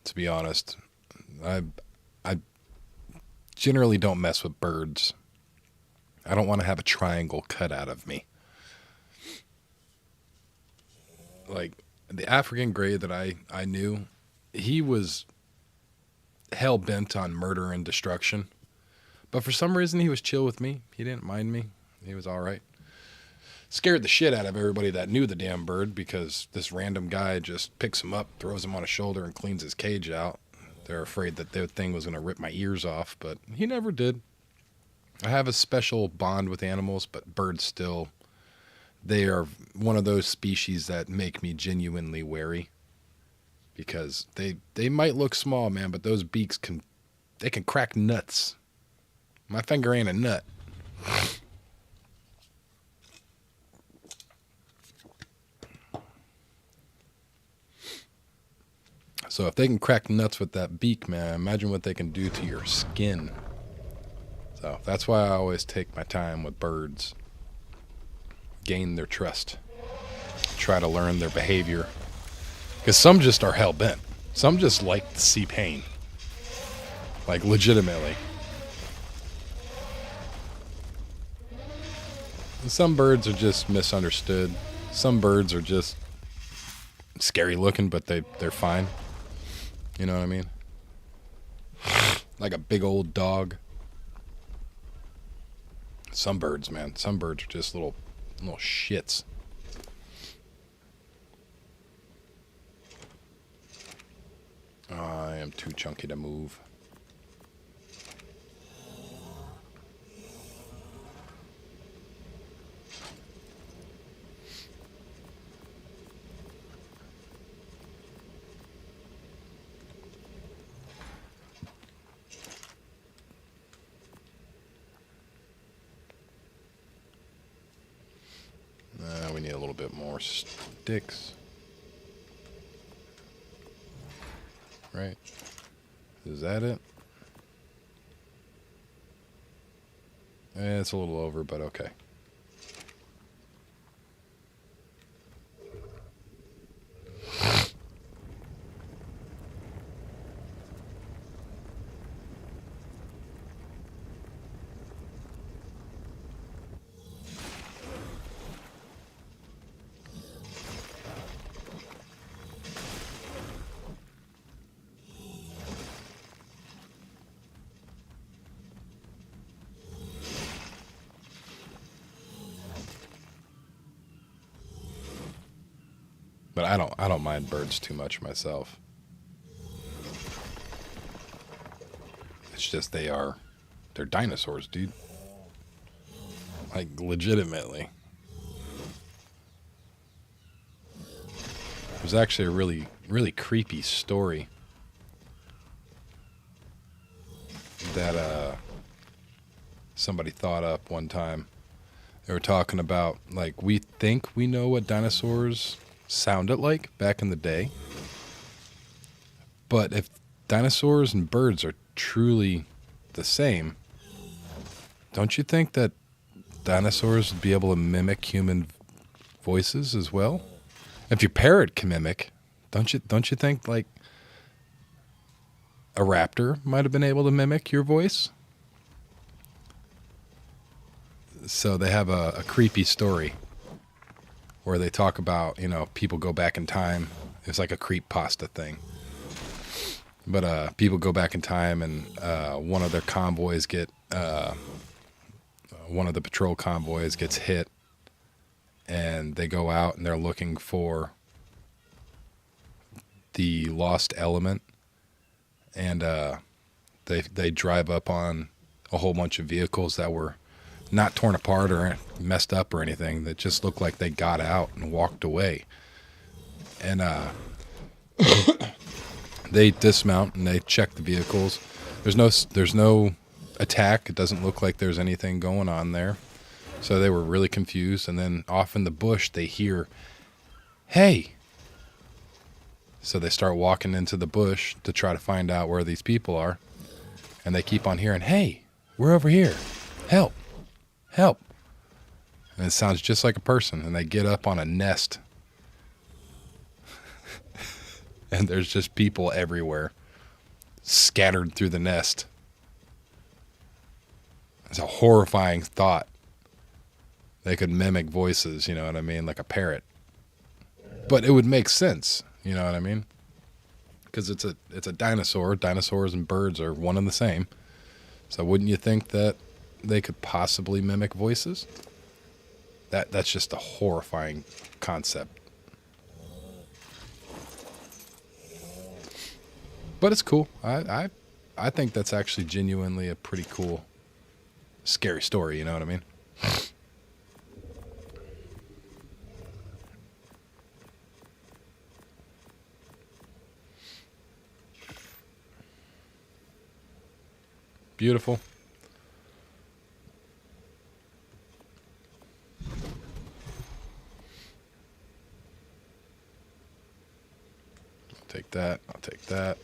to be honest. I generally don't mess with birds. I don't want to have a triangle cut out of me. Like, the African gray that I knew, he was hell-bent on murder and destruction. But for some reason, he was chill with me. He didn't mind me. He was all right. Scared the shit out of everybody that knew the damn bird because this random guy just picks him up, throws him on his shoulder, and cleans his cage out. They're afraid that their thing was going to rip my ears off, but he never did. I have a special bond with animals, but birds still, they are one of those species that make me genuinely wary because they might look small, man, but those beaks can crack nuts. My finger ain't a nut. So if they can crack nuts with that beak, man, imagine what they can do to your skin. So that's why I always take my time with birds. Gain their trust. Try to learn their behavior. Because some just are hell-bent. Some just like to see pain. Like, legitimately. And some birds are just misunderstood. Some birds are just scary looking, but they're fine. You know what I mean? Like a big old dog. Some birds, man. Some birds are just little shits. Oh, I am too chunky to move. We need a little bit more sticks. Right? Is that it? It's a little over, but okay. But I don't mind birds too much myself. It's just they're dinosaurs, dude. Like, legitimately. There's actually a really, really creepy story that somebody thought up one time. They were talking about, like, we think we know what dinosaurs sounded like back in the day. But if dinosaurs and birds are truly the same, don't you think that dinosaurs would be able to mimic human voices as well? If your parrot can mimic, don't you think, like, a raptor might have been able to mimic your voice? So they have a creepy story where they talk about, people go back in time. It's like a creepypasta thing. But people go back in time and one of their convoys one of the patrol convoys gets hit, and they go out and they're looking for the lost element, and they drive up on a whole bunch of vehicles that were not torn apart or messed up or anything, that just looked like they got out and walked away. And they dismount and they check the vehicles. There's no attack. It doesn't look like there's anything going on there. So they were really confused. And then off in the bush, they hear, "Hey." So they start walking into the bush to try to find out where these people are. And they keep on hearing, "Hey, we're over here. Help, help." And it sounds just like a person. And they get up on a nest. And there's just people everywhere, scattered through the nest. It's a horrifying thought. They could mimic voices, you know what I mean, like a parrot. But it would make sense, you know what I mean? Because it's a dinosaur. Dinosaurs and birds are one and the same. So wouldn't you think that they could possibly mimic voices? That's just a horrifying concept. But it's cool. I think that's actually genuinely a pretty cool, scary story, you know what I mean? Beautiful. I'll take that. I'll take that.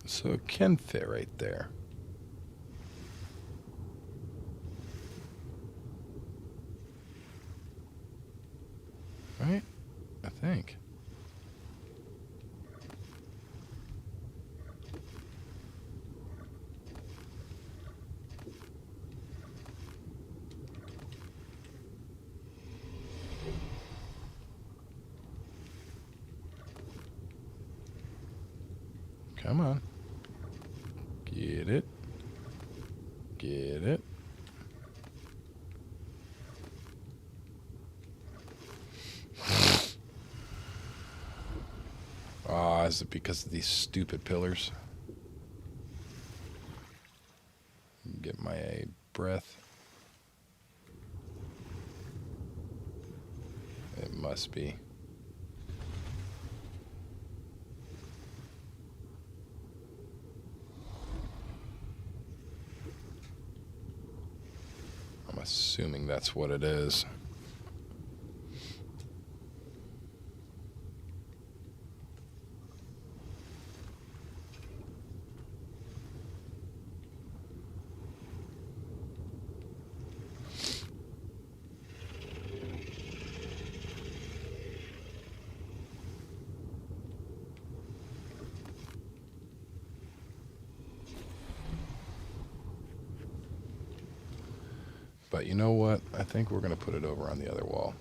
So it can fit right there. Right? I think. Come on. Get it. Get it. Ah, is it because of these stupid pillars? Get my breath. It must be. I'm assuming that's what it is. But you know what? I think we're going to put it over on the other wall.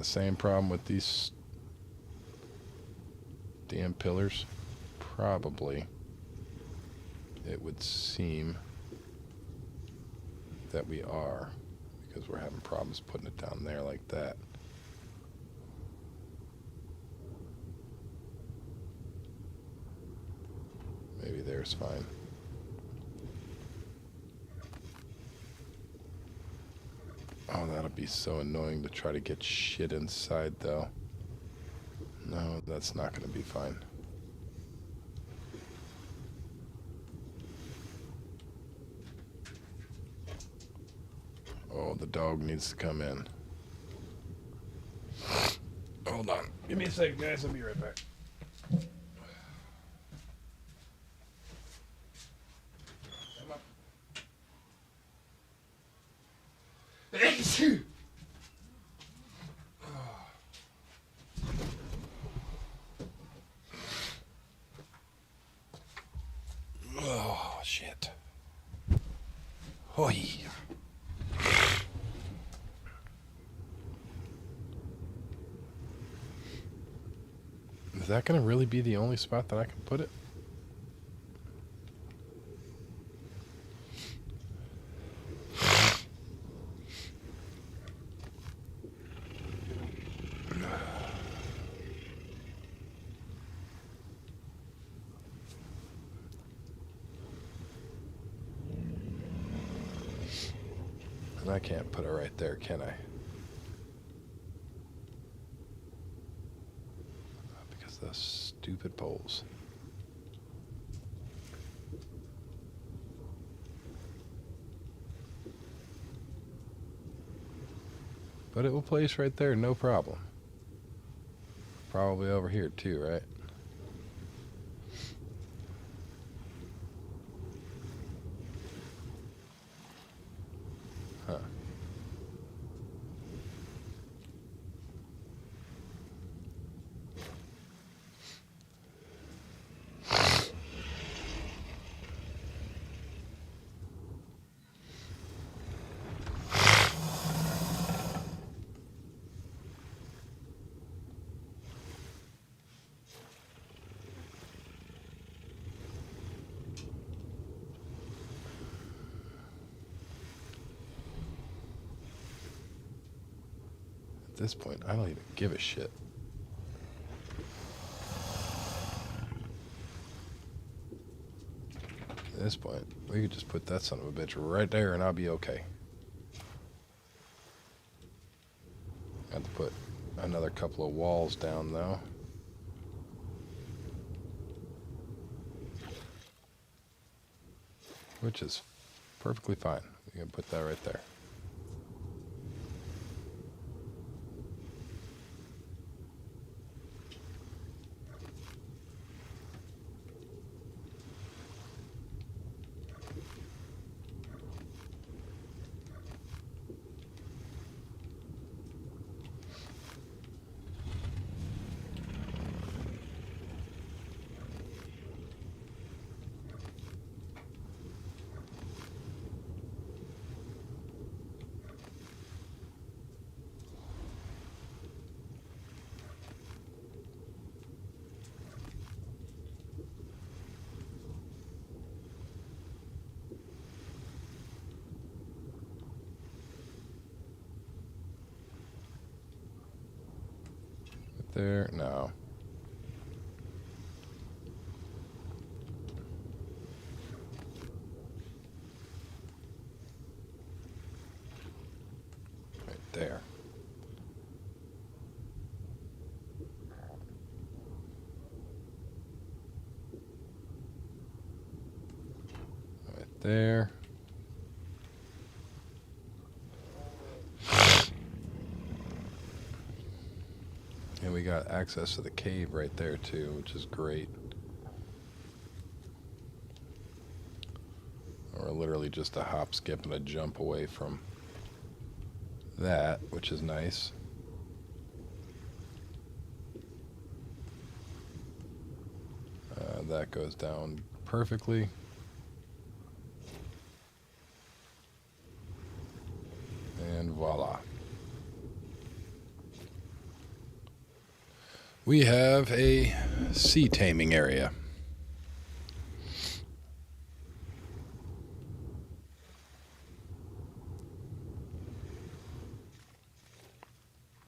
the same problem with these damn pillars? Probably. It would seem that we are, because we're having problems putting it down there like that. Maybe there's fine. Oh, that'll be so annoying to try to get shit inside, though. No, that's not going to be fine. Oh, the dog needs to come in. Hold on. Give me a second, guys. I'll be right back. Oh, shit. Hoi. Is that going to really be the only spot that I can put it? And I can't put it right there, can I? Because those stupid poles. But it will place right there, no problem. Probably over here too, right? Huh. At this point, I don't even give a shit. At this point, we could just put that son of a bitch right there and I'll be okay. Got to put another couple of walls down though. Which is perfectly fine. You can put that right there. There, no. Right there. Right there. And we got access to the cave right there too, which is great. We're literally just a hop, skip, and a jump away from that, which is nice. That goes down perfectly. And voila. We have a sea taming area.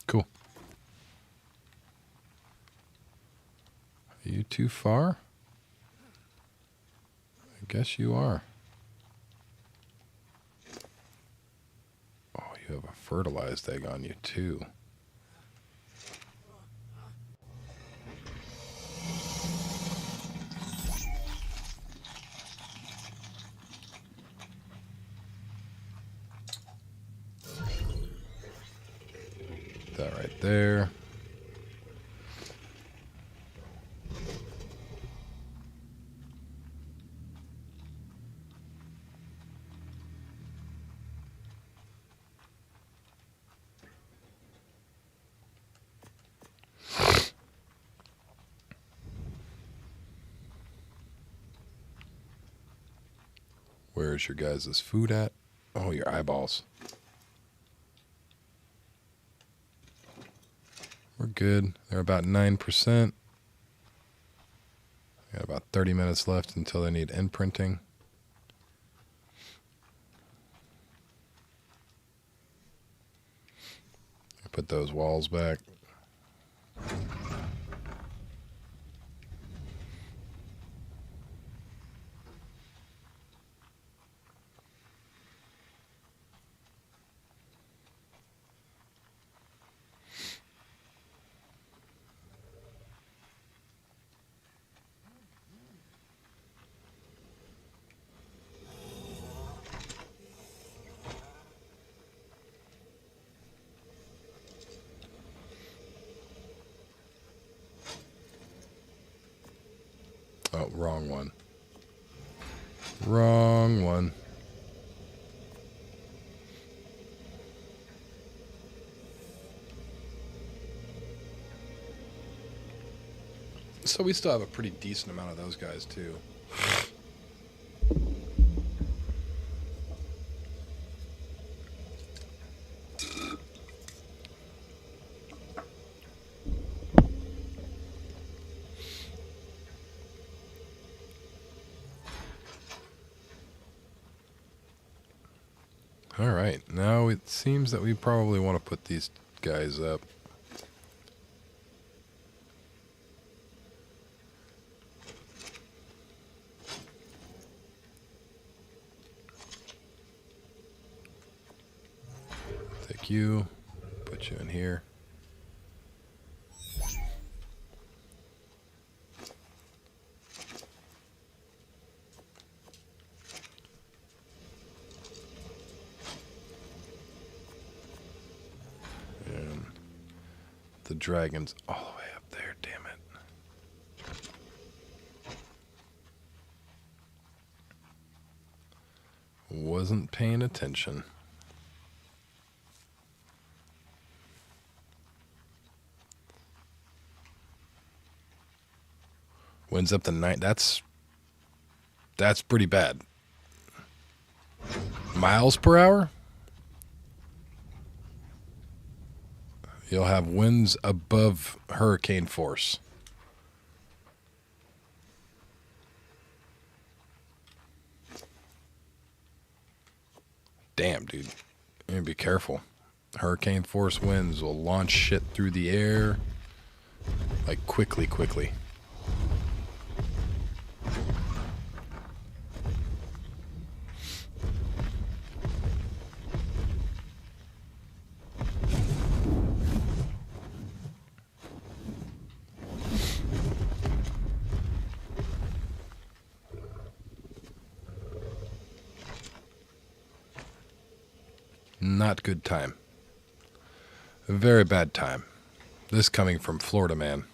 Cool. Are you too far? I guess you are. Oh, you have a fertilized egg on you too. That right there. Where's your guys' food at? Oh, your eyeballs. We're good. They're about 9%. Got about 30 minutes left until they need imprinting. Put those walls back. Oh, wrong one. Wrong one. So we still have a pretty decent amount of those guys too. All right, now it seems that we probably want to put these guys up. Take you, put you in here. And the dragon's all the way up there, damn it. Wasn't paying attention. Winds up to 9. That's pretty bad. Miles per hour? You'll have winds above hurricane force. Damn, dude. You gotta be careful. Hurricane force winds will launch shit through the air. Like quickly. Not good time. A very bad time. This coming from Florida man.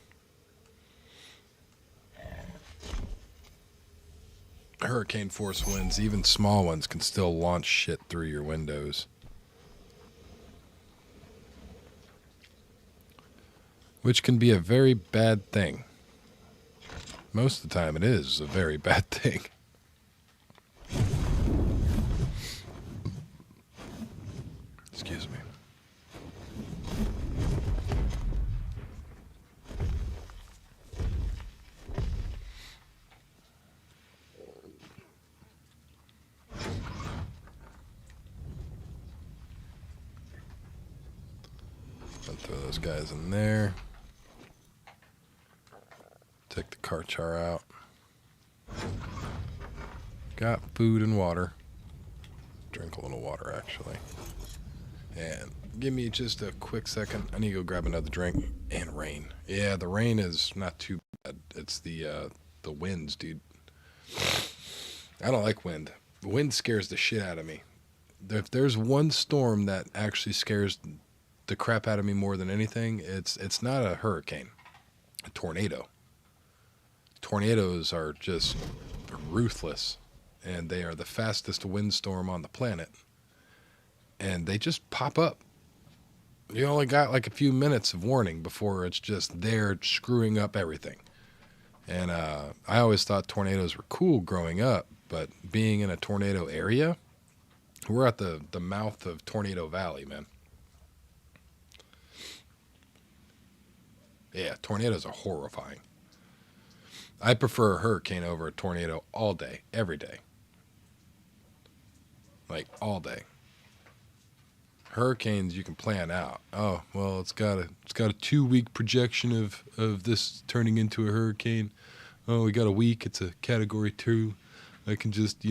Hurricane force winds, even small ones, can still launch shit through your windows. Which can be a very bad thing. Most of the time it is a very bad thing. Excuse me. Throw those guys in there. Take the car char out. Got food and water. Drink a little water, actually. And give me just a quick second. I need to go grab another drink. And rain. Yeah, the rain is not too bad. It's the winds, dude. I don't like wind. Wind scares the shit out of me. If there's one storm that actually scares the crap out of me more than anything, it's not a hurricane. A tornado. Tornadoes are just ruthless. And they are the fastest windstorm on the planet. And they just pop up. You only got like a few minutes of warning before it's just there screwing up everything. And I always thought tornadoes were cool growing up, but being in a tornado area, we're at the mouth of Tornado Valley, man. Yeah, tornadoes are horrifying. I prefer a hurricane over a tornado all day, every day. Like, all day. Hurricanes you can plan out. Oh, well, it's got a 2-week projection of this turning into a hurricane. Oh, we got a week. It's a category 2. I can just,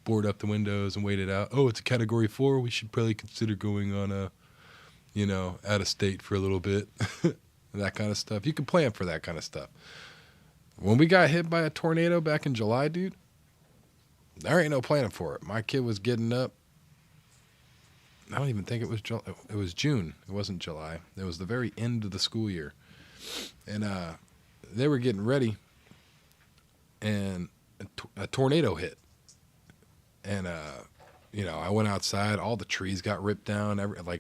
board up the windows and wait it out. Oh, it's a category 4. We should probably consider going on out of state for a little bit. That kind of stuff. You can plan for that kind of stuff. When we got hit by a tornado back in July, dude, there ain't no planning for it. My kid was getting up. I don't even think it was July. It was June. It wasn't July. It was the very end of the school year. And they were getting ready, and a tornado hit. And, I went outside. All the trees got ripped down.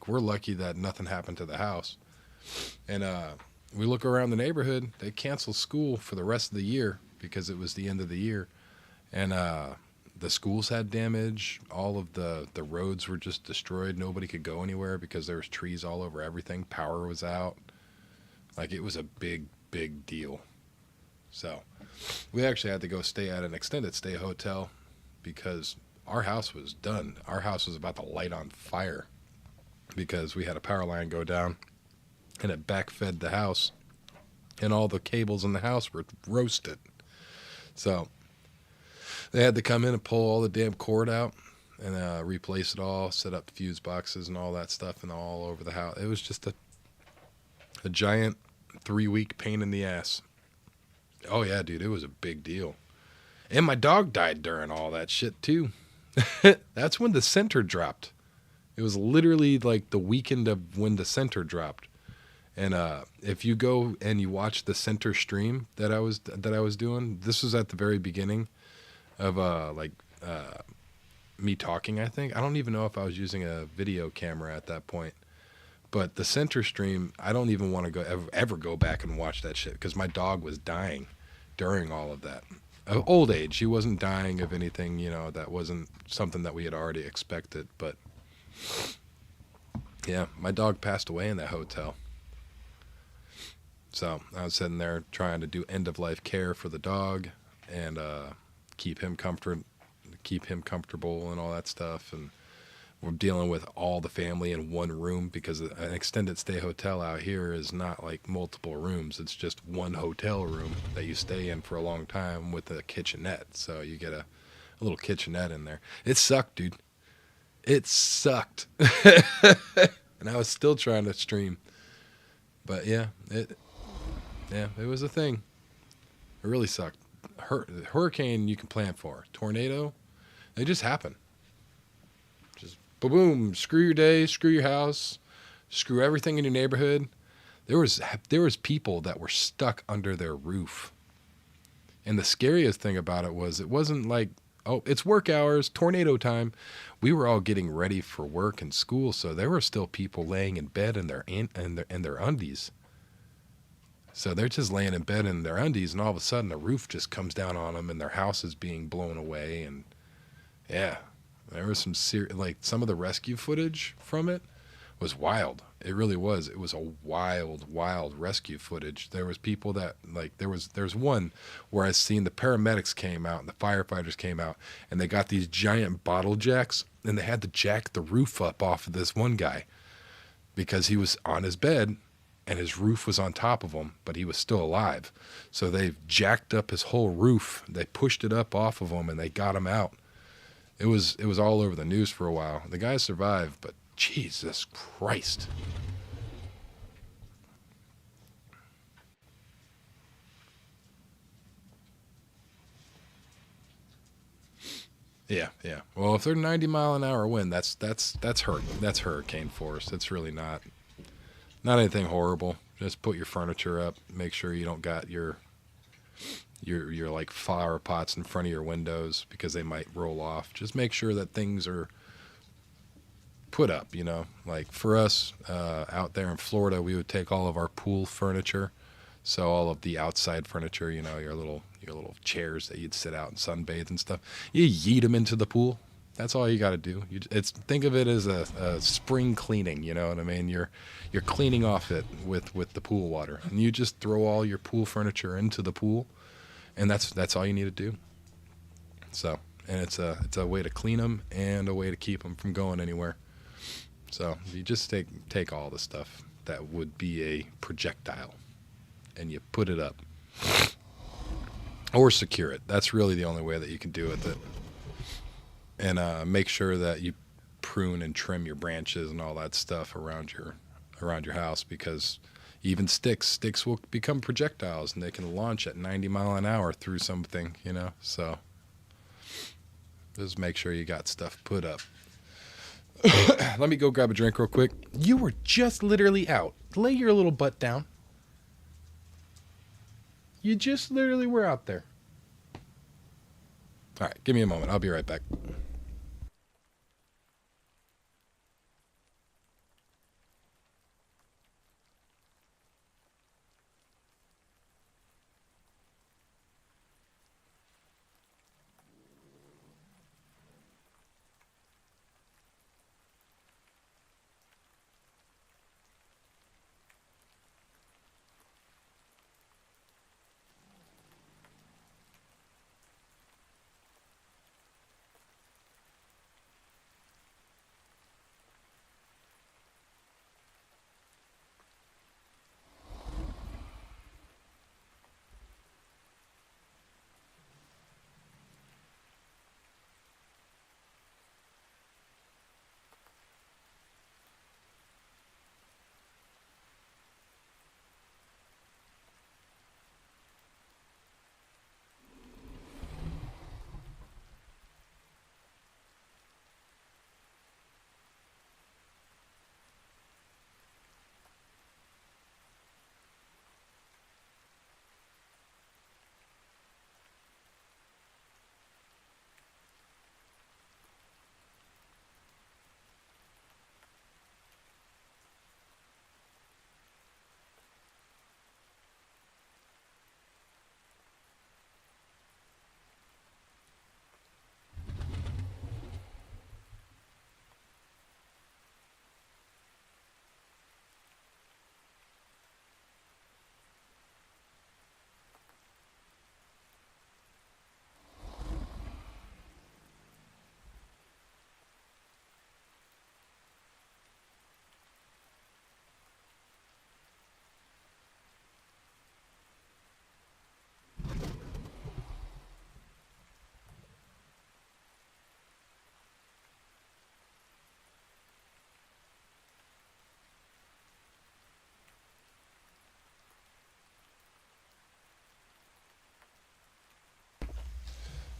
We're lucky that nothing happened to the house. And we look around the neighborhood. They canceled school for the rest of the year because it was the end of the year. And the schools had damage. All of the roads were just destroyed. Nobody could go anywhere because there was trees all over everything. Power was out. It was a big, big deal. So we actually had to go stay at an extended stay hotel because our house was done. Our house was about to light on fire because we had a power line go down and it backfed the house, and all the cables in the house were roasted. So they had to come in and pull all the damn cord out and replace it all, set up fuse boxes and all that stuff and all over the house. It was just a giant 3-week pain in the ass. Oh, yeah, dude, it was a big deal. And my dog died during all that shit, too. That's when the center dropped. It was literally like the weekend of when the center dropped. And if you go and you watch the center stream that I was doing, this was at the very beginning of me talking, I think. I don't even know if I was using a video camera at that point. But the center stream, I don't even want to ever go back and watch that shit because my dog was dying during all of that. Of old age. He wasn't dying of anything, that wasn't something that we had already expected. But yeah, my dog passed away in that hotel. So I was sitting there trying to do end-of-life care for the dog and keep him comfortable and all that stuff. And we're dealing with all the family in one room because an extended stay hotel out here is not like multiple rooms. It's just one hotel room that you stay in for a long time with a kitchenette. So you get a little kitchenette in there. It sucked, dude. It sucked. And I was still trying to stream. But yeah, it was a thing. It really sucked. Hurricane you can plan for. Tornado, they just happen. Just boom, screw your day, screw your house, screw everything in your neighborhood. There was people that were stuck under their roof. And the scariest thing about it wasn't like, oh, it's work hours, tornado time. We were all getting ready for work and school, so there were still people laying in bed in their undies. So they're just laying in bed in their undies, and all of a sudden the roof just comes down on them, and their house is being blown away. And yeah, there was some of the rescue footage from it was wild. It really was. It was a wild, wild rescue footage. There was people that there's one where I seen the paramedics came out and the firefighters came out, and they got these giant bottle jacks, and they had to jack the roof up off of this one guy because he was on his bed and his roof was on top of him, but he was still alive. So they jacked up his whole roof. They pushed it up off of him and they got him out. It was all over the news for a while. The guy survived, but Jesus Christ. Yeah. Well, if they're 90-mile-an-hour wind, that's hurricane force. It's really not anything horrible. Just put your furniture up. Make sure you don't got your like flower pots in front of your windows because they might roll off. Just make sure that things are put up, you know. Like for us out there in Florida, we would take all of our pool furniture. So all of the outside furniture, you know, your little chairs that you'd sit out and sunbathe and stuff, you yeet them into the pool. That's all you got to do. Think of it as a spring cleaning. You know what I mean? You're cleaning off it with the pool water, and you just throw all your pool furniture into the pool, and that's all you need to do. So, and it's a way to clean them and a way to keep them from going anywhere. So you just take all the stuff that would be a projectile, and you put it up. Or secure it. That's really the only way that you can do with it. And make sure that you prune and trim your branches and all that stuff around your house, because even sticks will become projectiles and they can launch at 90-mile-an-hour through something, you know. So just make sure you got stuff put up. Let me go grab a drink real quick. You were just literally out. Lay your little butt down. You just literally were out there. All right, give me a moment. I'll be right back.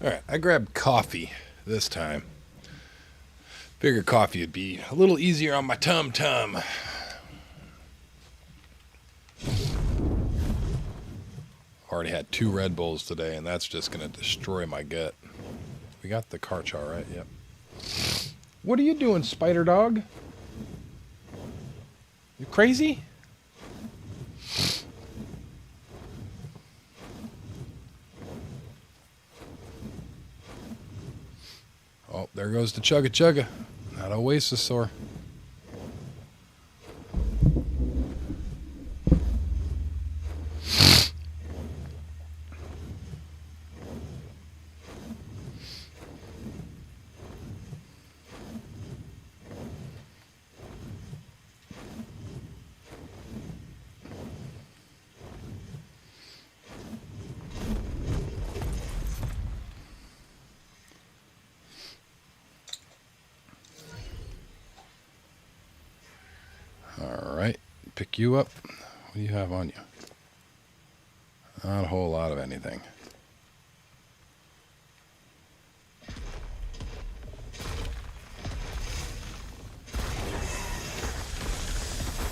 All right, I grabbed coffee this time. Figured coffee would be a little easier on my tum-tum. Already had 2 Red Bulls today, and that's just going to destroy my gut. We got the car char, right? Yep. What are you doing, spider dog? You crazy? Oh, there goes the chugga chugga. Not Oasis sore. pick you up. What do you have on you? Not a whole lot of anything.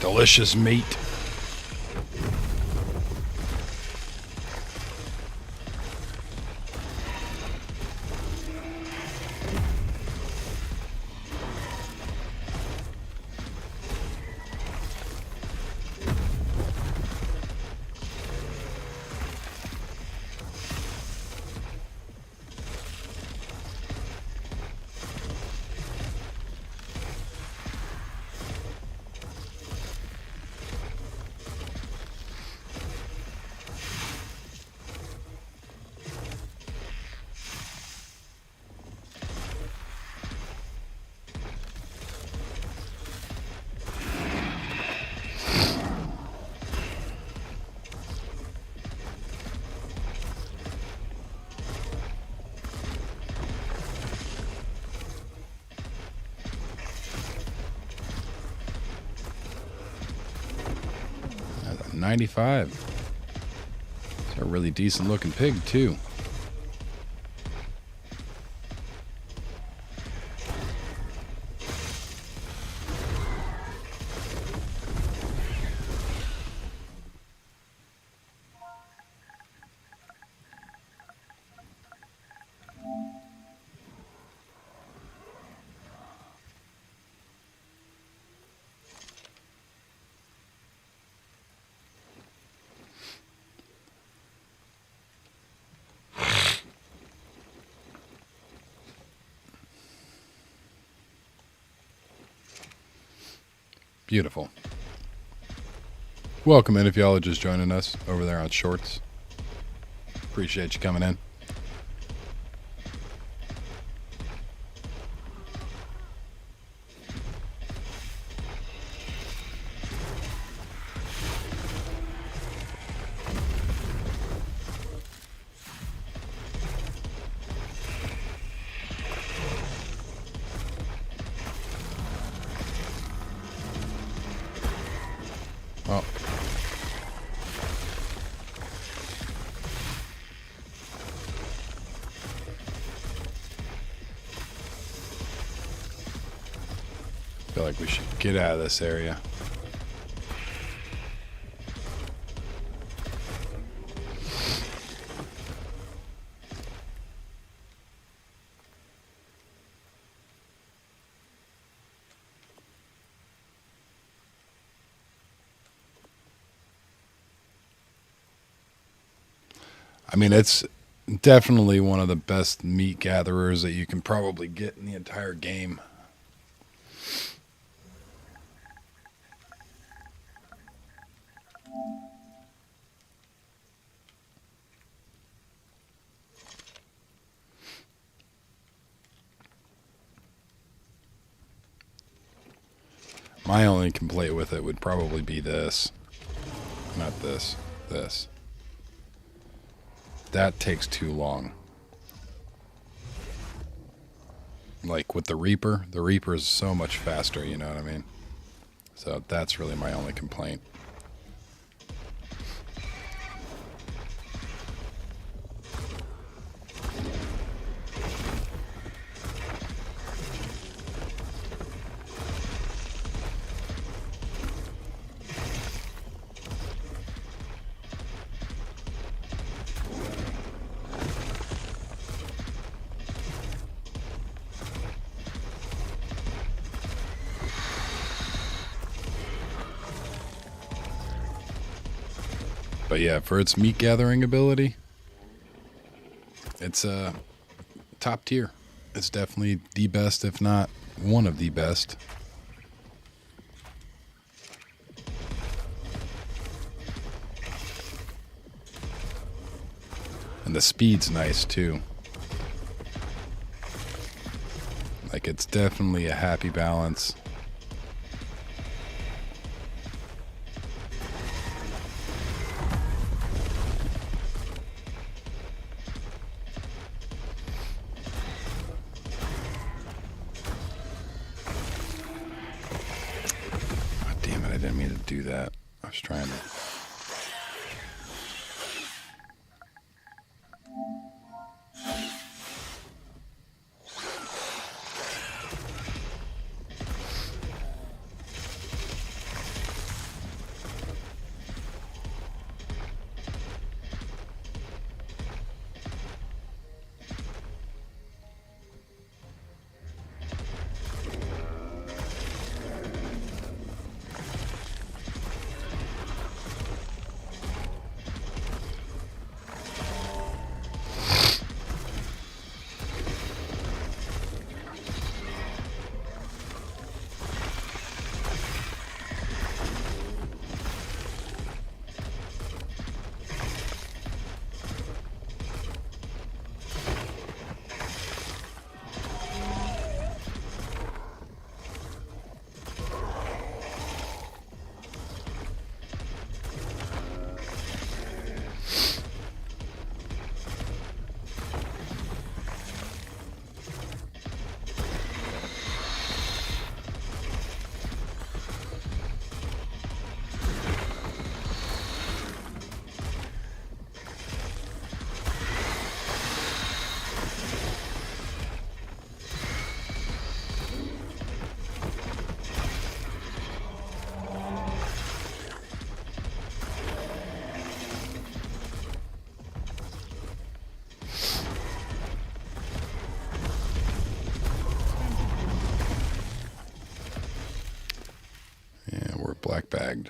Delicious meat. That's a 95. It's a really decent looking pig too. Beautiful. Welcome in if y'all are just joining us over there on Shorts. Appreciate you coming in. Oh. Feel like we should get out of this area. I mean, it's definitely one of the best meat gatherers that you can probably get in the entire game. My only complaint with it would probably be this. Not this. This. That takes too long. Like with the Reaper is so much faster, you know what I mean? So that's really my only complaint. But yeah, for its meat gathering ability, it's top tier. It's definitely the best, if not one of the best. And the speed's nice too. Like, it's definitely a happy balance. Do that. Just trying to. Yeah, we're black bagged.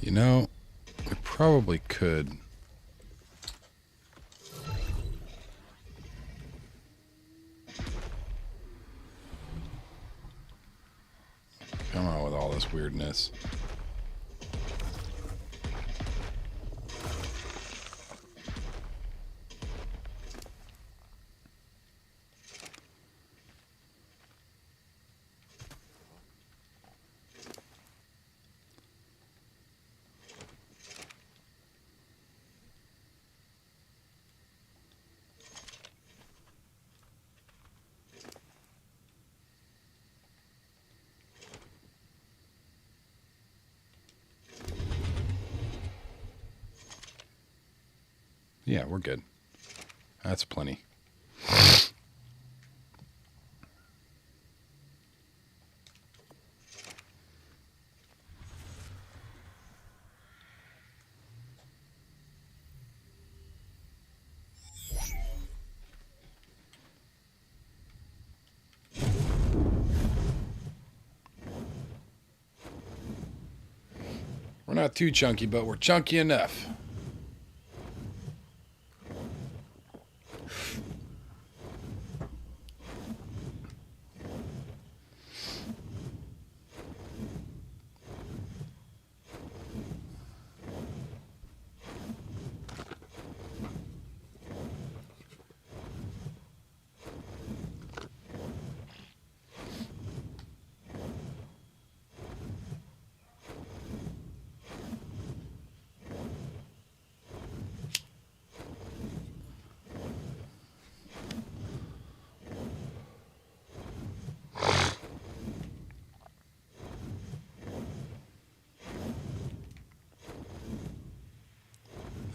You know, we probably could. Come on with all this weirdness. Yeah, we're good. That's plenty. We're not too chunky, but we're chunky enough.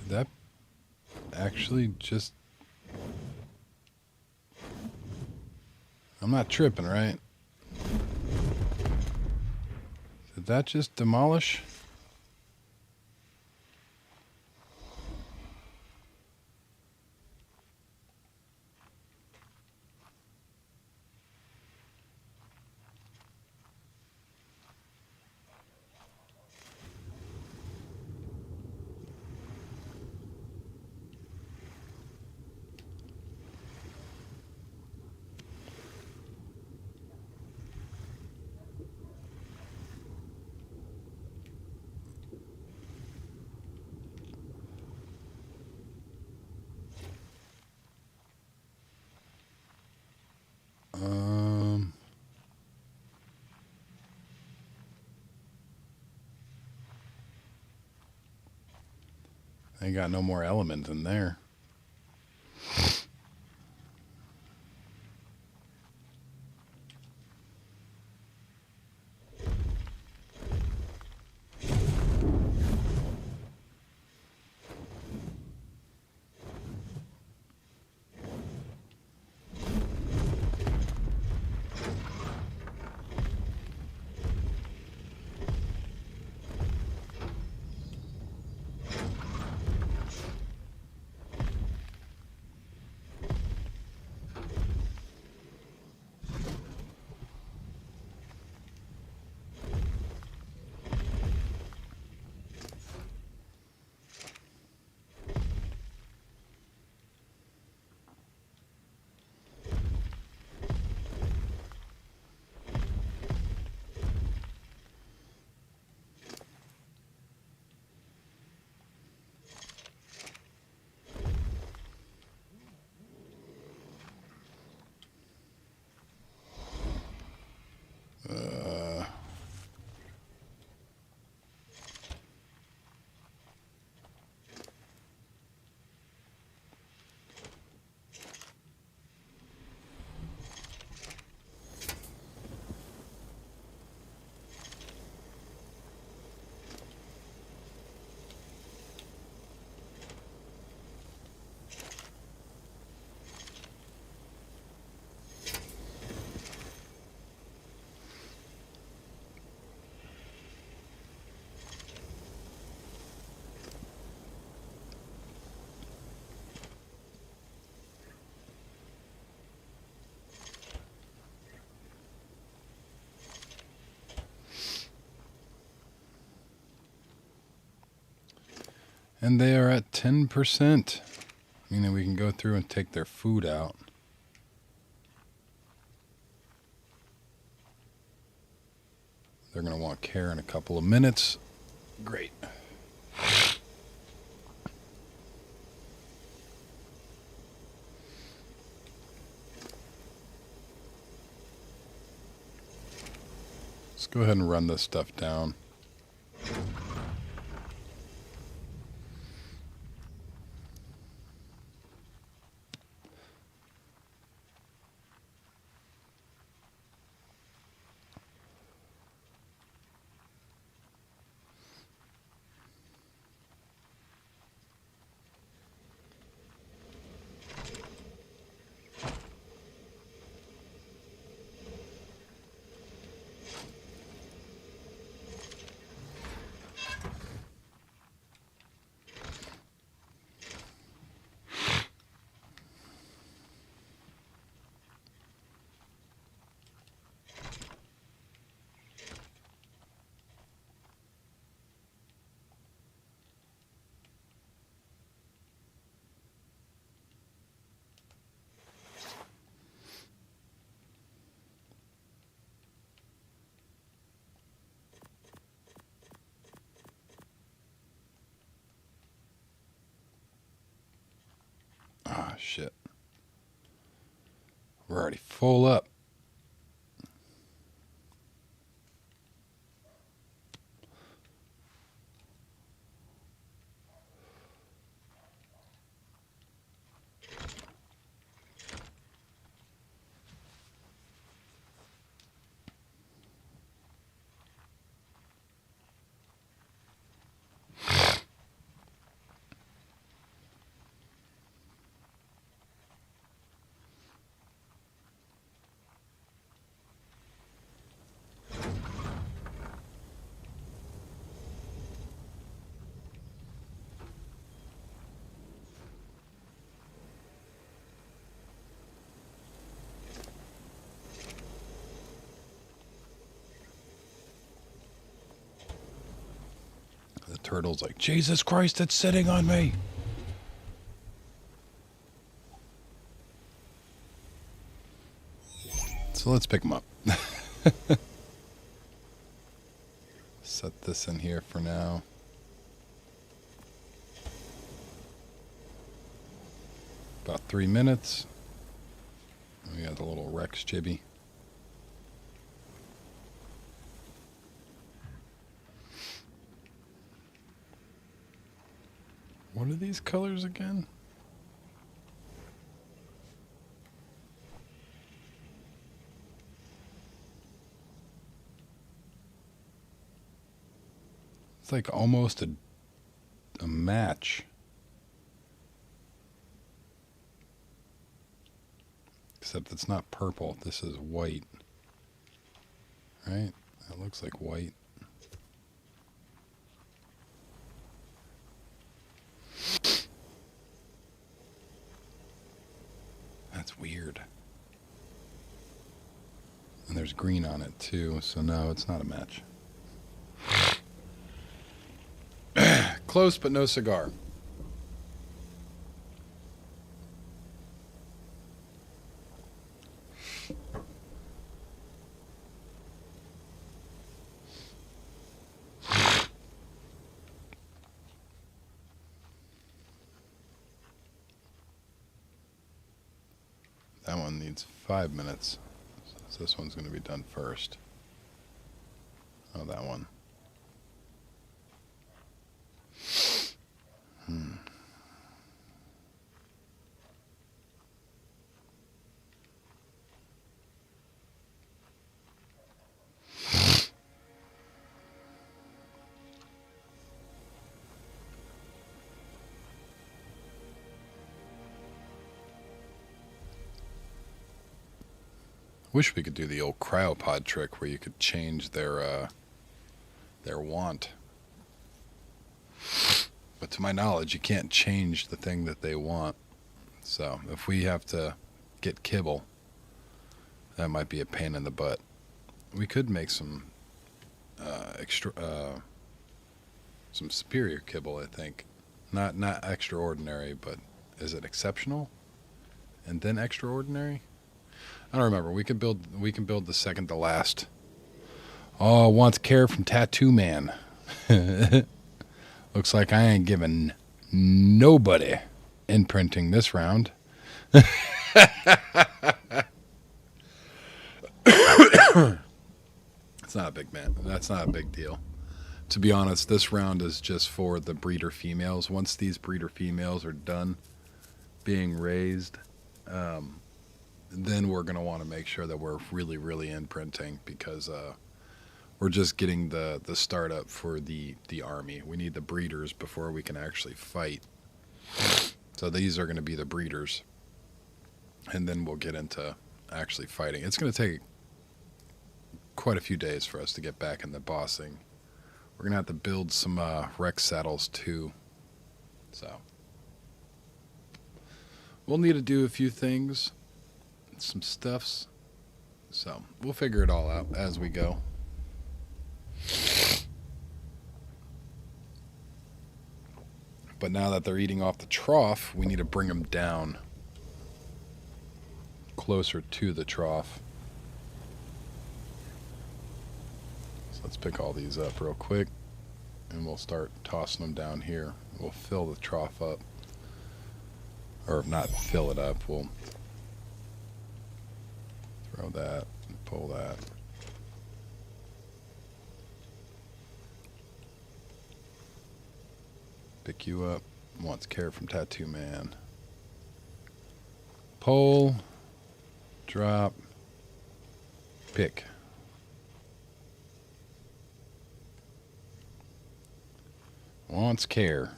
That actually just... I'm not tripping, right? Did that just demolish? Um, They got no more element in there. And they are at 10%, meaning we can go through and take their food out. They're going to want care in a couple of minutes. Great. Let's go ahead and run this stuff down. Ah, shit. We're already full up. The turtle's like, Jesus Christ, it's sitting on me. So let's pick him up. Set this in here for now. About 3 minutes. We got the little Rex Chibi. What are these colors again? It's like almost a match. Except it's not purple. This is white. Right? That looks like white. That's weird. And there's green on it too, so no, it's not a match. Close, but no cigar. That one needs 5 minutes. So this one's going to be done first. Oh, that one. Wish we could do the old cryopod trick where you could change their want. But to my knowledge, you can't change the thing that they want. So if we have to get kibble, that might be a pain in the butt. We could make some some superior kibble, I think. Not extraordinary, but is it exceptional? And then extraordinary? I don't remember. We can build the second to last. Oh, wants care from Tattoo Man. Looks like I ain't giving nobody imprinting this round. It's not a big man. That's not a big deal. To be honest, this round is just for the breeder females. Once these breeder females are done being raised, then we're going to want to make sure that we're really, really imprinting, because we're just getting the startup for the army. We need the breeders before we can actually fight. So these are going to be the breeders. And then we'll get into actually fighting. It's going to take quite a few days for us to get back in the bossing. We're going to have to build some Rex saddles too. So we'll need to do a few things, some stuffs. So we'll figure it all out as we go. But now that they're eating off the trough, we need to bring them down closer to the trough. So let's pick all these up real quick, and we'll start tossing them down here. We'll fill the trough up. Or not fill it up, we'll throw that and pull that. Pick you up. Wants care from Tattoo Man. Pull. Drop. Pick. Wants care.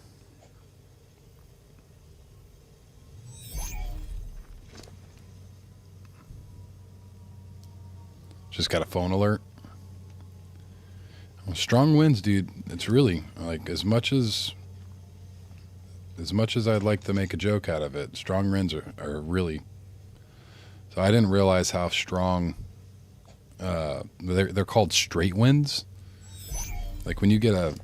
Just got a phone alert. Well, strong winds, dude. It's really like as much as I'd like to make a joke out of it, strong winds are really. So I didn't realize how strong. They're called straight winds. Like when you get a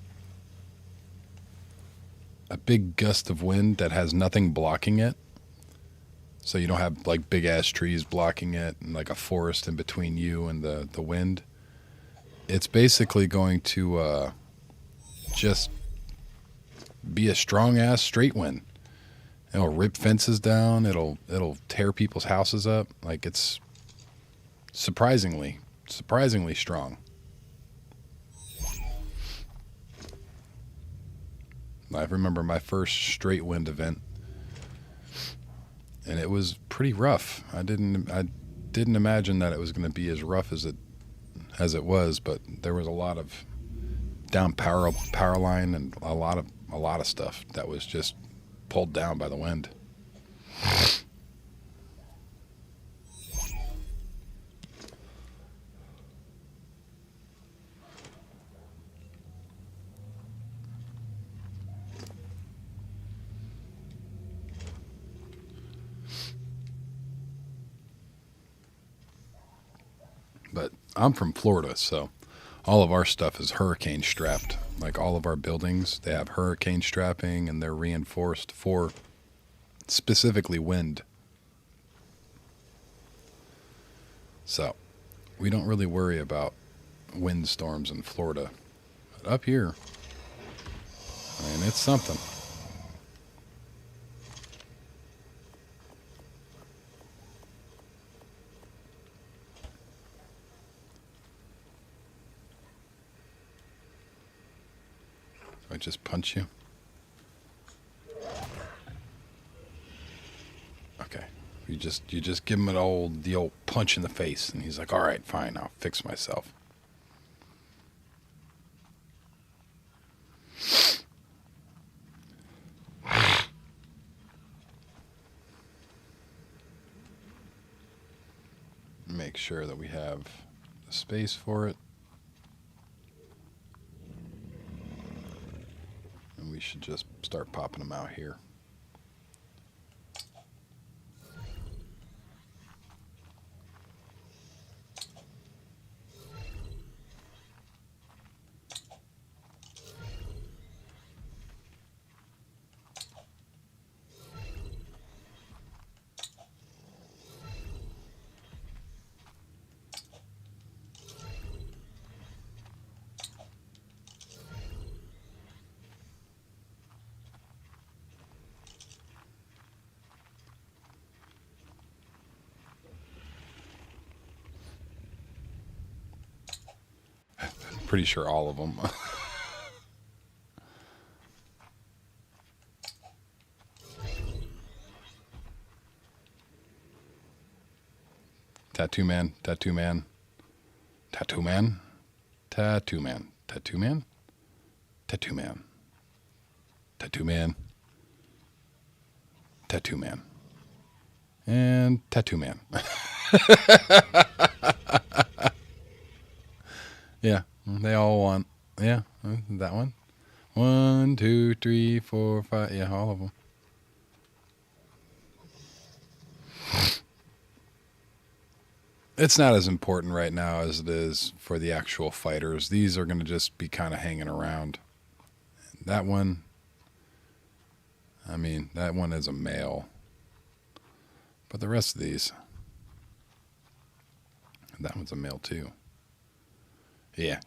big gust of wind that has nothing blocking it. So you don't have like big ass trees blocking it and like a forest in between you and the wind. It's basically going to just be a strong ass straight wind. It'll rip fences down. It'll tear people's houses up. Like it's surprisingly strong. I remember my first straight wind event, and it was pretty rough. I didn't imagine that it was going to be as rough as it was, but there was a lot of down power line and a lot of stuff that was just pulled down by the wind. But I'm from Florida, so all of our stuff is hurricane strapped. Like all of our buildings, they have hurricane strapping, and they're reinforced for specifically wind. So we don't really worry about windstorms in Florida. But up here, I mean, it's something. I just punch you. Okay. You just give him the old punch in the face, and he's like, "All right, fine, I'll fix myself." Make sure that we have the space for it. And we should just start popping them out here. Pretty sure all of them. Tattoo man, tattoo man, tattoo man, tattoo man, tattoo man, tattoo man, tattoo man, tattoo man, and tattoo man. Yeah, they all want. Yeah, that one. 1, 2, 3, 4, 5. Yeah, all of them. It's not as important right now as it is for the actual fighters. These are going to just be kind of hanging around. That one, I mean, that one is a male. But the rest of these, that one's a male too. Yeah.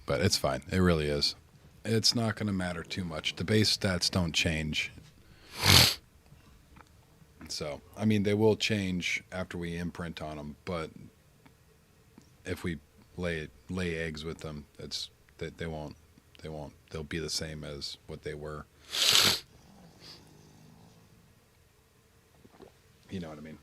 But it's fine. It really is. It's not going to matter too much. The base stats don't change. So, I mean, they will change after we imprint on them, but if we lay eggs with them, they won't. They'll be the same as what they were. You know what I mean?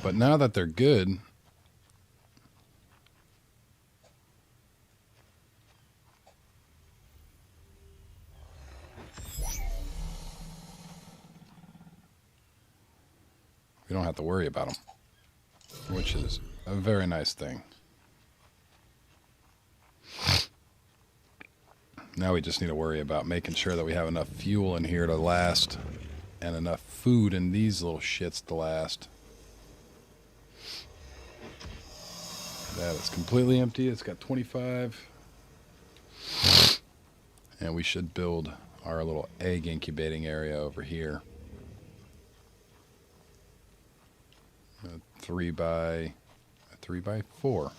But now that they're good, we don't have to worry about them, which is a very nice thing. Now we just need to worry about making sure that we have enough fuel in here to last and enough food in these little shits to last. That is completely empty. It's got 25. And we should build our little egg incubating area over here. A 3 by 4.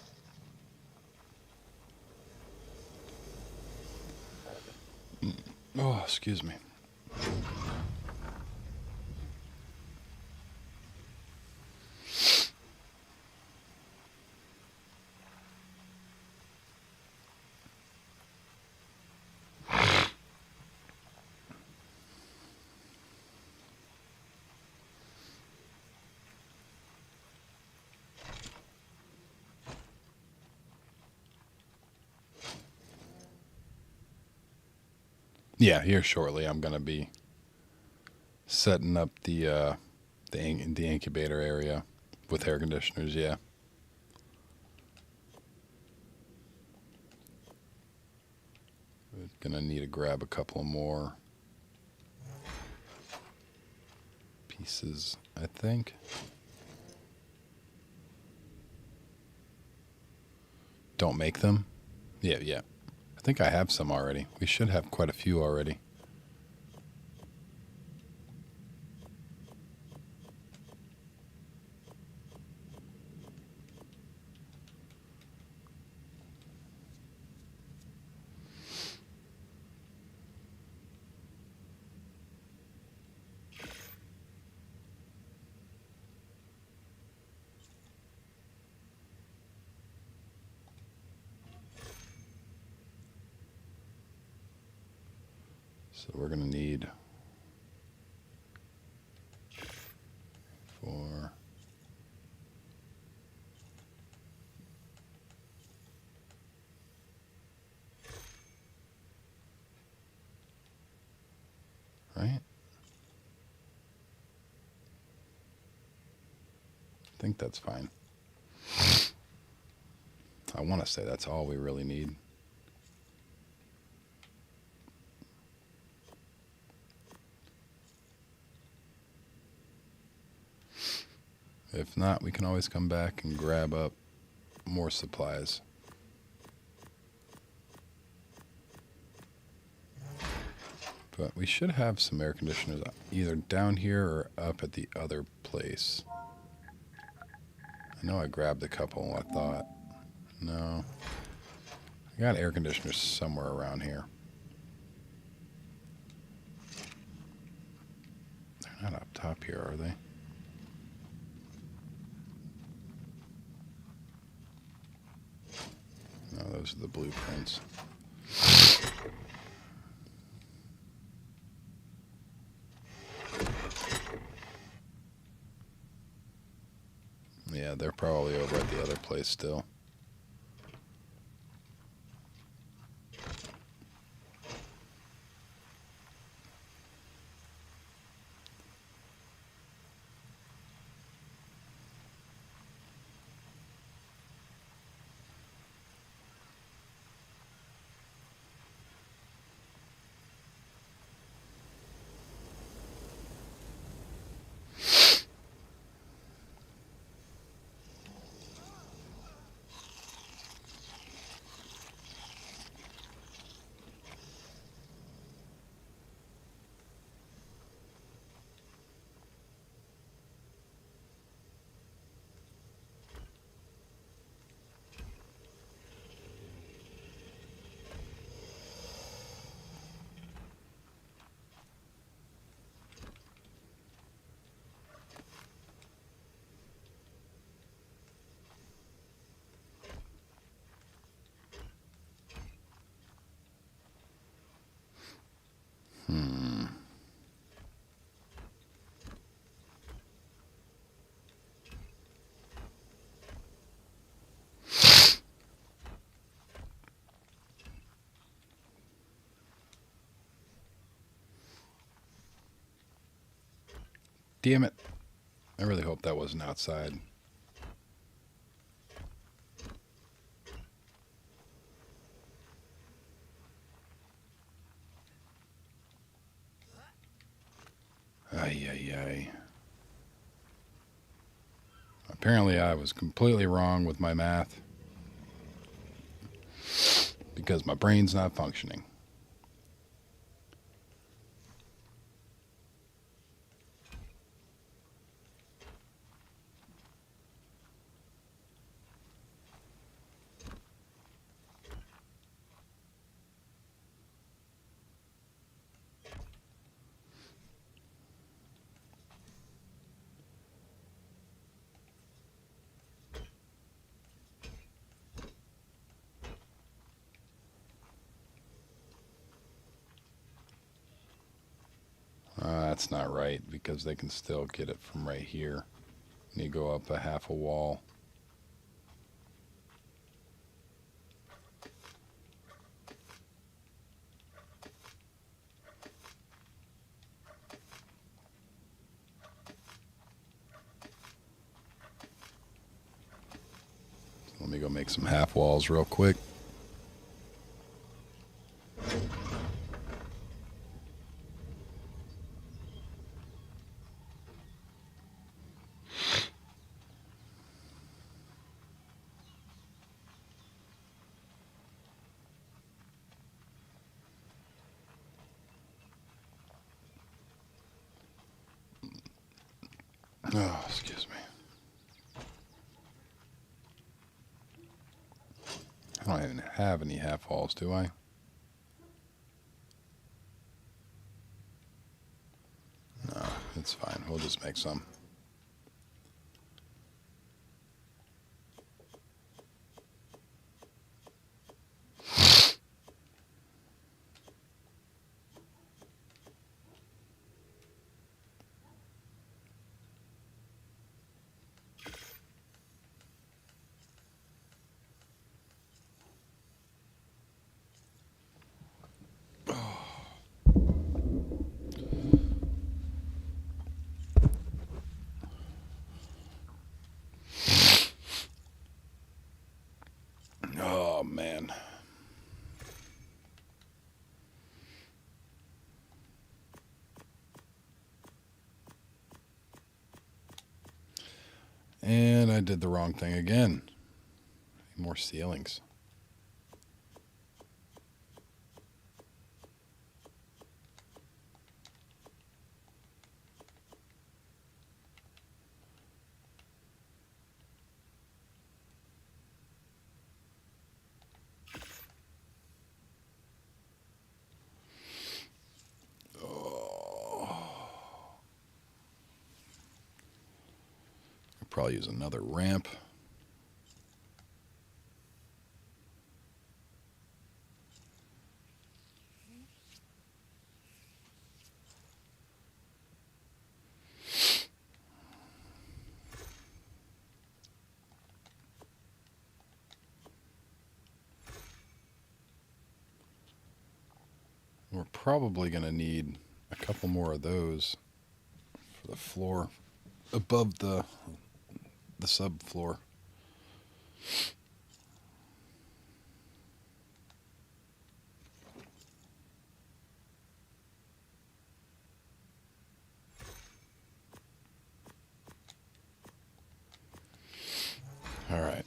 Oh, excuse me. Yeah, here shortly I'm gonna be setting up the incubator area with air conditioners. Yeah. We're gonna need to grab a couple more pieces, I think. Don't make them? Yeah, yeah. I think I have some already. We should have quite a few already. So we're gonna need 4. Right? I think that's fine. I want to say that's all we really need. If not, we can always come back and grab up more supplies. But we should have some air conditioners either down here or up at the other place. I know I grabbed a couple, I thought. No. I got air conditioners somewhere around here. They're not up top here, are they? No, those are the blueprints. Yeah, they're probably over at the other place still. Damn it. I really hope that wasn't outside. Ay, ay, ay. Apparently I was completely wrong with my math because my brain's not functioning. That's not right because they can still get it from right here. And you go up a half a wall. me go make some half walls real quick. Oh, excuse me. I don't even have any half walls, do I? No, it's fine. We'll just make some. Oh, man. And I did the wrong thing again. More ceilings. Probably use another ramp. We're probably going to need a couple more of those for the floor above the subfloor. All right.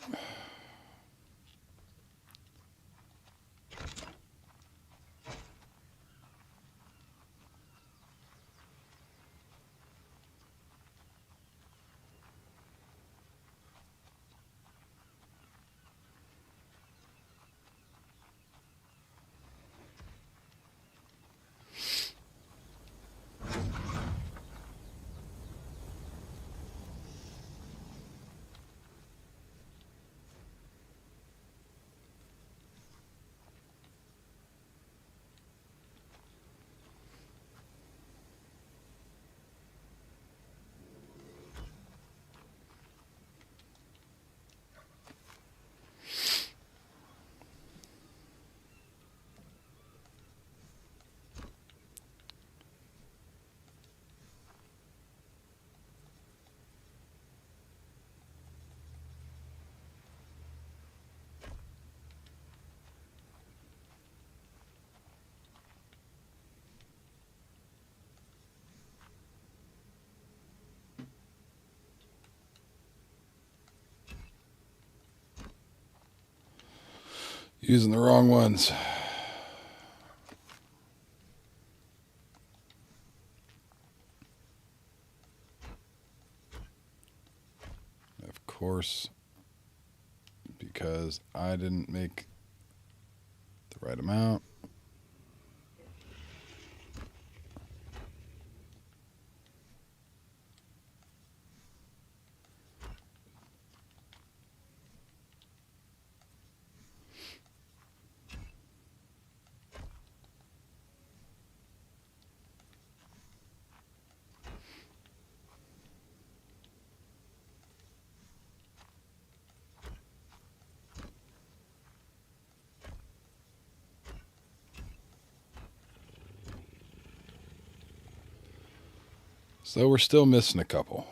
Using the wrong ones. Of course, because I didn't make the right amount. So we're still missing a couple.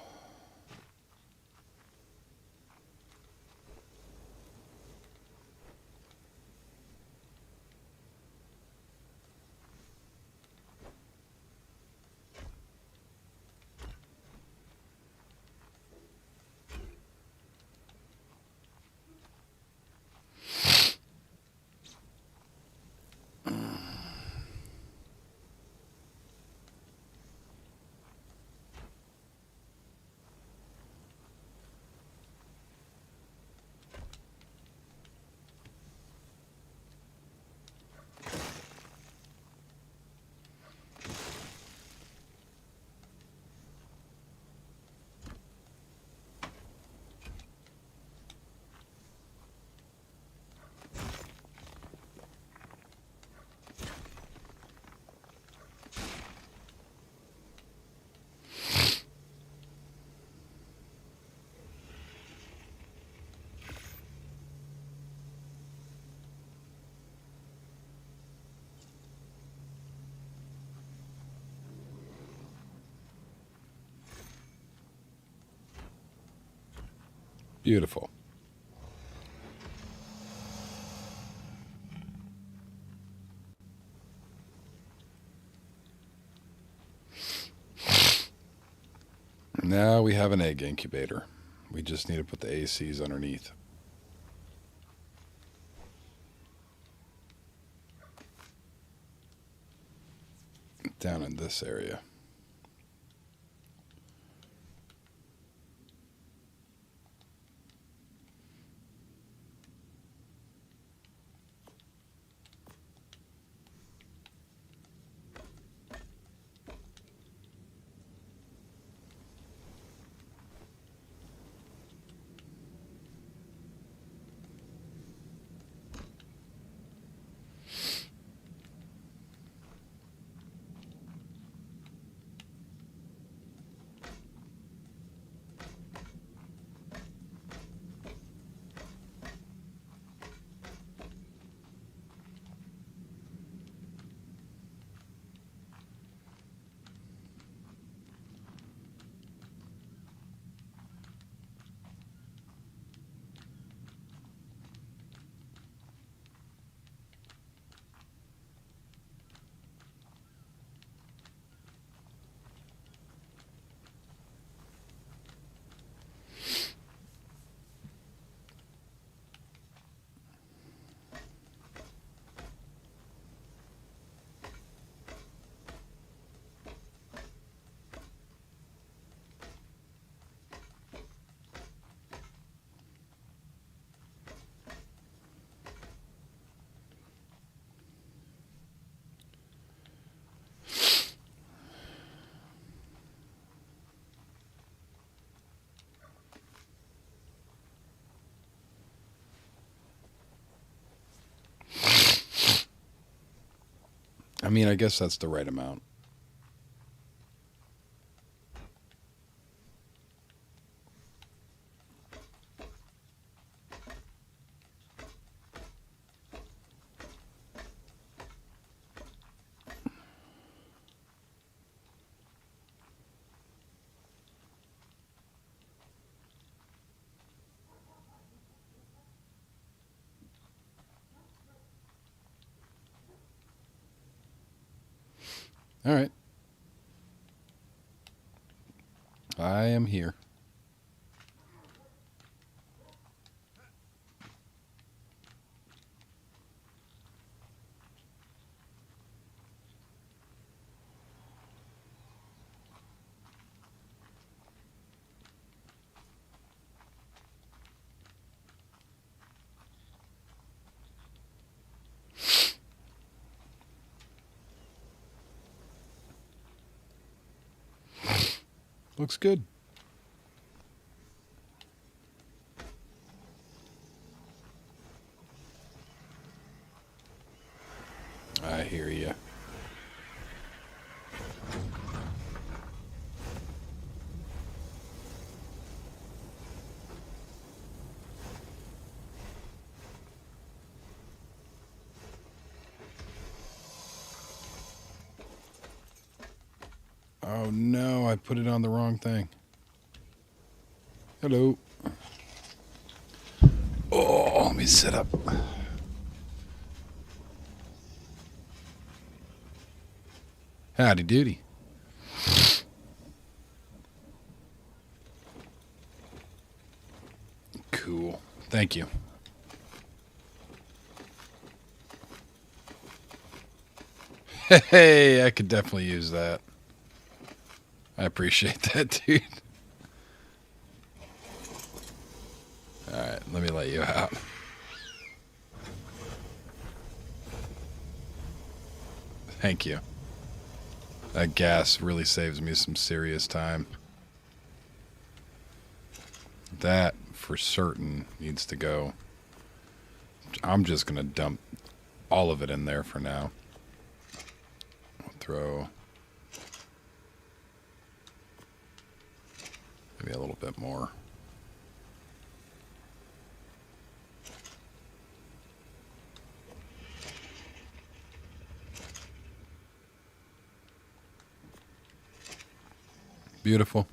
Beautiful. Now we have an egg incubator. We just need to put the ACs underneath. Down in this area. I mean, I guess that's the right amount. All right. I am here. Looks good. I hear you. Oh no, I put it on the wrong thing. Hello. Oh, let me sit up. Howdy doody. Cool. Thank you. Hey, I could definitely use that. I appreciate that, dude. Alright, let me let you out. Thank you. That gas really saves me some serious time. That, for certain, needs to go. I'm just going to dump all of it in there for now. I'll throw maybe a little bit more. Beautiful.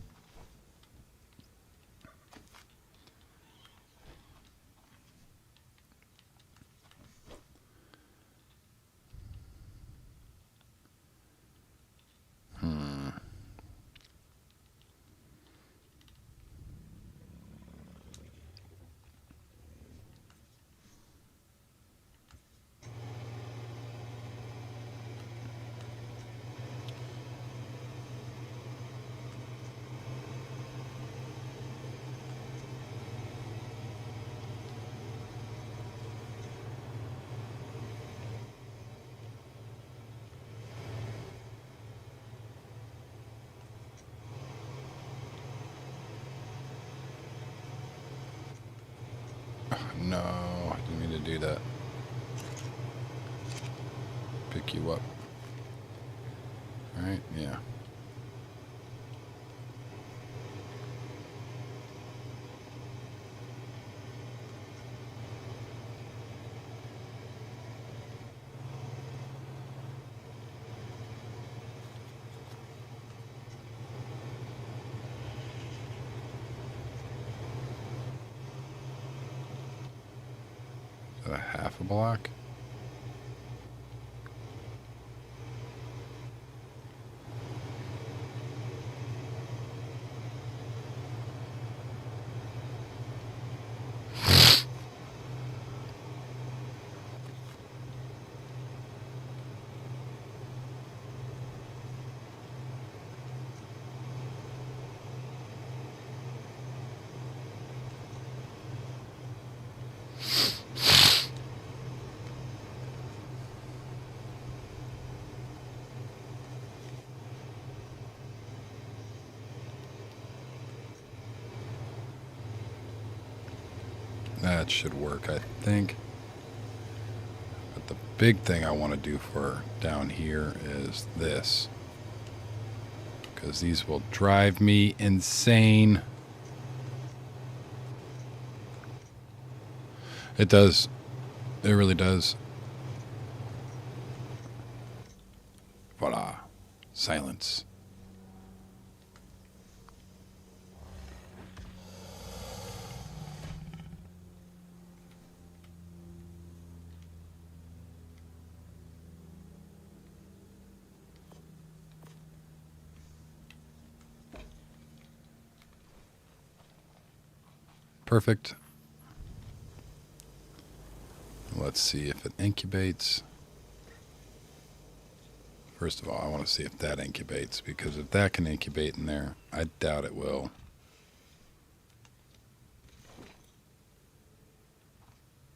No, I didn't mean to do that. Pick you up. Right? Yeah. Is that a half a block? That should work, I think. But the big thing I want to do for down here is this. Because these will drive me insane. It does. It really does. Voila. Silence. Perfect. Let's see if it incubates. First of all, I want to see if that incubates, because if that can incubate in there, I doubt it will.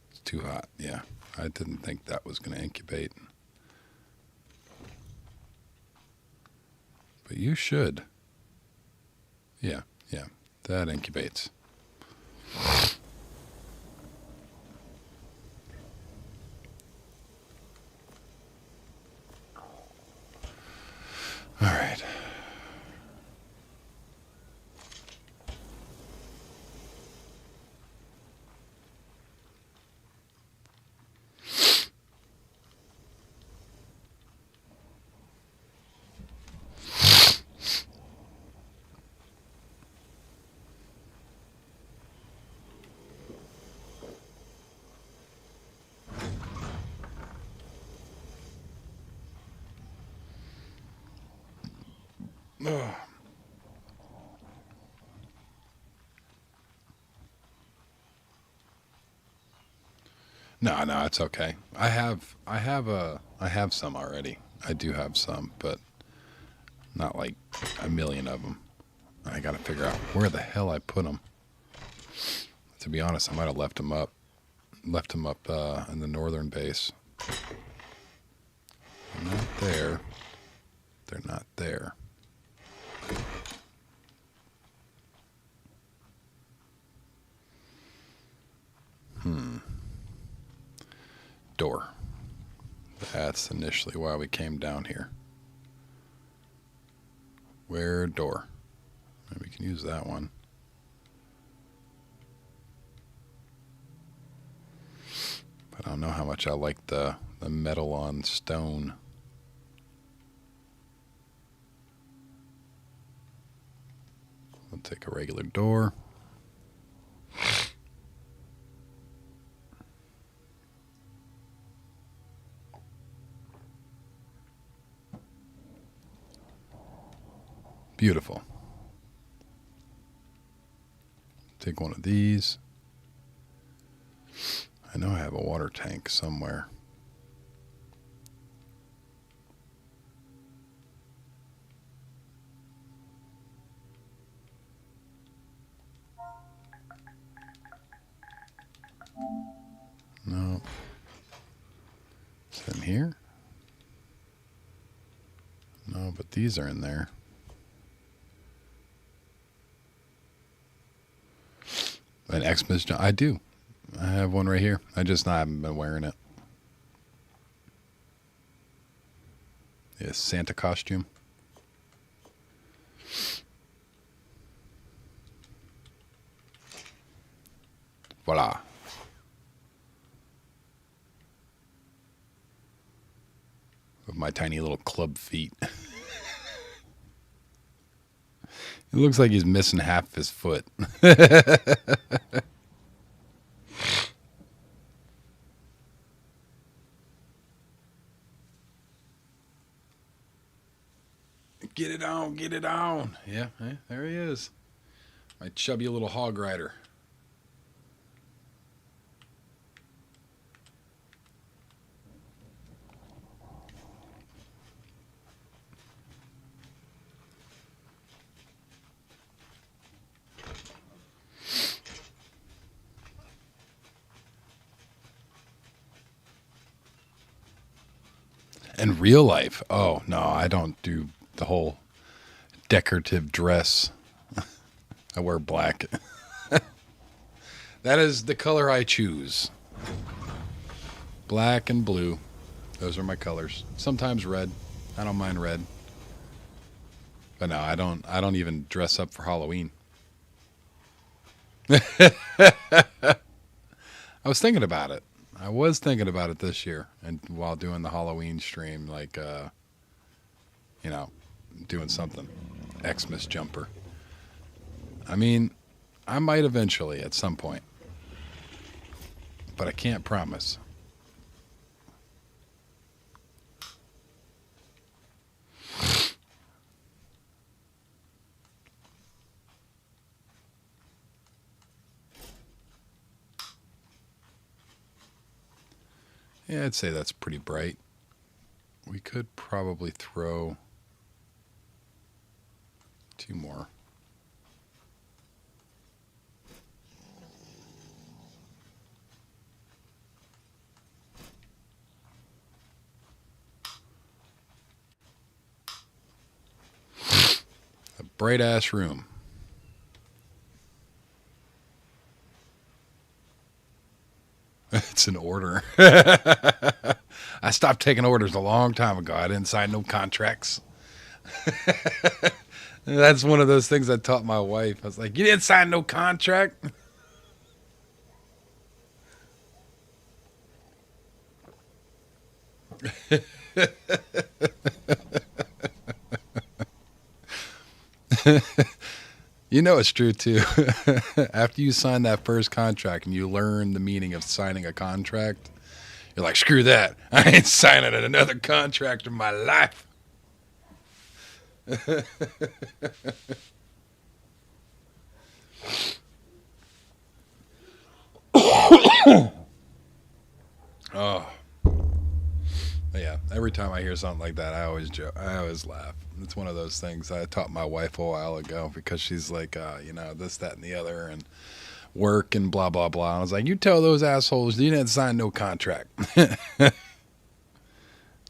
It's too hot. Yeah, I didn't think that was going to incubate. But you should. Yeah, that incubates. All right. Ugh. No, it's okay. I have some already. I do have some, but not like a million of them. I got to figure out where the hell I put them. To be honest, I might have left them up in the northern base. They're not there. They're not there. Door. That's initially why we came down here. Where door? Maybe we can use that one. But I don't know how much I like the metal on stone. We'll take a regular door. Beautiful. Take one of these. I know I have a water tank somewhere. No. Is it in here? No, but these are in there. An Xmas, I do. I have one right here. I haven't been wearing it. Yeah, Santa costume. Voila. With my tiny little club feet. It looks like he's missing half his foot. Get it on, get it on. Yeah, there he is. My chubby little hog rider. In real life, oh no, I don't do the whole decorative dress. I wear black. That is the color I choose. Black and blue. Those are my colors. Sometimes red. I don't mind red. But no, I don't even dress up for Halloween. I was thinking about it. I was thinking about it this year, and while doing the Halloween stream, like, doing something. Xmas jumper. I mean, I might eventually at some point, but I can't promise. Yeah, I'd say that's pretty bright. We could probably throw 2 more. A bright ass room. It's an order. I stopped taking orders a long time ago. I didn't sign no contracts. That's one of those things I taught my wife. I was like, you didn't sign no contract? You know it's true too. After you sign that first contract and you learn the meaning of signing a contract, you're like, screw that. I ain't signing another contract in my life. Oh. Yeah, every time I hear something like that, I always joke. I always laugh. It's one of those things I taught my wife a while ago because she's like, this, that, and the other, and work and blah, blah, blah. I was like, you tell those assholes you didn't sign no contract.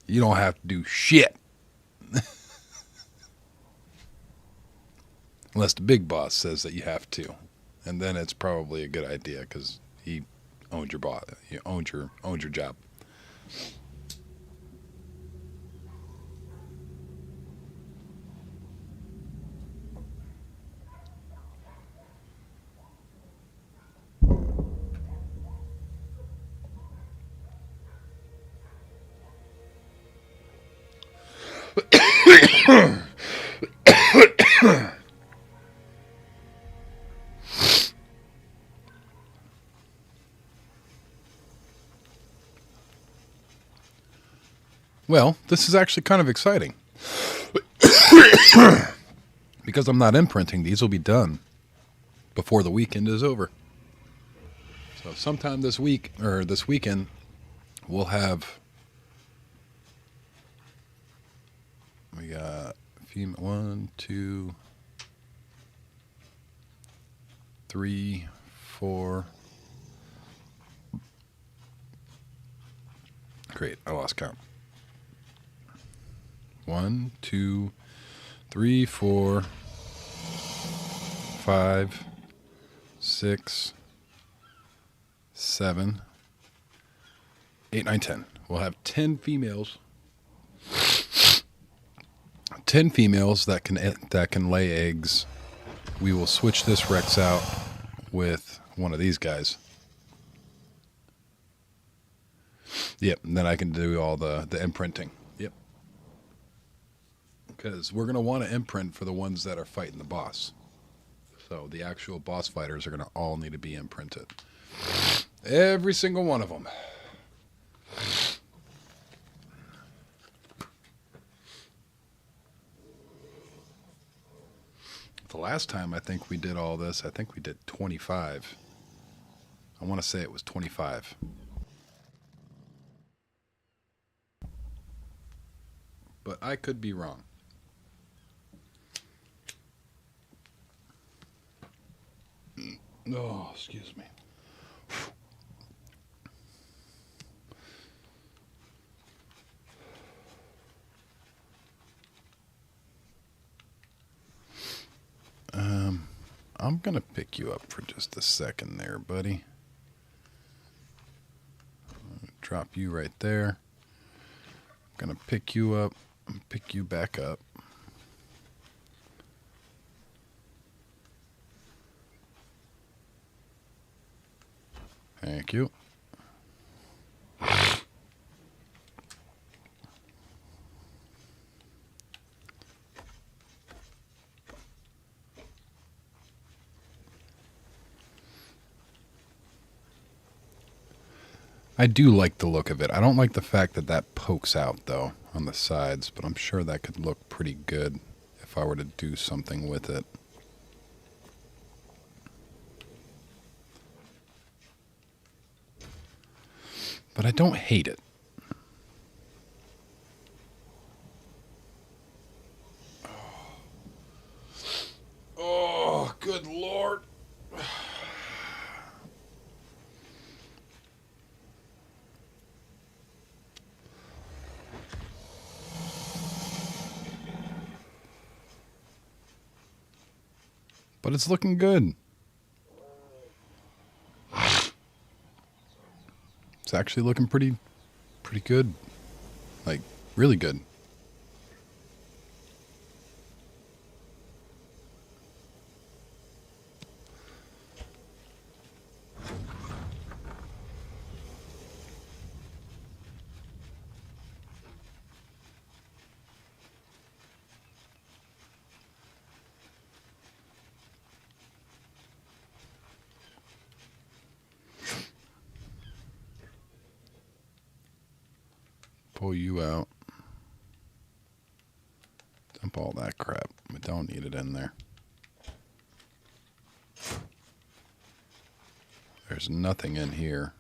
You don't have to do shit. Unless the big boss says that you have to. And then it's probably a good idea because he owns your boss. He owns your job. Well, this is actually kind of exciting. Because I'm not imprinting, these will be done before the weekend is over. So sometime this week, or this weekend, we'll have... We got 1, 2, 3, 4... Great, I lost count. 1, 2, 3, 4, 5, 6, 7, 8, 9, 10. We'll have 10 females. 10 females that can lay eggs. We will switch this Rex out with one of these guys. Yep, and then I can do all the imprinting. Yep. Because we're going to want to imprint for the ones that are fighting the boss. So the actual boss fighters are going to all need to be imprinted. Every single one of them. The last time I think we did all this, I think we did 25. I want to say it was 25. But I could be wrong. Oh, excuse me. I'm going to pick you up for just a second there, buddy. Drop you right there. I'm going to pick you up and pick you back up. Thank you. I do like the look of it. I don't like the fact that that pokes out, though, on the sides, but I'm sure that could look pretty good if I were to do something with it. But I don't hate it. Oh, good Lord. But it's looking good. It's actually looking pretty good. Like, really good. Pull you out. Dump all that crap. We don't need it in there. There's nothing in here.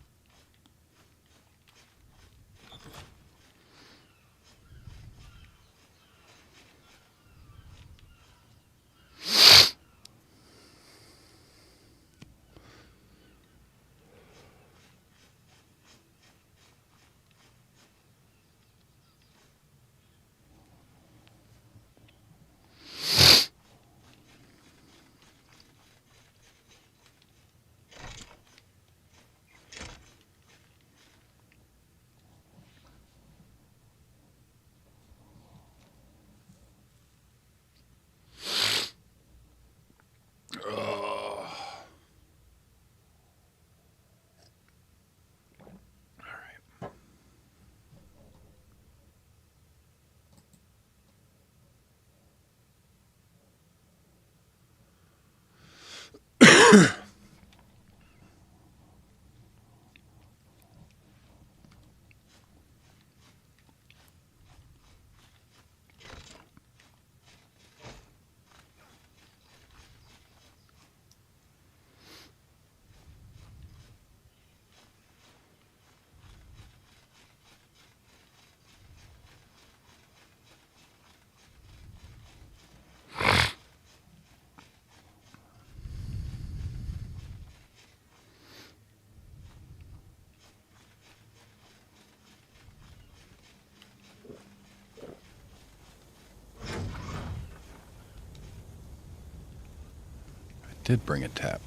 Did bring a tap.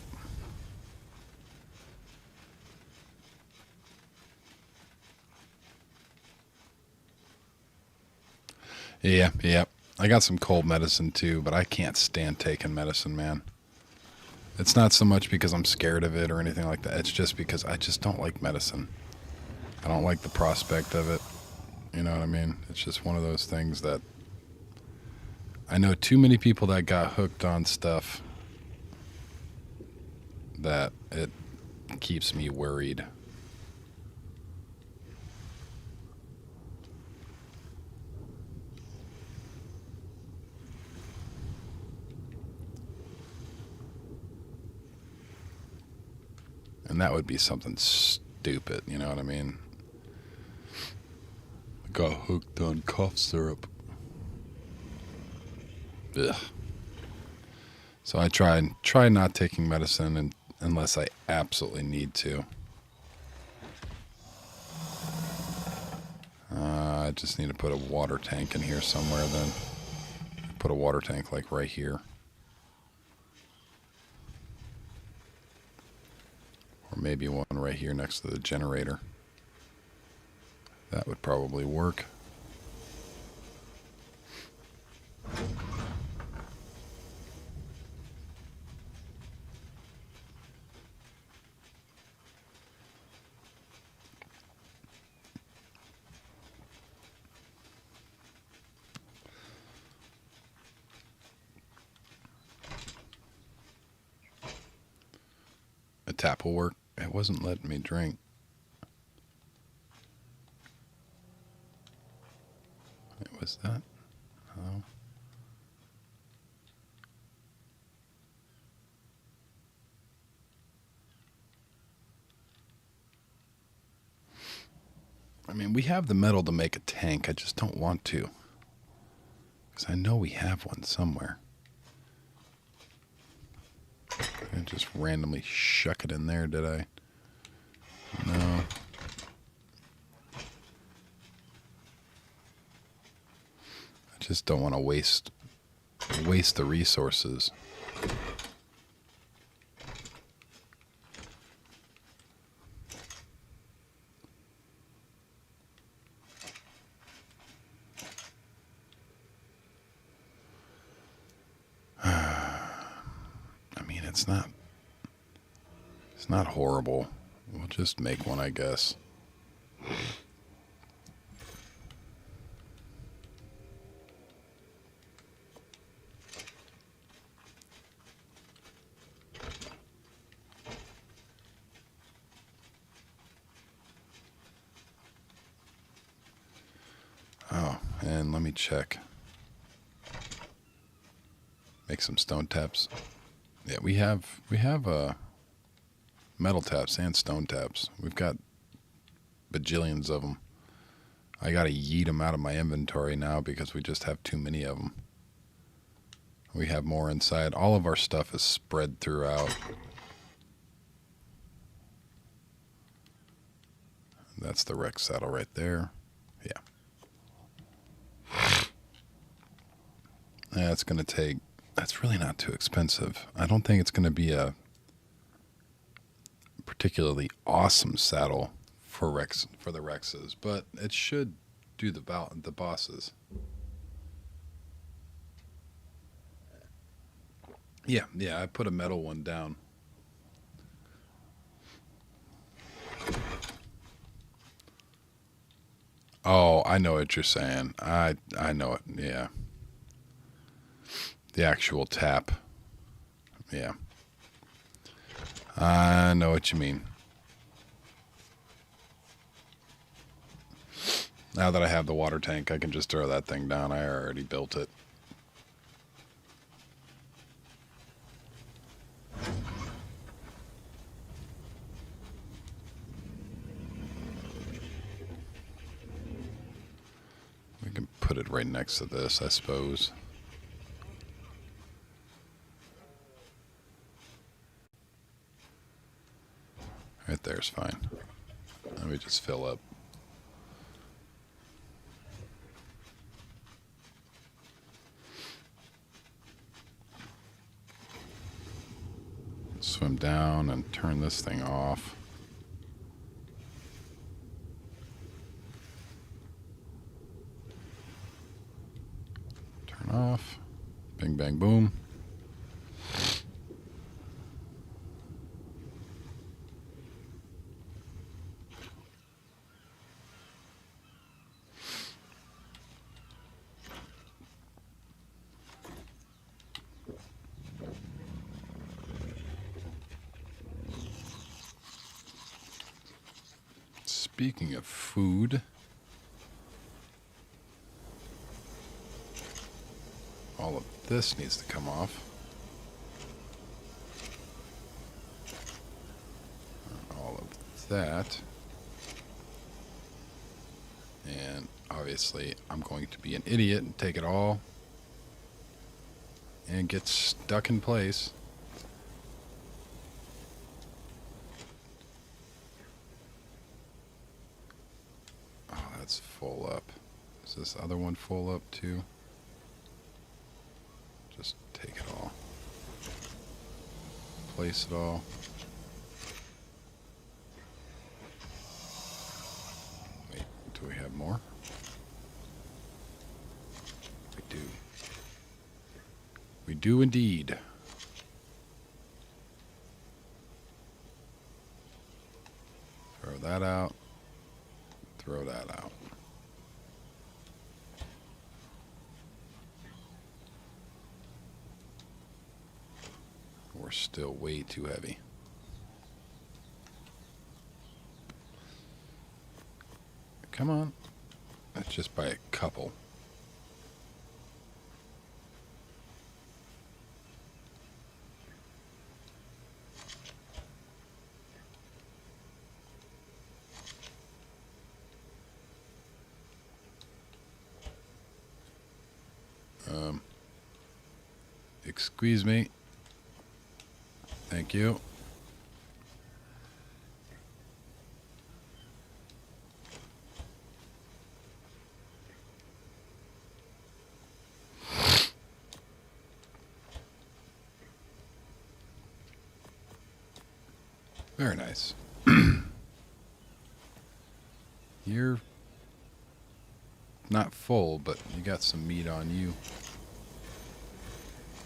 Yeah, yeah. I got some cold medicine too, but I can't stand taking medicine, man. It's not so much because I'm scared of it or anything like that. It's just because I just don't like medicine. I don't like the prospect of it. You know what I mean? It's just one of those things that I know too many people that got hooked on stuff that it keeps me worried. And that would be something stupid, you know what I mean? I got hooked on cough syrup. Ugh. So I try not taking medicine unless I absolutely need to. I just need to put a water tank in here somewhere then. Put a water tank like right here. Or maybe one right here next to the generator. That would probably work. A tap will work. It wasn't letting me drink. It was that. Oh. I mean, we have the metal to make a tank. I just don't want to. Because I know we have one somewhere. I just randomly shuck it in there, did I? No. I just don't want to waste the resources. I mean, it's not horrible. We'll just make one, I guess. Oh, and let me check. Make some stone taps. Yeah, we have metal taps and stone taps. We've got bajillions of them. I gotta yeet them out of my inventory now because we just have too many of them. We have more inside. All of our stuff is spread throughout. That's the Rex saddle right there. Yeah. That's gonna take. That's really not too expensive. I don't think it's gonna be a particularly awesome saddle for the Rexes, but it should do the bosses. Yeah, I put a metal one down. Oh, I know what you're saying. I know it. Yeah. The actual tap. Yeah. I know what you mean. Now that I have the water tank, I can just throw that thing down. I already built it. We can put it right next to this, I suppose. Right there's fine. Let me just fill up. Swim down and turn this thing off. off. Bing, bang, boom. Speaking of food, all of this needs to come off. All of that. And obviously I'm going to be an idiot and take it all and get stuck in place. Oh, that's full up. Is this other one full up too? Just take it all. Place it all. Wait, do we have more? We do. We do indeed. Throw that out. Throw that out. We're still way too heavy. Come on. That's just by a couple. Excuse me. Thank you. Very nice. You're not full, but you got some meat on you.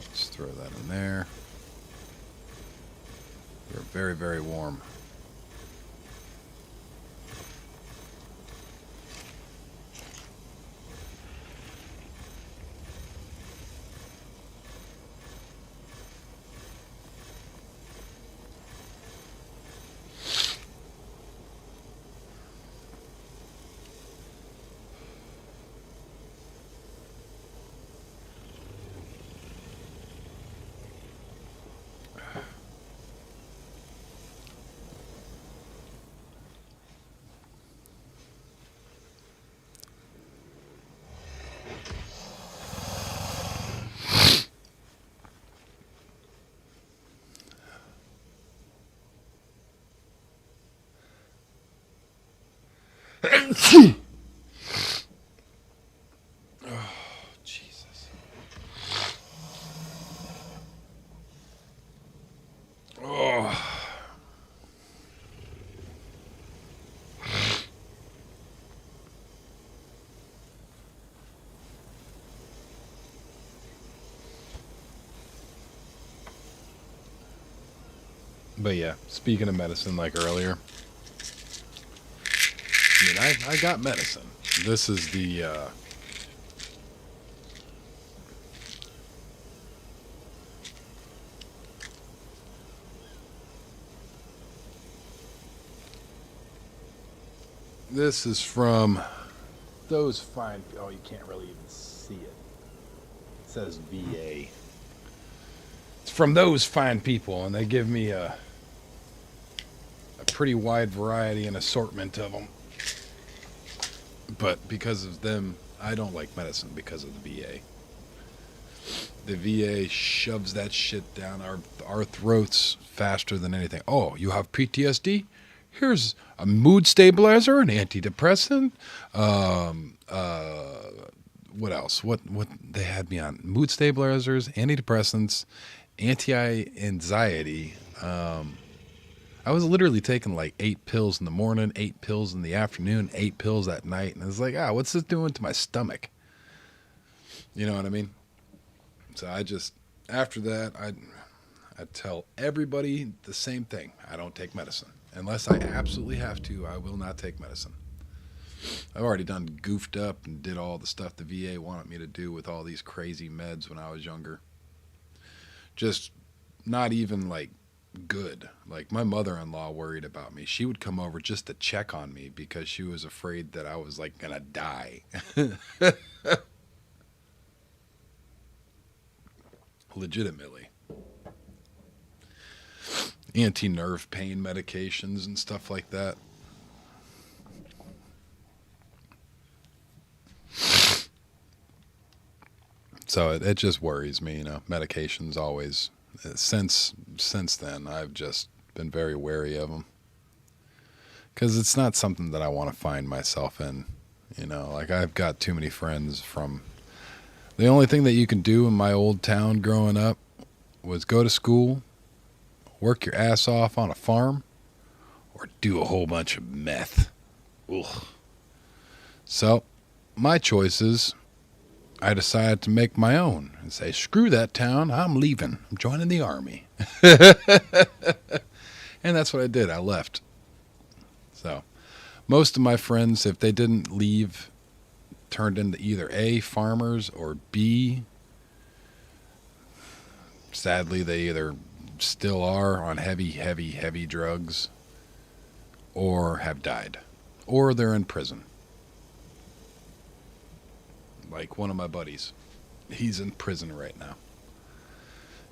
Let's throw that in there. You're very, very warm. Oh, Jesus. Oh. But yeah, speaking of medicine, like earlier, I mean, I got medicine. This is the, this is from those fine, oh, you can't really even see it. It says VA. It's from those fine people, and they give me a pretty wide variety and assortment of them. But because of them, I don't like medicine because of the VA. The VA shoves that shit down our throats faster than anything. Oh, you have PTSD? Here's a mood stabilizer, an antidepressant. What else? What they had me on? Mood stabilizers, antidepressants, anti-anxiety. I was literally taking like 8 pills in the morning, 8 pills in the afternoon, 8 pills at night. And I was like, what's this doing to my stomach? You know what I mean? So after that, I tell everybody the same thing. I don't take medicine. Unless I absolutely have to, I will not take medicine. I've already done goofed up and did all the stuff the VA wanted me to do with all these crazy meds when I was younger. Just not even like good. Like my mother-in-law worried about me. She would come over just to check on me because she was afraid that I was like gonna die. Legitimately. Anti-nerve pain medications and stuff like that. So it just worries me, Medications always, since then, I've just been very wary of them because it's not something that I want to find myself in. Like I've got too many friends from. The only thing that you can do in my old town growing up was go to school, work your ass off on a farm, or do a whole bunch of meth. Ugh. So, my choices, I decided to make my own and say, screw that town, I'm leaving. I'm joining the army. And that's what I did. I left. So, most of my friends, if they didn't leave, turned into either A, farmers, or B, sadly, they either still are on heavy drugs or have died, or they're in prison. Like one of my buddies, he's in prison right now.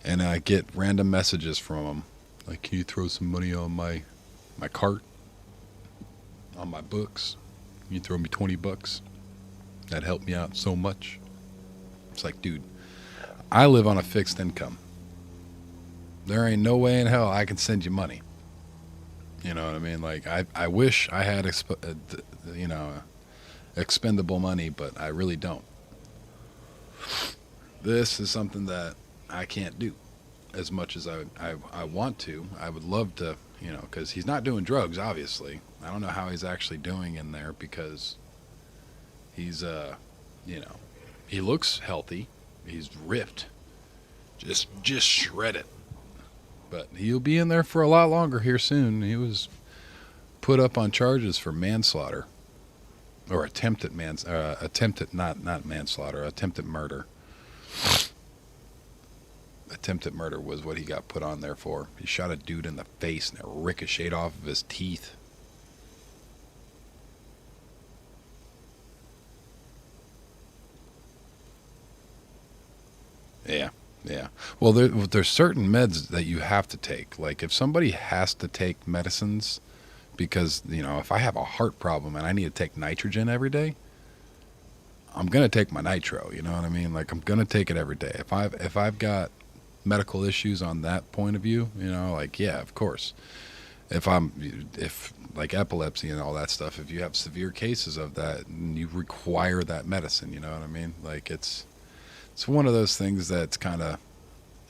And I get random messages from him, like, can you throw some money on my cart, on my books? Can you throw me $20? That helped me out so much. It's like, dude, I live on a fixed income. There ain't no way in hell I can send you money. You know what I mean? Like, I wish I had, expendable money, but I really don't. This is something that I can't do as much as I want to. I would love to, because he's not doing drugs, obviously. I don't know how he's actually doing in there because he's, he looks healthy. He's ripped. Just shredded. But he'll be in there for a lot longer here soon. He was put up on charges for manslaughter. Or attempted not manslaughter, attempted murder. Attempted murder was what he got put on there for. He shot a dude in the face and it ricocheted off of his teeth. Yeah. Well, there's certain meds that you have to take. Like if somebody has to take medicines because, if I have a heart problem and I need to take nitrogen every day, I'm going to take my nitro, you know what I mean? Like I'm going to take it every day. If I've got medical issues on that point of view, like, yeah, of course. If like epilepsy and all that stuff, if you have severe cases of that and you require that medicine, you know what I mean? Like it's one of those things that's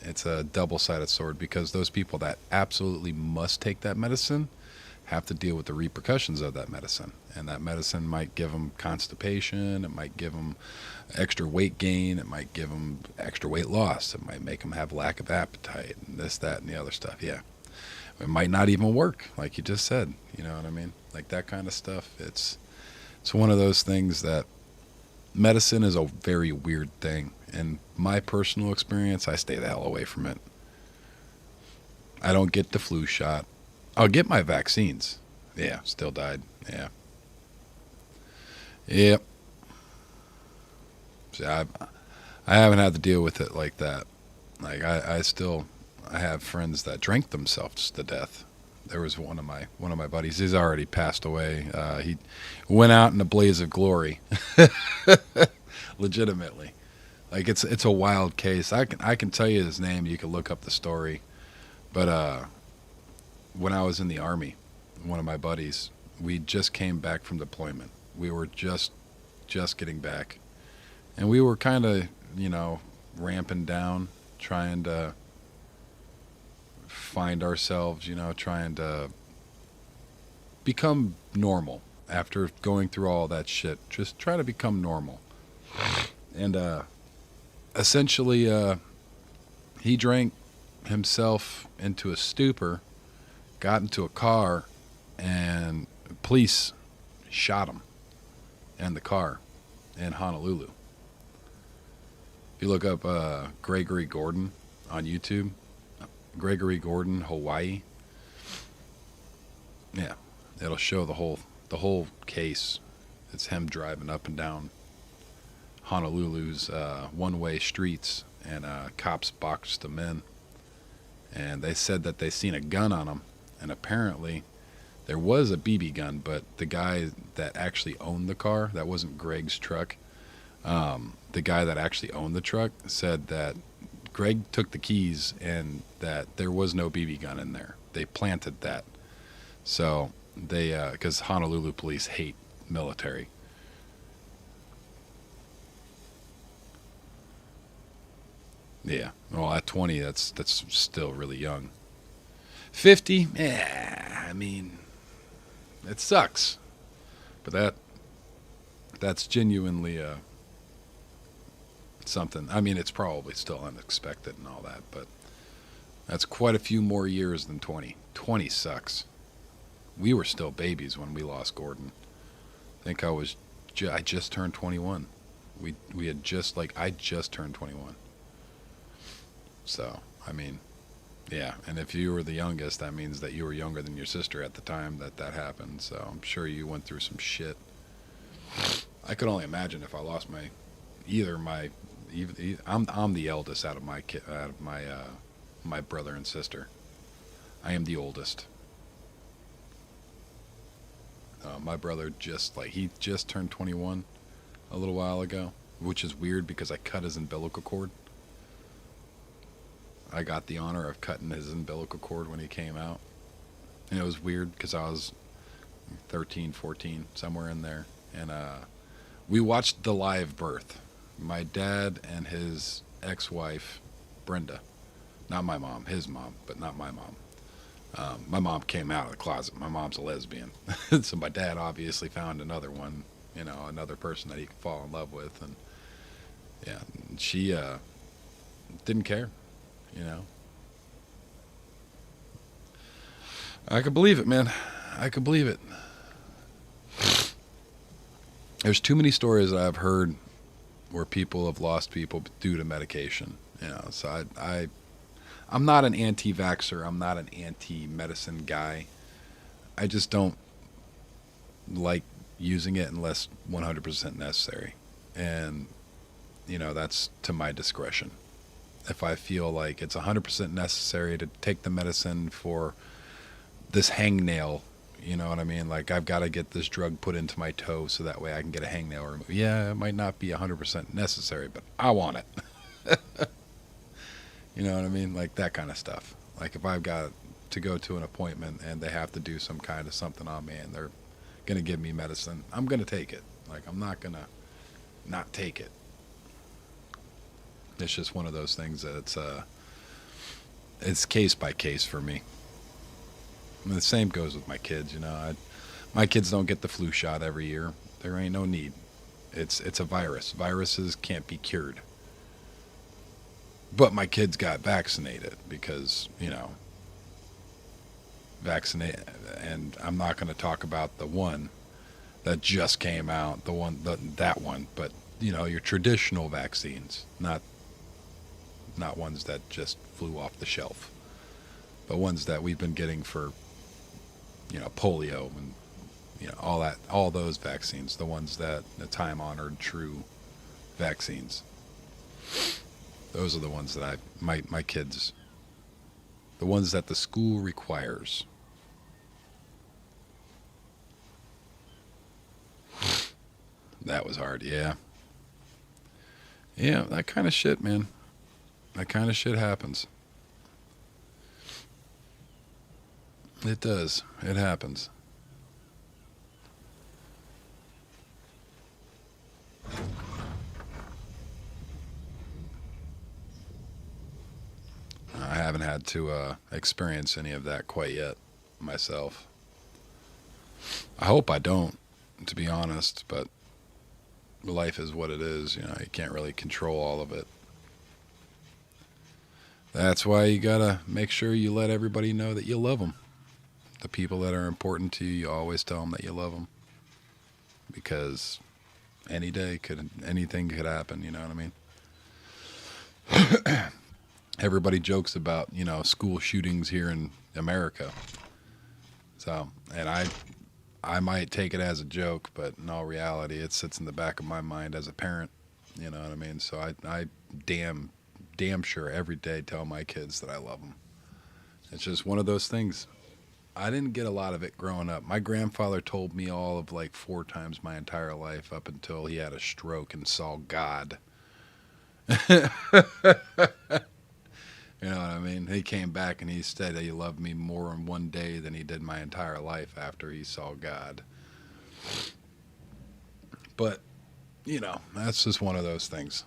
it's a double-sided sword because those people that absolutely must take that medicine have to deal with the repercussions of that medicine. And that medicine might give them constipation, it might give them extra weight gain, it might give them extra weight loss, it might make them have lack of appetite, and this, that, and the other stuff, yeah. It might not even work, like you just said, you know what I mean? Like that kind of stuff, it's one of those things that medicine is a very weird thing. In my personal experience, I stay the hell away from it. I don't get the flu shot. I'll get my vaccines. Yeah, still died. Yeah. Yep. See, I haven't had to deal with it like that. Like I have friends that drank themselves to death. There was one of my buddies. He's already passed away. He went out in a blaze of glory. Legitimately. Like it's a wild case. I can tell you his name. You can look up the story. But when I was in the Army, one of my buddies, we just came back from deployment. We were just getting back. And we were kind of, ramping down, trying to find ourselves, trying to become normal after going through all that shit. Just try to become normal. And essentially, he drank himself into a stupor, got into a car, and police shot him and the car in Honolulu. If you look up Gregory Gordon on YouTube, Gregory Gordon, Hawaii, yeah, it'll show the whole case. It's him driving up and down Honolulu's one-way streets, and cops boxed him in. And they said that they seen a gun on him, and apparently there was a BB gun, but the guy that actually owned the car, that wasn't Greg's truck. The guy that actually owned the truck said that Greg took the keys and that there was no BB gun in there. They planted that. So they, because Honolulu police hate military. Yeah. Well, at 20, that's still really young. 50, I mean, it sucks. But that's genuinely something. I mean, it's probably still unexpected and all that, but that's quite a few more years than 20. 20 sucks. We were still babies when we lost Gordon. I think I just turned 21. We had I just turned 21. So, I mean, yeah. And if you were the youngest, that means that you were younger than your sister at the time that happened. So I'm sure you went through some shit. I could only imagine if I lost I'm the eldest out of my brother and sister. I am the oldest. My brother he just turned 21 a little while ago, which is weird because I cut his umbilical cord. I got the honor of cutting his umbilical cord when he came out. And it was weird because I was 13, 14, somewhere in there. And we watched the live birth. My dad and his ex-wife, Brenda. Not my mom, his mom, but not my mom. My mom came out of the closet. My mom's a lesbian. So my dad obviously found another one, another person that he could fall in love with. And yeah, she didn't care. I could believe it, man. I could believe it. There's too many stories that I've heard where people have lost people due to medication. So I'm not an anti-vaxxer. I'm not an anti-medicine guy. I just don't like using it unless 100% necessary. And, that's to my discretion. If I feel like it's 100% necessary to take the medicine for this hangnail, you know what I mean? Like, I've got to get this drug put into my toe so that way I can get a hangnail removed. Yeah, it might not be 100% necessary, but I want it. You know what I mean? Like, that kind of stuff. Like, if I've got to go to an appointment and they have to do some kind of something on me and they're going to give me medicine, I'm going to take it. Like, I'm not going to not take it. It's just one of those things that it's case by case for me. I mean, the same goes with my kids. My kids don't get the flu shot every year. There ain't no need. It's a virus. Viruses can't be cured. But my kids got vaccinated because vaccinate. And I'm not going to talk about the one that just came out. That one, but your traditional vaccines, not ones that just flew off the shelf, but ones that we've been getting for, polio and, all those vaccines, the ones that the time-honored true vaccines. Those are the ones that my kids, the ones that the school requires. That was hard, yeah. Yeah, that kind of shit, man. That kind of shit happens. It does. It happens. I haven't had to experience any of that quite yet myself. I hope I don't, to be honest, but life is what it is. You can't really control all of it. That's why you gotta make sure you let everybody know that you love them. The people that are important to you, you always tell them that you love them. Because anything could happen, you know what I mean? Everybody jokes about, school shootings here in America. So, and I might take it as a joke, but in all reality, it sits in the back of my mind as a parent. You know what I mean? So I damn sure every day tell my kids that I love them. It's just one of those things. I didn't get a lot of it growing up. My grandfather told me all of like 4 times my entire life up until he had a stroke and saw God. You know what I mean? He came back and he said that he loved me more in one day than he did my entire life after he saw God. But, that's just one of those things.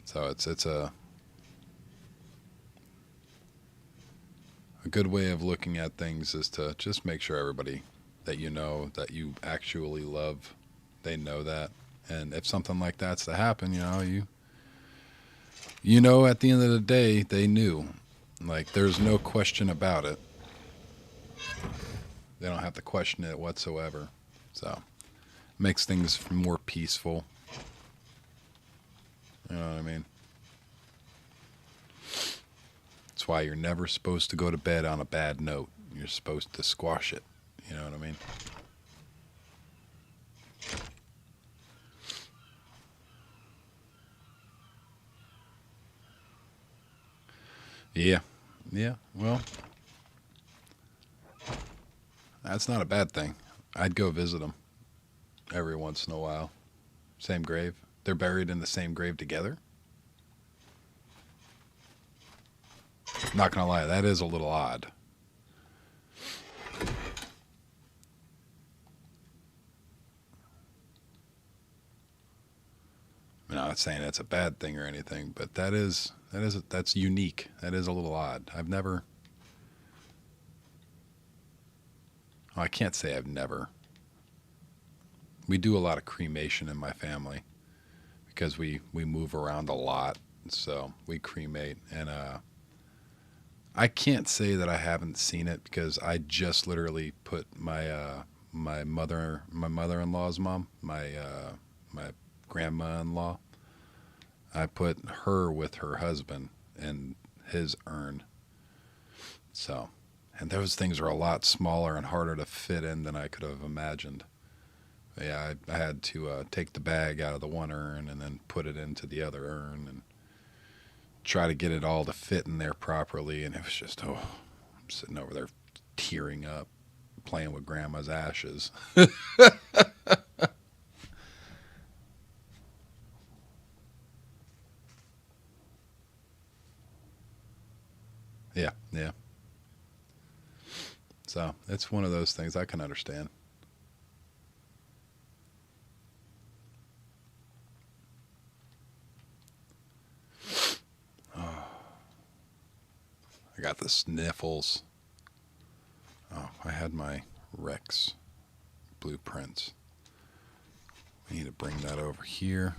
So it's a good way of looking at things is to just make sure everybody that you know that you actually love, they know that. And if something like that's to happen, at the end of the day, they knew. Like, there's no question about it. They don't have to question it whatsoever. So, makes things more peaceful. You know what I mean? That's why you're never supposed to go to bed on a bad note. You're supposed to squash it. You know what I mean? Yeah. Yeah. Well, that's not a bad thing. I'd go visit them every once in a while. Same grave. They're buried in the same grave together. Not gonna lie, that is a little odd. I'm not saying that's a bad thing or anything, but that's unique. That is a little odd. I can't say I've never. We do a lot of cremation in my family because we move around a lot, so we cremate. And I can't say that I haven't seen it because I just literally put my mother-in-law's mom, my grandma-in-law, I put her with her husband in his urn. So, and those things are a lot smaller and harder to fit in than I could have imagined. Yeah, I had to take the bag out of the one urn and then put it into the other urn and try to get it all to fit in there properly. And it was just, I'm sitting over there tearing up, playing with grandma's ashes. Yeah, yeah. So it's one of those things I can understand. Oh, I got the sniffles. Oh, I had my Rex blueprints. I need to bring that over here.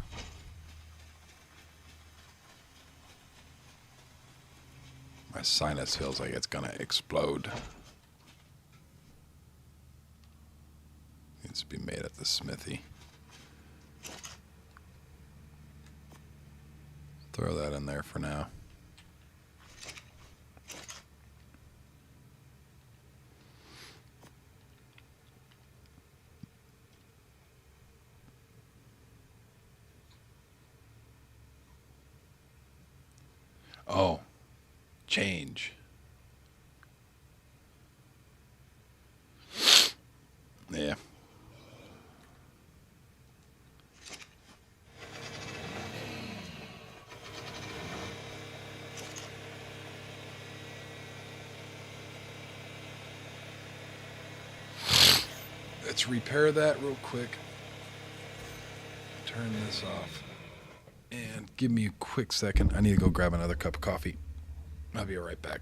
My sinus feels like it's gonna explode. Needs to be made at the smithy. Throw that in there for now. Oh, change. Yeah. Let's repair that real quick. Turn this off. And give me a quick second. I need to go grab another cup of coffee. I'll be right back.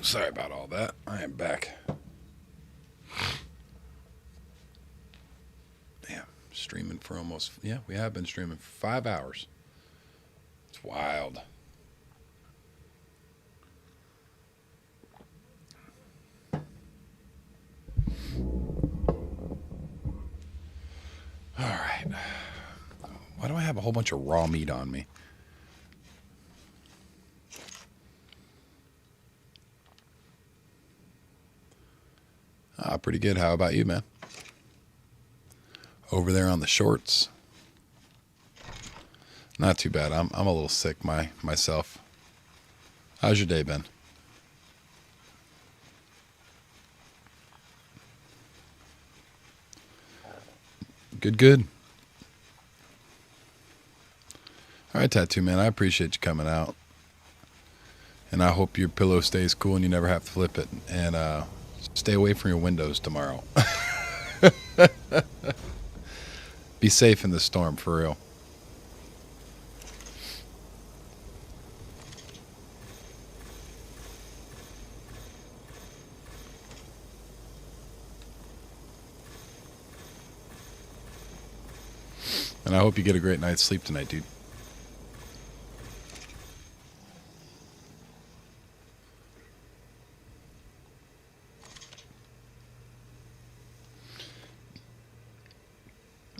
Sorry about all that. I am back. Damn, streaming for almost, yeah, we have been streaming for 5 hours. It's wild. All right. Why do I have a whole bunch of raw meat on me? Pretty good. How about you, man? Over there on the shorts. Not too bad. I'm a little sick myself. How's your day been? Good. All right, Tattoo Man. I appreciate you coming out. And I hope your pillow stays cool and you never have to flip it. And stay away from your windows tomorrow. Be safe in the storm, for real. And I hope you get a great night's sleep tonight, dude.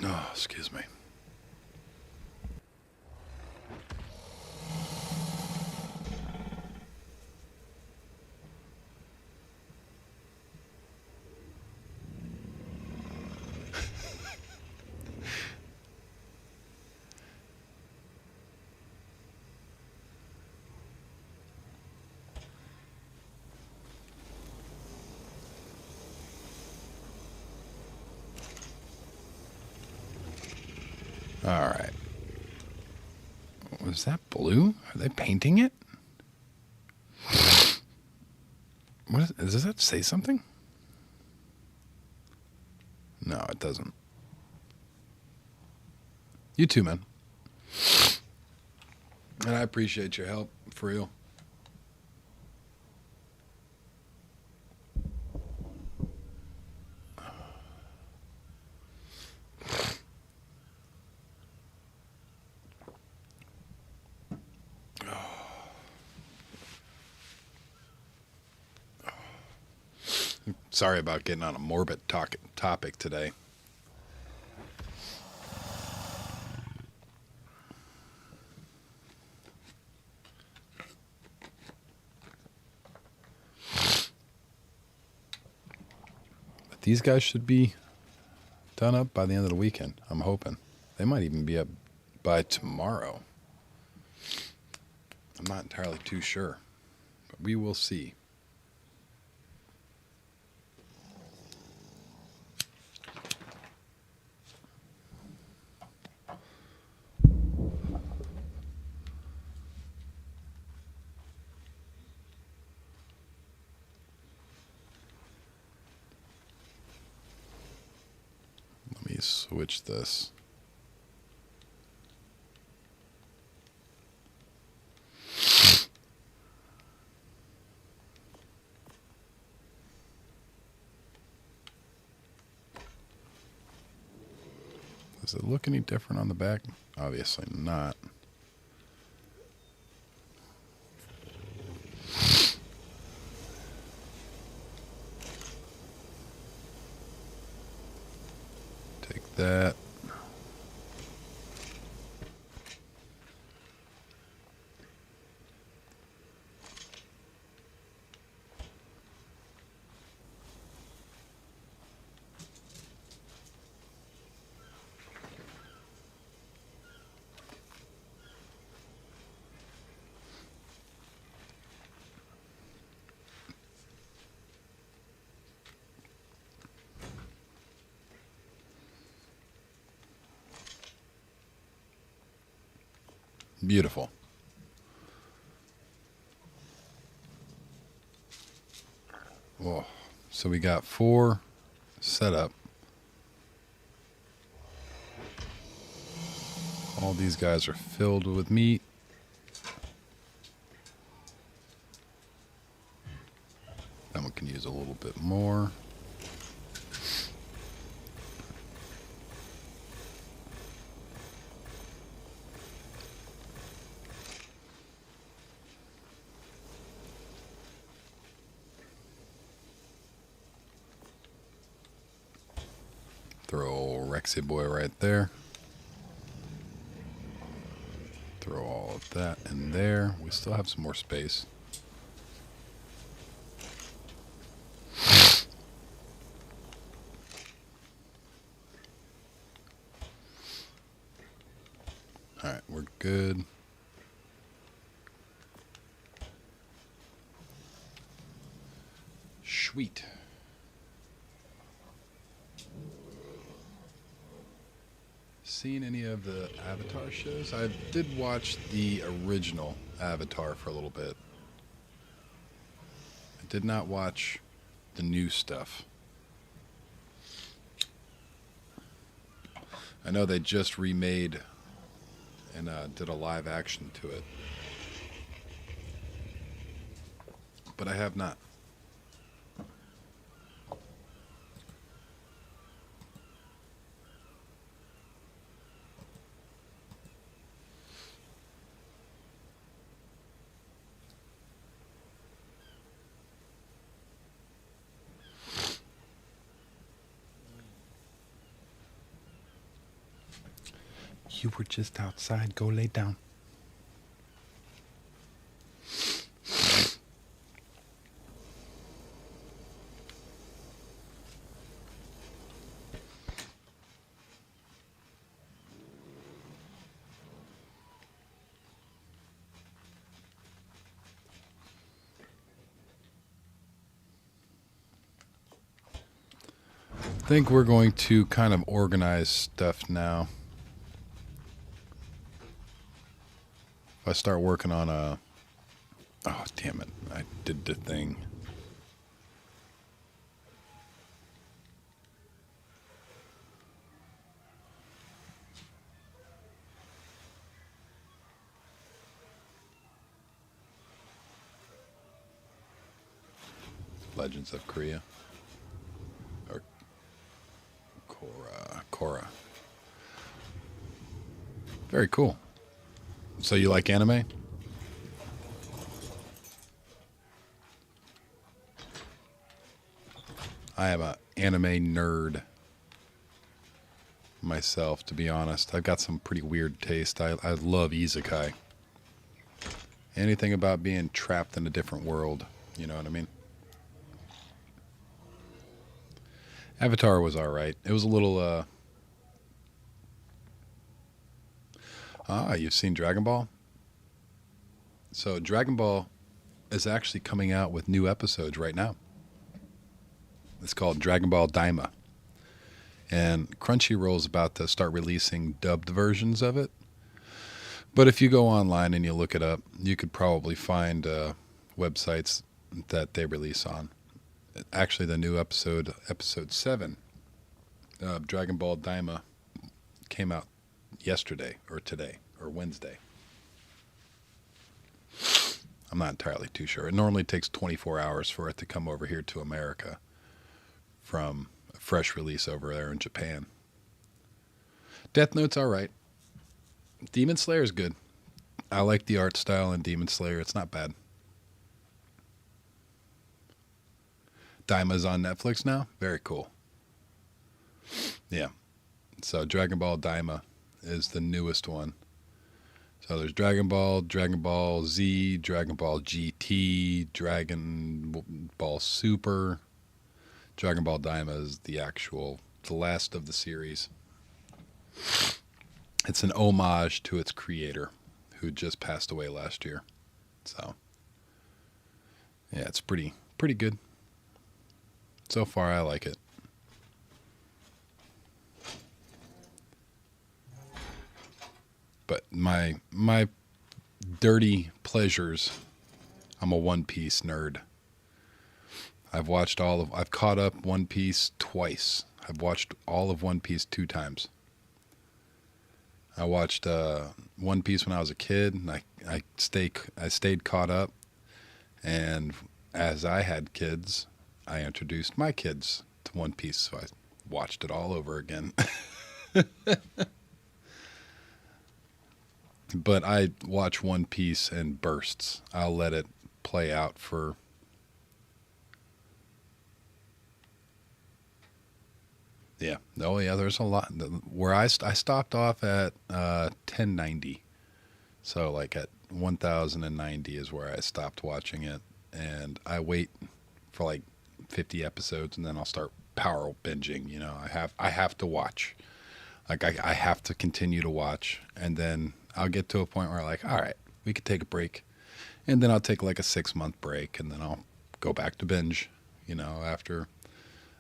Oh, excuse me. All right. Was that blue? Are they painting it? Does that say something? No, it doesn't. You too, man. And I appreciate your help, for real. Sorry about getting on a morbid topic today. But these guys should be done up by the end of the weekend, I'm hoping. They might even be up by tomorrow. I'm not entirely too sure, but we will see. Let me switch this. Does it look any different on the back? Obviously not. Take that. Beautiful. Oh, so we got 4 set up. All these guys are filled with meat. bit more. Throw Rexy boy right there. Throw all of that in there. We still have some more space. All right, we're good. Sweet. Seen any of the Avatar shows? I did watch the original Avatar for a little bit. I did not watch the new stuff. I know they just remade and did a live action to it, but I have not. You were just outside. Go lay down. I think we're going to kind of organize stuff now. If I start working on a... Oh, damn it. I did the thing. Legends of Korea. Or Korra. Very cool. So you like anime? I am an anime nerd myself, to be honest. I've got some pretty weird taste. I love isekai. Anything about being trapped in a different world, you know what I mean? Avatar was alright. It was a little, you've seen Dragon Ball? So Dragon Ball is actually coming out with new episodes right now. It's called Dragon Ball Daima. And Crunchyroll is about to start releasing dubbed versions of it. But if you go online and you look it up, you could probably find websites that they release on. Actually, the new episode 7 of Dragon Ball Daima came out yesterday or today or Wednesday. I'm not entirely too sure. It normally takes 24 hours for it to come over here to America from a fresh release over there in Japan. Death Note's all right. Demon Slayer's good. I like the art style in Demon Slayer. It's not bad. Daima's on Netflix now. Very cool. Yeah. So Dragon Ball Daima is the newest one. So there's Dragon Ball Z, Dragon Ball GT, Dragon Ball Super. Dragon Ball Daima is the last of the series. It's an homage to its creator, who just passed away last year. So, yeah, it's pretty good. So far, I like it. But my dirty pleasures, I'm a One Piece nerd. I've caught up One Piece twice. I've watched all of One Piece 2 times. I watched One Piece when I was a kid, and I stayed caught up. And as I had kids, I introduced my kids to One Piece, so I watched it all over again. But I watch One Piece in bursts. I'll let it play out for... Yeah. Oh, yeah, there's a lot. Where I stopped off at 1090. So, like, at 1090 is where I stopped watching it. And I wait for, like, 50 episodes, and then I'll start power binging. You know, I have to watch. Like, I have to continue to watch. And then I'll get to a point where I'm like, all right, we could take a break. And then I'll take, like, a 6-month break, and then I'll go back to binge, you know, after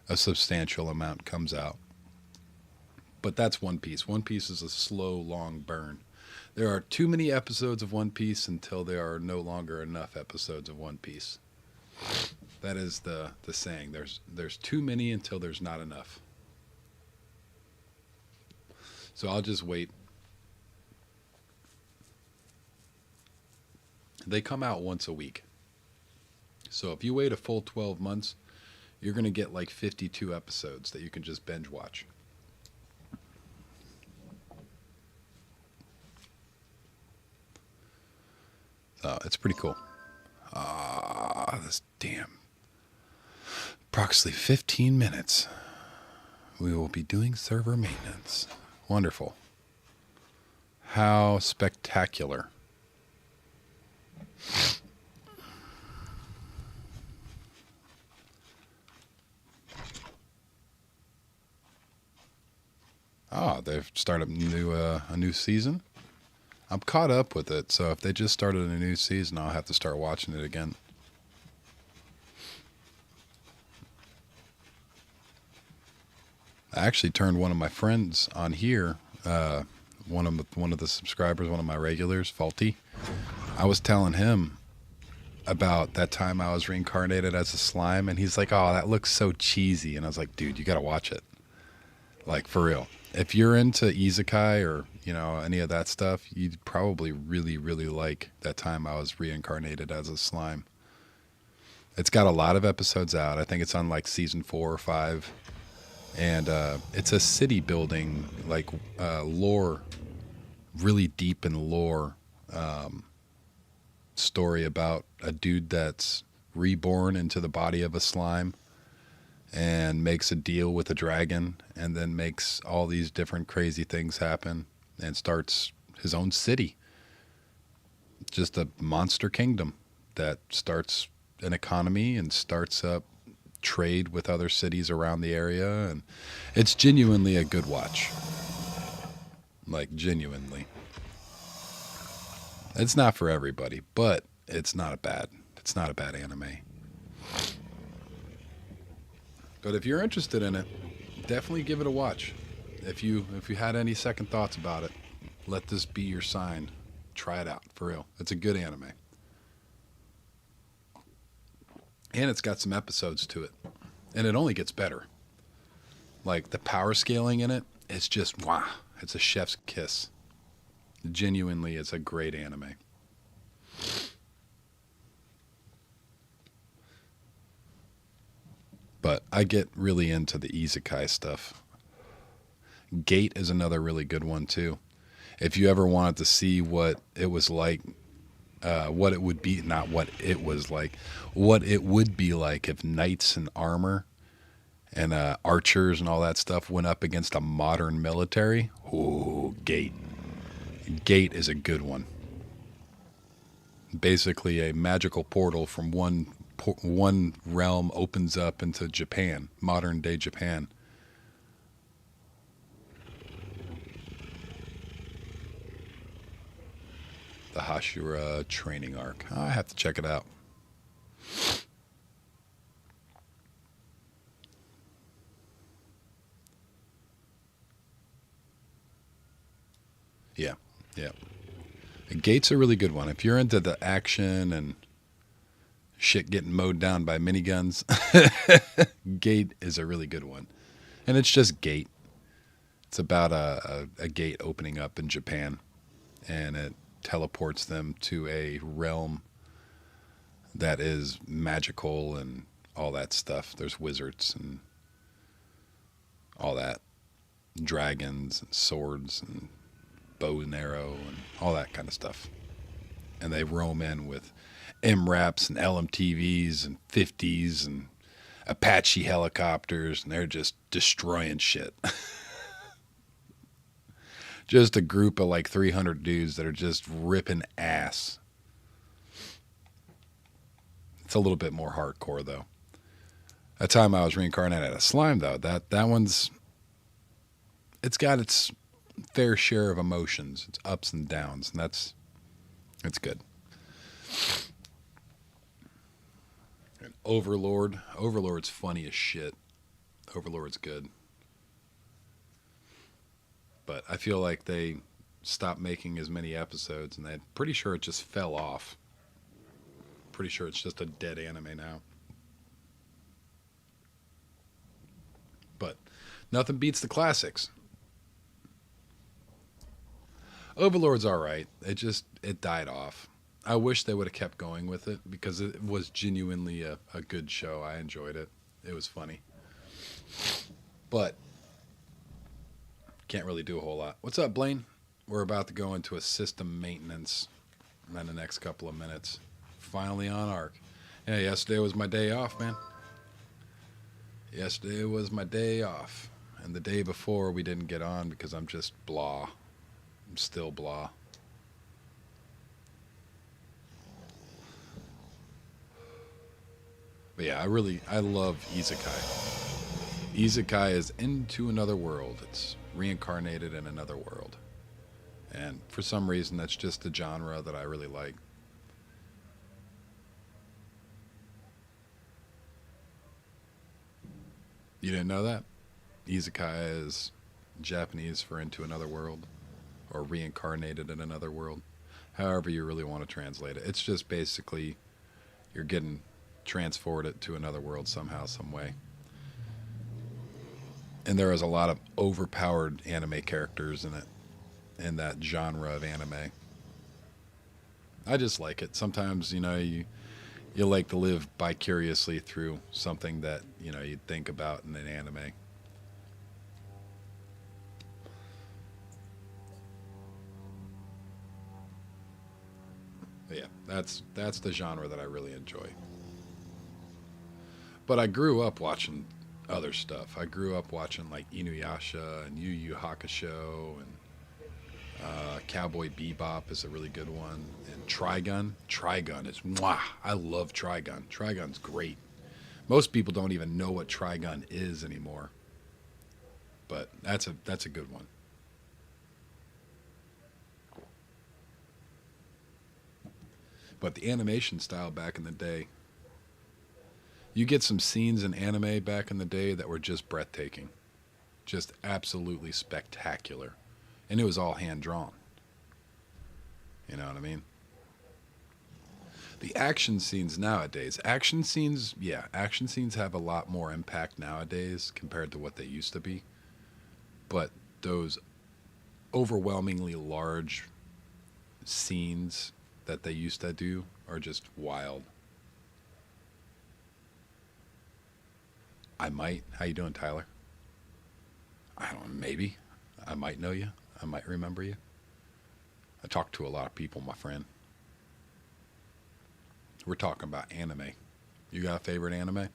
a substantial amount comes out. But that's One Piece. One Piece is a slow, long burn. There are too many episodes of One Piece until there are no longer enough episodes of One Piece. That is the saying. There's too many until there's not enough. So I'll just wait. They come out once a week. So if you wait a full 12 months, you're going to get like 52 episodes that you can just binge watch. So it's pretty cool. This damn. Approximately 15 minutes. We will be doing server maintenance. Wonderful. How spectacular. They've started a new season. I'm caught up with it, so if they just started a new season, I'll have to start watching it again. I actually turned one of my friends on here, one of the subscribers, one of my regulars, Faulty. I was telling him about that time I was reincarnated as a slime, and he's like, "Oh, that looks so cheesy," and I was like, "Dude, you gotta watch it, like for real. If you're into isekai or you know any of that stuff, you'd probably really, really like that time I was reincarnated as a slime." It's got a lot of episodes out. I think it's on like season 4 or 5. And it's a city building, like lore, really deep in lore story about a dude that's reborn into the body of a slime and makes a deal with a dragon and then makes all these different crazy things happen and starts his own city. Just a monster kingdom that starts an economy and starts up trade with other cities around the area, and it's genuinely a good watch. Like genuinely. It's not for everybody, but it's not a bad anime. But if you're interested in it, definitely give it a watch. If you had any second thoughts about it, let this be your sign. Try it out, for real. It's a good anime. And it's got some episodes to it. And it only gets better. Like, the power scaling in it, it's just, wow. It's a chef's kiss. Genuinely, it's a great anime. But I get really into the isekai stuff. Gate is another really good one, too. If you ever wanted to see what it was like, what it would be, not what it was like, what it would be like if knights in armor and archers and all that stuff went up against a modern military. Oh, Gate. Gate is a good one. Basically, a magical portal from one realm opens up into Japan, modern day Japan. The Hashira training arc. I have to check it out. Yeah, yeah. Gate's a really good one. If you're into the action and shit getting mowed down by miniguns, Gate is a really good one. And it's just Gate. It's about a gate opening up in Japan, and it teleports them to a realm that is magical and all that stuff. There's wizards and all that, dragons and swords and bow and arrow and all that kind of stuff. And they roam in with MRAPs and LMTVs and 50s and Apache helicopters, and they're just destroying shit. Just a group of like 300 dudes that are just ripping ass. It's a little bit more hardcore, though. That time I was reincarnated as slime, though, that one's... It's got its fair share of emotions. It's ups and downs, and it's good. And Overlord. Overlord's funny as shit. Overlord's good. But I feel like they stopped making as many episodes, and I'm pretty sure it just fell off. Pretty sure it's just a dead anime now. But nothing beats the classics. Overlord's alright. It died off. I wish they would have kept going with it, because it was genuinely a good show. I enjoyed it. It was funny. But can't really do a whole lot. What's up, Blaine? We're about to go into a system maintenance in the next couple of minutes. Finally on ARC. Yeah, yesterday was my day off, man. Yesterday was my day off. And the day before we didn't get on because I'm just blah. I'm still blah. But yeah, I love Isekai. Isekai is into another world. It's reincarnated in another world. And for some reason, that's just the genre that I really like. You didn't know that? Isekai is Japanese for into another world, or reincarnated in another world. However you really want to translate it. It's just basically you're getting transported to another world somehow, some way. And there is a lot of overpowered anime characters in it, in that genre of anime. I just like it. Sometimes, you like to live vicariously through something that, you'd think about in an anime. But yeah, that's the genre that I really enjoy. But I grew up watching other stuff. I grew up watching like Inuyasha and Yu Yu Hakusho, and Cowboy Bebop is a really good one. And Trigun. Trigun is mwah. I love Trigun. Trigun's great. Most people don't even know what Trigun is anymore. But that's a good one. But the animation style back in the day, you get some scenes in anime back in the day that were just breathtaking. Just absolutely spectacular. And it was all hand-drawn. You know what I mean? The action scenes nowadays. Action scenes have a lot more impact nowadays compared to what they used to be. But those overwhelmingly large scenes that they used to do are just wild. How you doing, Tyler? I don't know, maybe. I might know you. I might remember you. I talk to a lot of people, my friend. We're talking about anime. You got a favorite anime?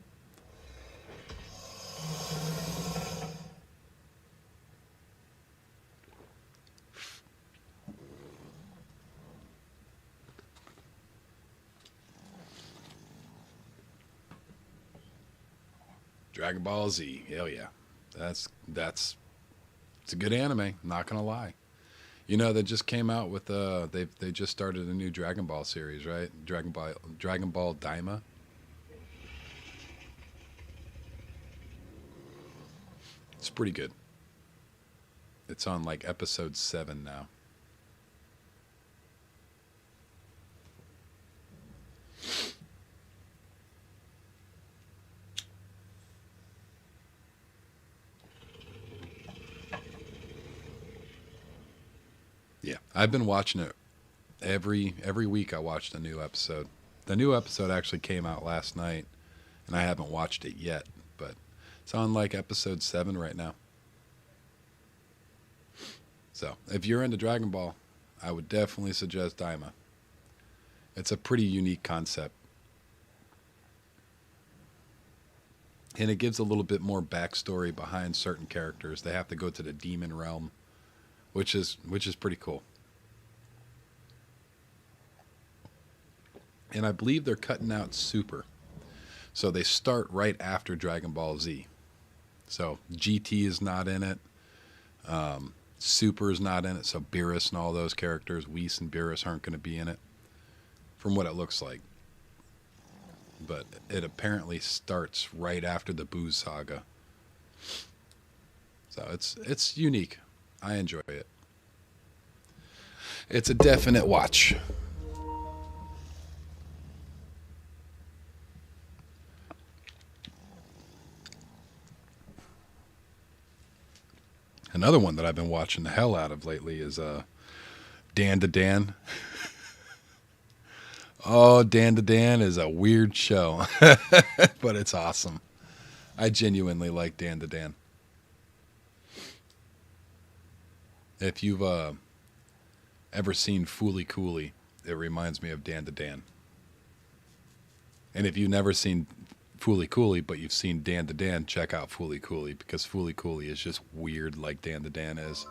Dragon Ball Z. Hell yeah. It's a good anime, not gonna lie. They just came out with they just started a new Dragon Ball series, right? Dragon Ball Daima. It's pretty good. It's on like episode 7 now. Yeah, I've been watching it every week. I watched a new episode. The new episode actually came out last night, and I haven't watched it yet, but it's on like episode 7 right now. So if you're into Dragon Ball, I would definitely suggest Daima. It's a pretty unique concept. And it gives a little bit more backstory behind certain characters. They have to go to the demon realm, which is pretty cool. And I believe they're cutting out Super. So they start right after Dragon Ball Z. So GT is not in it. Super is not in it. So Beerus and all those characters, Whis and Beerus, aren't going to be in it, from what it looks like. But it apparently starts right after the Boo saga. So it's unique. I enjoy it. It's a definite watch. Another one that I've been watching the hell out of lately is Dan to Dan. Oh, Dan to Dan is a weird show, but it's awesome. I genuinely like Dan to Dan. If you've ever seen Fooly Cooley, it reminds me of Dan to Dan. And if you've never seen Fooly Cooley, but you've seen Dan to Dan, check out Fooly Cooley, because Fooly Cooley is just weird like Dan to Dan is.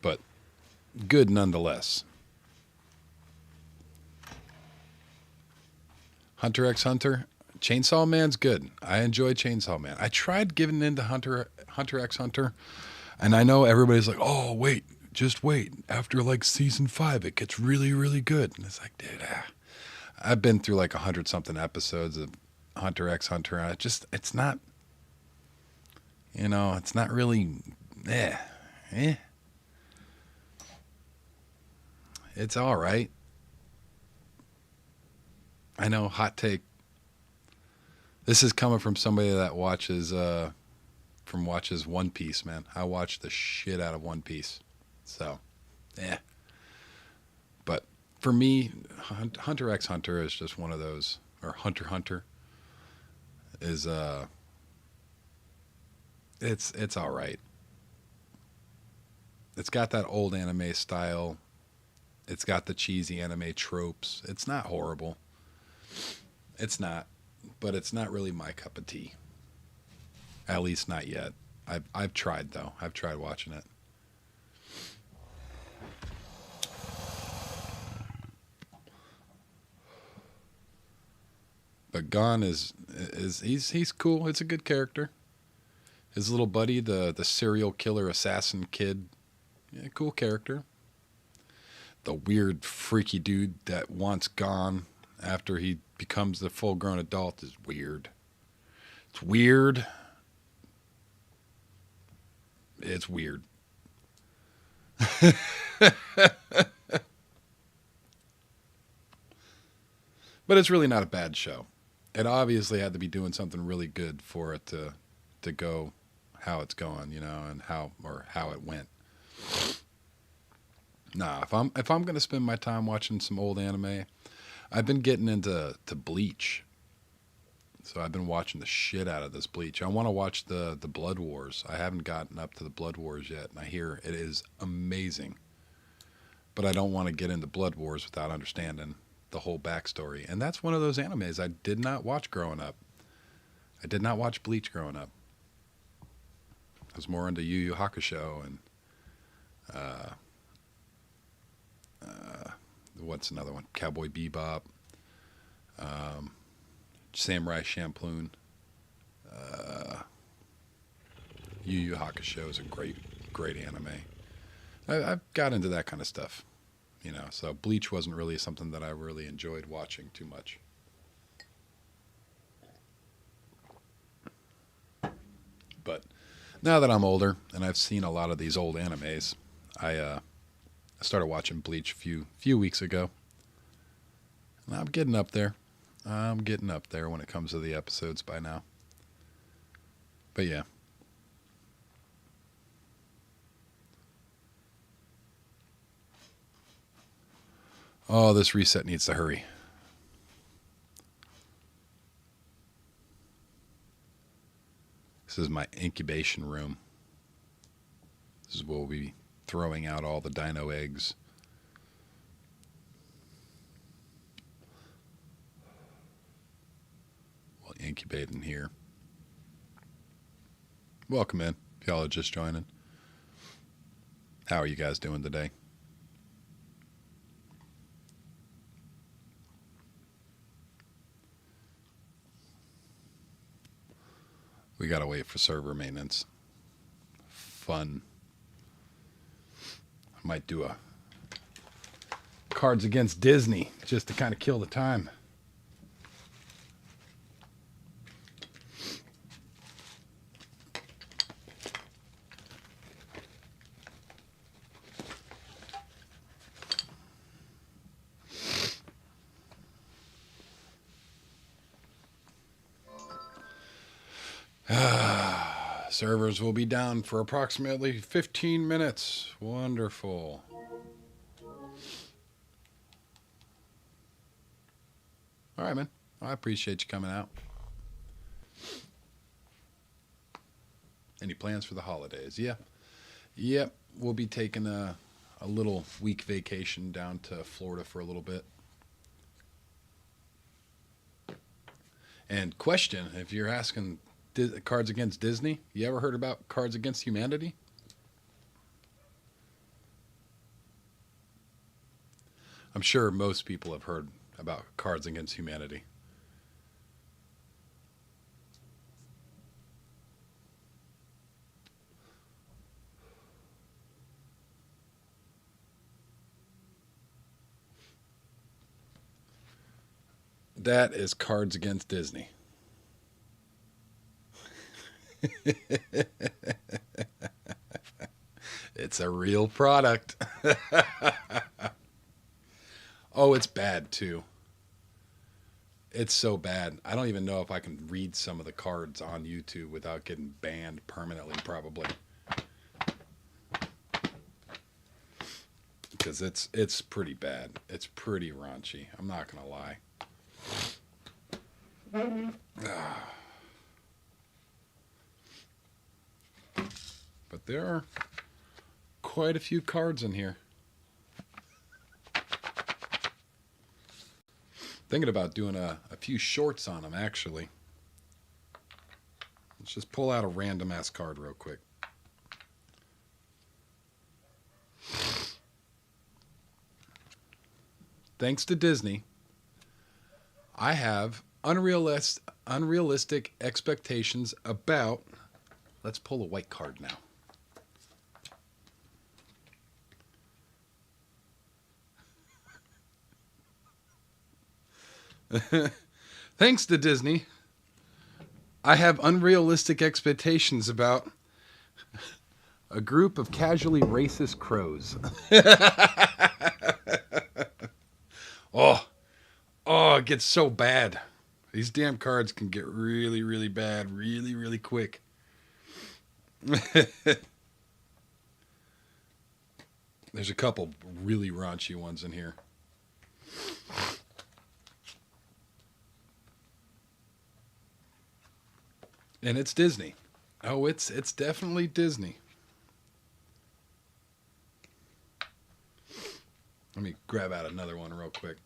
But good nonetheless. Hunter x Hunter, Chainsaw Man's good. I enjoy Chainsaw Man. I tried giving into Hunter x Hunter, and I know everybody's like, oh, wait, just wait. After like season 5, it gets really, really good. And it's like, dude, I've been through like 100-something episodes of Hunter x Hunter, and it's not, it's not really, It's all right. I know, hot take. This is coming from somebody that watches One Piece, man. I watch the shit out of One Piece. So, But for me, Hunter x Hunter is just one of those, or Hunter x Hunter is it's all right. It's got that old anime style. It's got the cheesy anime tropes. It's not horrible. It's not, but it's not really my cup of tea. At least not yet. I've tried though. I've tried watching it. But Gon is he's cool. It's a good character. His little buddy, the serial killer assassin kid, cool character. The weird freaky dude that wants Gon after he becomes the full-grown adult is weird. It's weird. It's weird. But it's really not a bad show. It obviously had to be doing something really good for it to go how it's going, and how it went. Nah, if I'm gonna spend my time watching some old anime, I've been getting into Bleach. So I've been watching the shit out of this Bleach. I want to watch the Blood Wars. I haven't gotten up to the Blood Wars yet, and I hear it is amazing. But I don't want to get into Blood Wars without understanding the whole backstory. And that's one of those animes I did not watch growing up. I did not watch Bleach growing up. I was more into Yu Yu Hakusho and what's another one? Cowboy Bebop, Samurai Champloo. Yu Yu Hakusho is a great anime. I've got into that kind of stuff, so Bleach wasn't really something that I really enjoyed watching too much. But now that I'm older and I've seen a lot of these old animes, I started watching Bleach a few weeks ago. And I'm getting up there. I'm getting up there when it comes to the episodes by now. But yeah. Oh, this reset needs to hurry. This is my incubation room. This is where we'll be throwing out all the dino eggs. We'll incubate in here. Welcome in, if y'all are just joining. How are you guys doing today? We gotta wait for server maintenance. Fun. I might do a Cards Against Disney just to kind of kill the time. Servers will be down for approximately 15 minutes. Wonderful. All right, man. I appreciate you coming out. Any plans for the holidays? Yeah. Yep. We'll be taking a little week vacation down to Florida for a little bit. And question, if you're asking Cards Against Disney, you ever heard about Cards Against Humanity? I'm sure most people have heard about Cards Against Humanity. That is Cards Against Disney. It's a real product. Oh, it's bad too. It's so bad. I don't even know if I can read some of the cards on YouTube without getting banned permanently, probably. Because it's pretty bad. It's pretty raunchy. I'm not gonna lie. But there are quite a few cards in here. Thinking about doing a few shorts on them, actually. Let's just pull out a random ass card real quick. Thanks to Disney, I have unrealistic expectations about... Let's pull a white card now. Thanks to Disney, I have unrealistic expectations about a group of casually racist crows. Oh, it gets so bad. These damn cards can get really, really bad really, really quick. There's a couple really raunchy ones in here. And it's Disney. Oh, it's definitely Disney. Let me grab out another one real quick.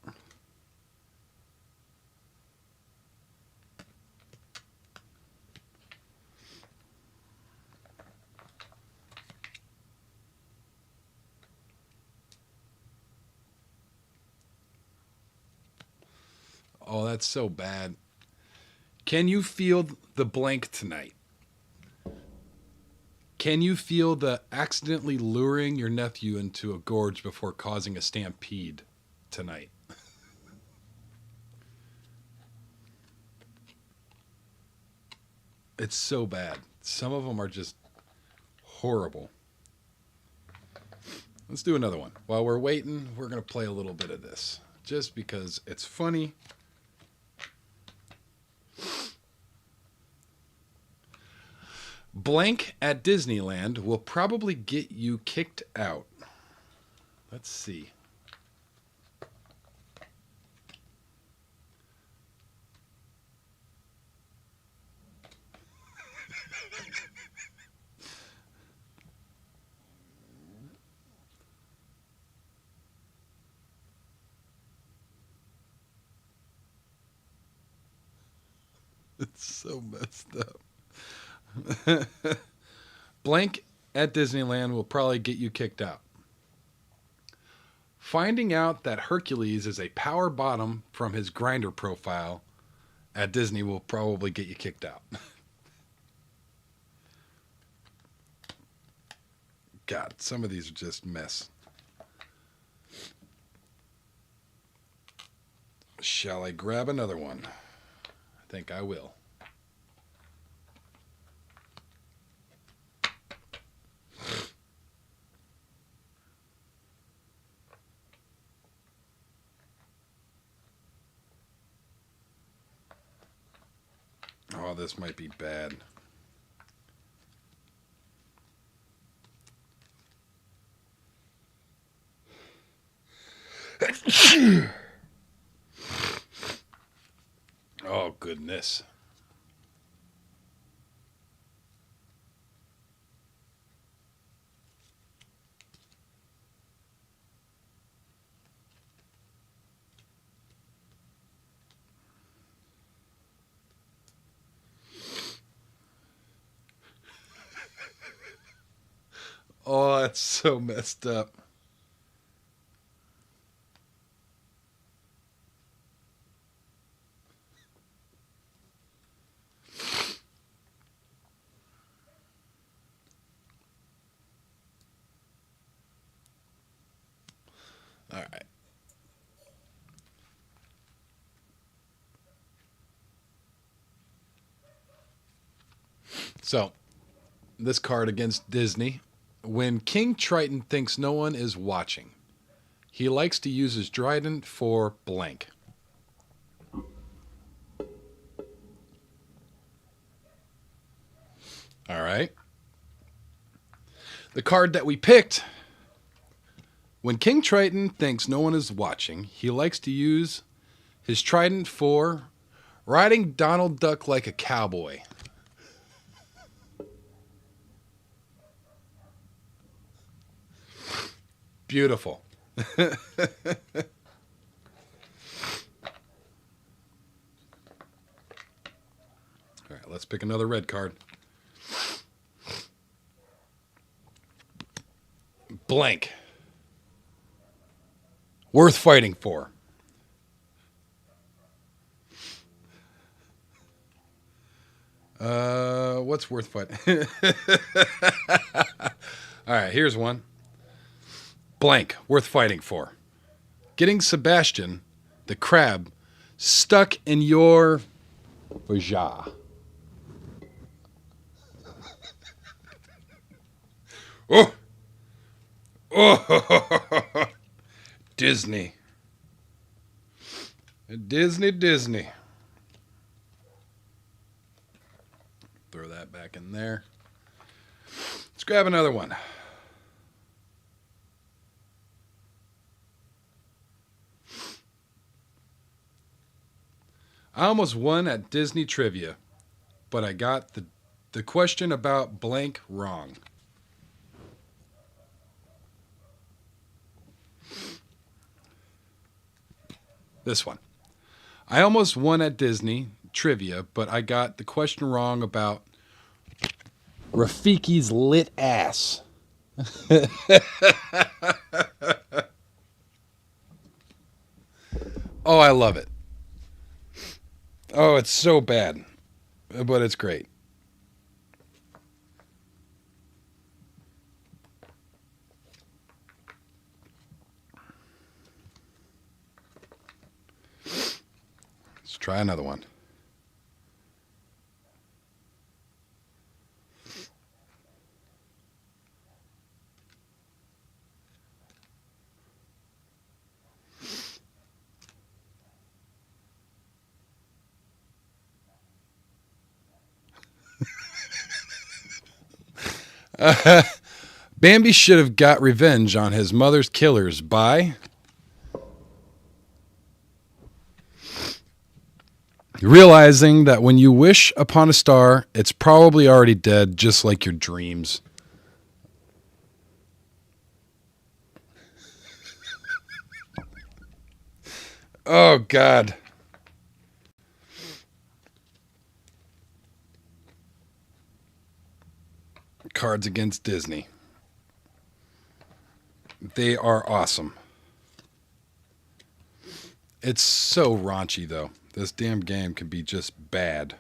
Oh, that's so bad. Can you feel the blank tonight? Can you feel the accidentally luring your nephew into a gorge before causing a stampede tonight? It's so bad. Some of them are just horrible. Let's do another one. While we're waiting, we're going to play a little bit of this. Just because it's funny. Blank at Disneyland will probably get you kicked out. Let's see. It's so messed up. Blank at Disneyland will probably get you kicked out. Finding out that Hercules is a power bottom from his grinder profile at Disney will probably get you kicked out. God, some of these are just mess. Shall I grab another one? I think I will. Oh, this might be bad. Oh, goodness. Oh, that's so messed up. All right. So, this card against Disney. When King Triton thinks no one is watching, he likes to use his trident for blank. All right. The card that we picked. When King Triton thinks no one is watching, he likes to use his trident for riding Donald Duck like a cowboy. Beautiful. All right, let's pick another red card. Blank. Worth fighting for. What's worth fighting? All right, here's one. Blank. Worth fighting for. Getting Sebastian, the crab, stuck in your vajah. Oh! Oh! Disney. Disney. Throw that back in there. Let's grab another one. I almost won at Disney trivia, but I got the question about blank wrong. This one. I almost won at Disney trivia, but I got the question wrong about Rafiki's lit ass. Oh, I love it. Oh, it's so bad, but it's great. Let's try another one. Bambi should have got revenge on his mother's killers by realizing that when you wish upon a star, it's probably already dead, just like your dreams. Oh, God. Cards Against Disney. They are awesome. It's so raunchy, though. This damn game can be just bad.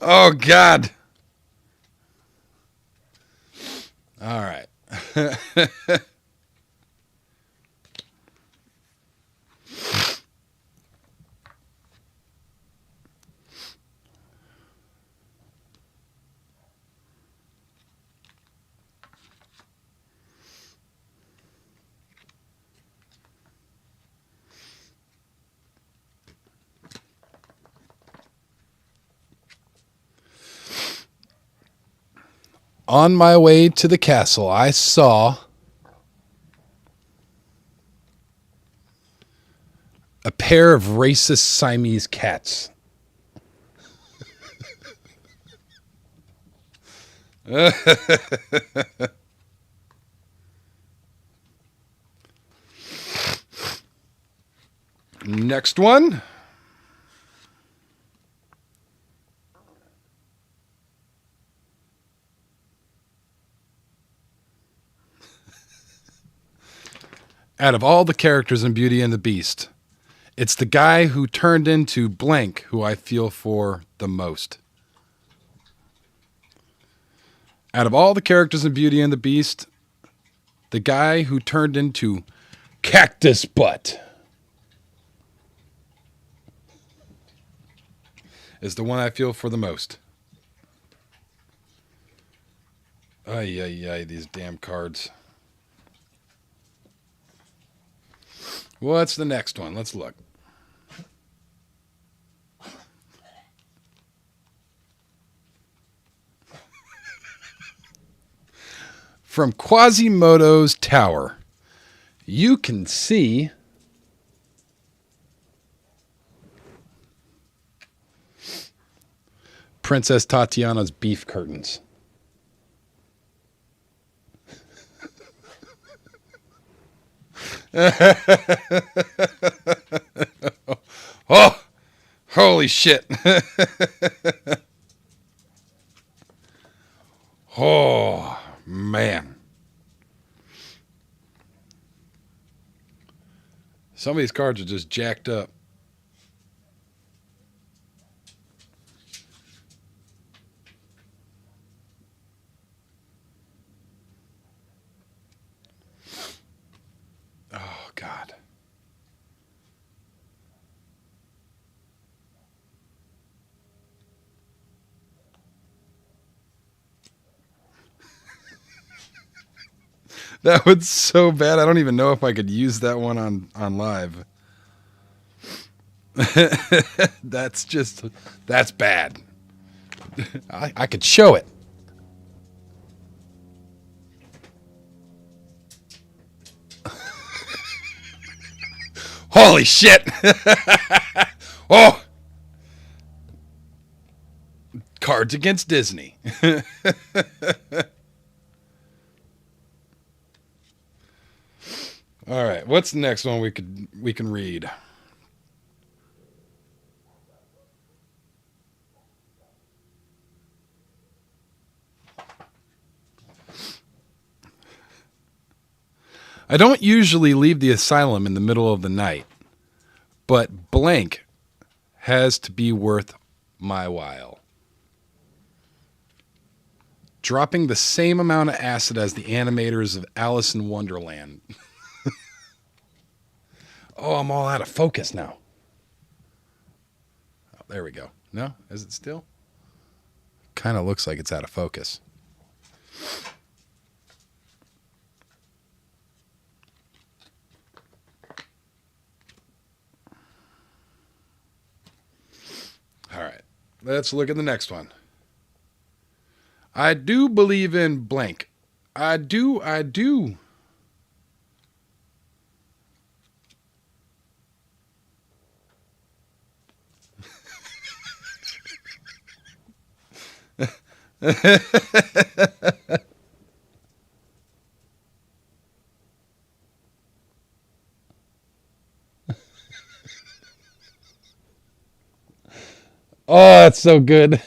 Oh, God. All right. On my way to the castle, I saw a pair of racist Siamese cats. Next one. Out of all the characters in Beauty and the Beast, it's the guy who turned into blank who I feel for the most. Out of all the characters in Beauty and the Beast, the guy who turned into Cactus Butt is the one I feel for the most. Ay, ay, ay, these damn cards. What's the next one? Let's look. From Quasimodo's tower, you can see Princess Tatiana's beef curtains. Oh, holy shit. Oh, man. Some of these cards are just jacked up. Oh, God. That was so bad. I don't even know if I could use that one on live. That's bad. I could show it. Holy shit. Oh. Cards Against Disney. All right, what's the next one we can read? I don't usually leave the asylum in the middle of the night, but blank has to be worth my while. Dropping the same amount of acid as the animators of Alice in Wonderland. Oh, I'm all out of focus now. Oh, there we go. No? Is it still? Kind of looks like it's out of focus. All right. Let's look at the next one. I do believe in blank. I do. Oh, that's so good.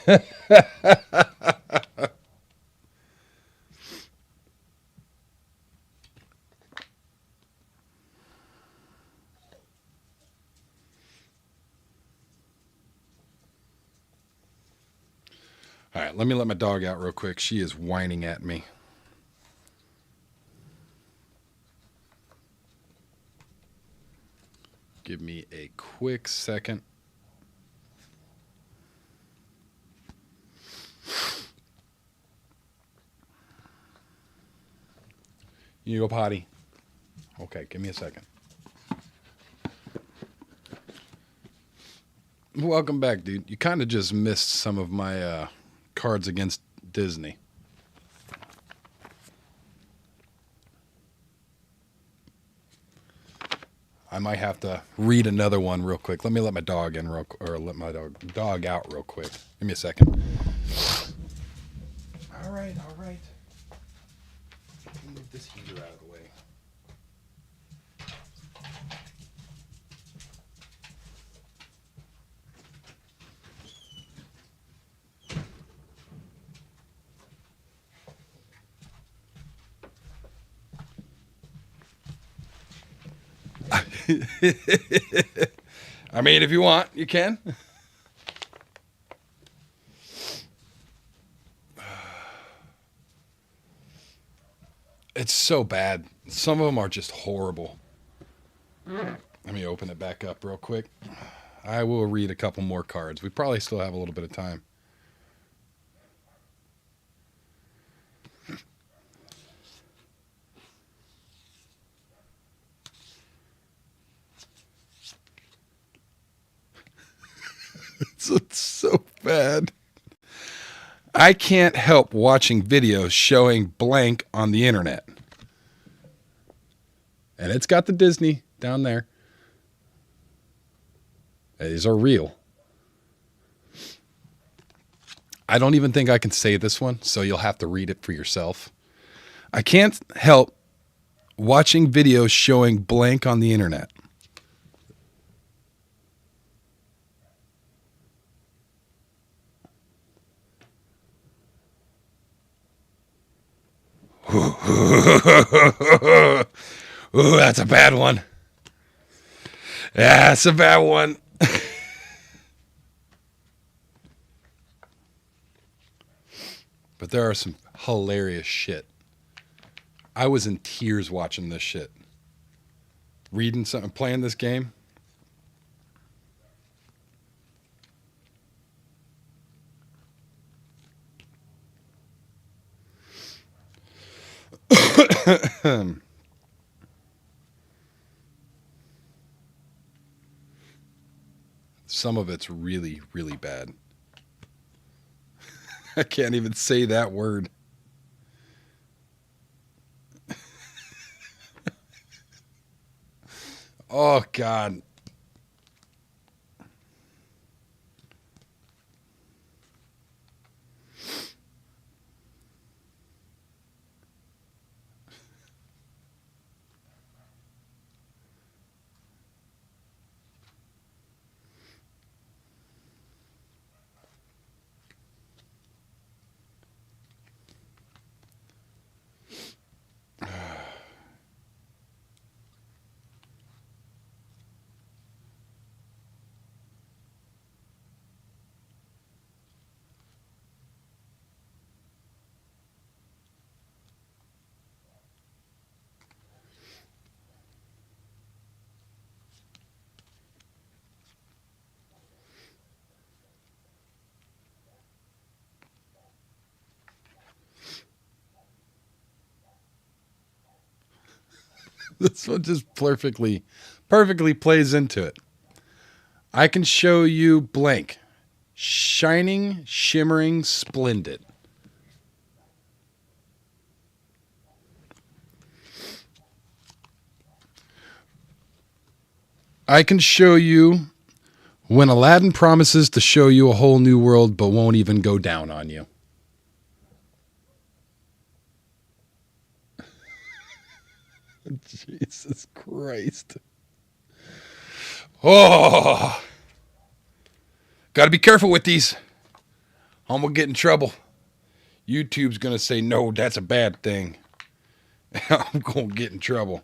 All right, let me let my dog out real quick. She is whining at me. Give me a quick second. You go potty. Okay, give me a second. Welcome back, dude. You kind of just missed some of my cards against Disney. I might have to read another one real quick. Let me let my dog in or let my dog out real quick. Give me a second. All right. Move this heater out of the way. I mean, if you want, you can. It's so bad. Some of them are just horrible. Let me open it back up real quick. I will read a couple more cards. We probably still have a little bit of time. It's so bad. I can't help watching videos showing blank on the internet. And it's got the Disney down there. These are real. I don't even think I can say this one, so you'll have to read it for yourself. I can't help watching videos showing blank on the internet. Ooh, that's a bad one. Yeah, that's a bad one. But there are some hilarious shit. I was in tears watching this shit. Reading something, playing this game. Some of it's really, really bad. I can't even say that word. Oh, God. This one just perfectly plays into it. I can show you blank. Shining, shimmering, splendid. I can show you when Aladdin promises to show you a whole new world but won't even go down on you. Jesus Christ. Oh, Got to be careful with these. I'm going to get in trouble. YouTube's going to say, no, that's a bad thing. I'm going to get in trouble.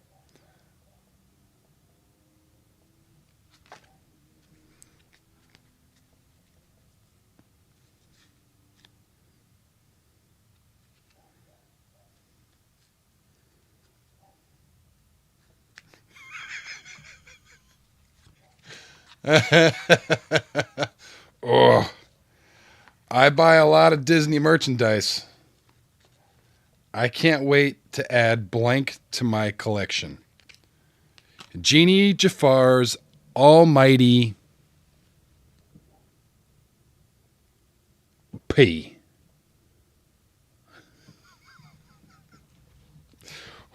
Oh, I buy a lot of Disney merchandise. I can't wait to add blank to my collection. Genie Jafar's Almighty P.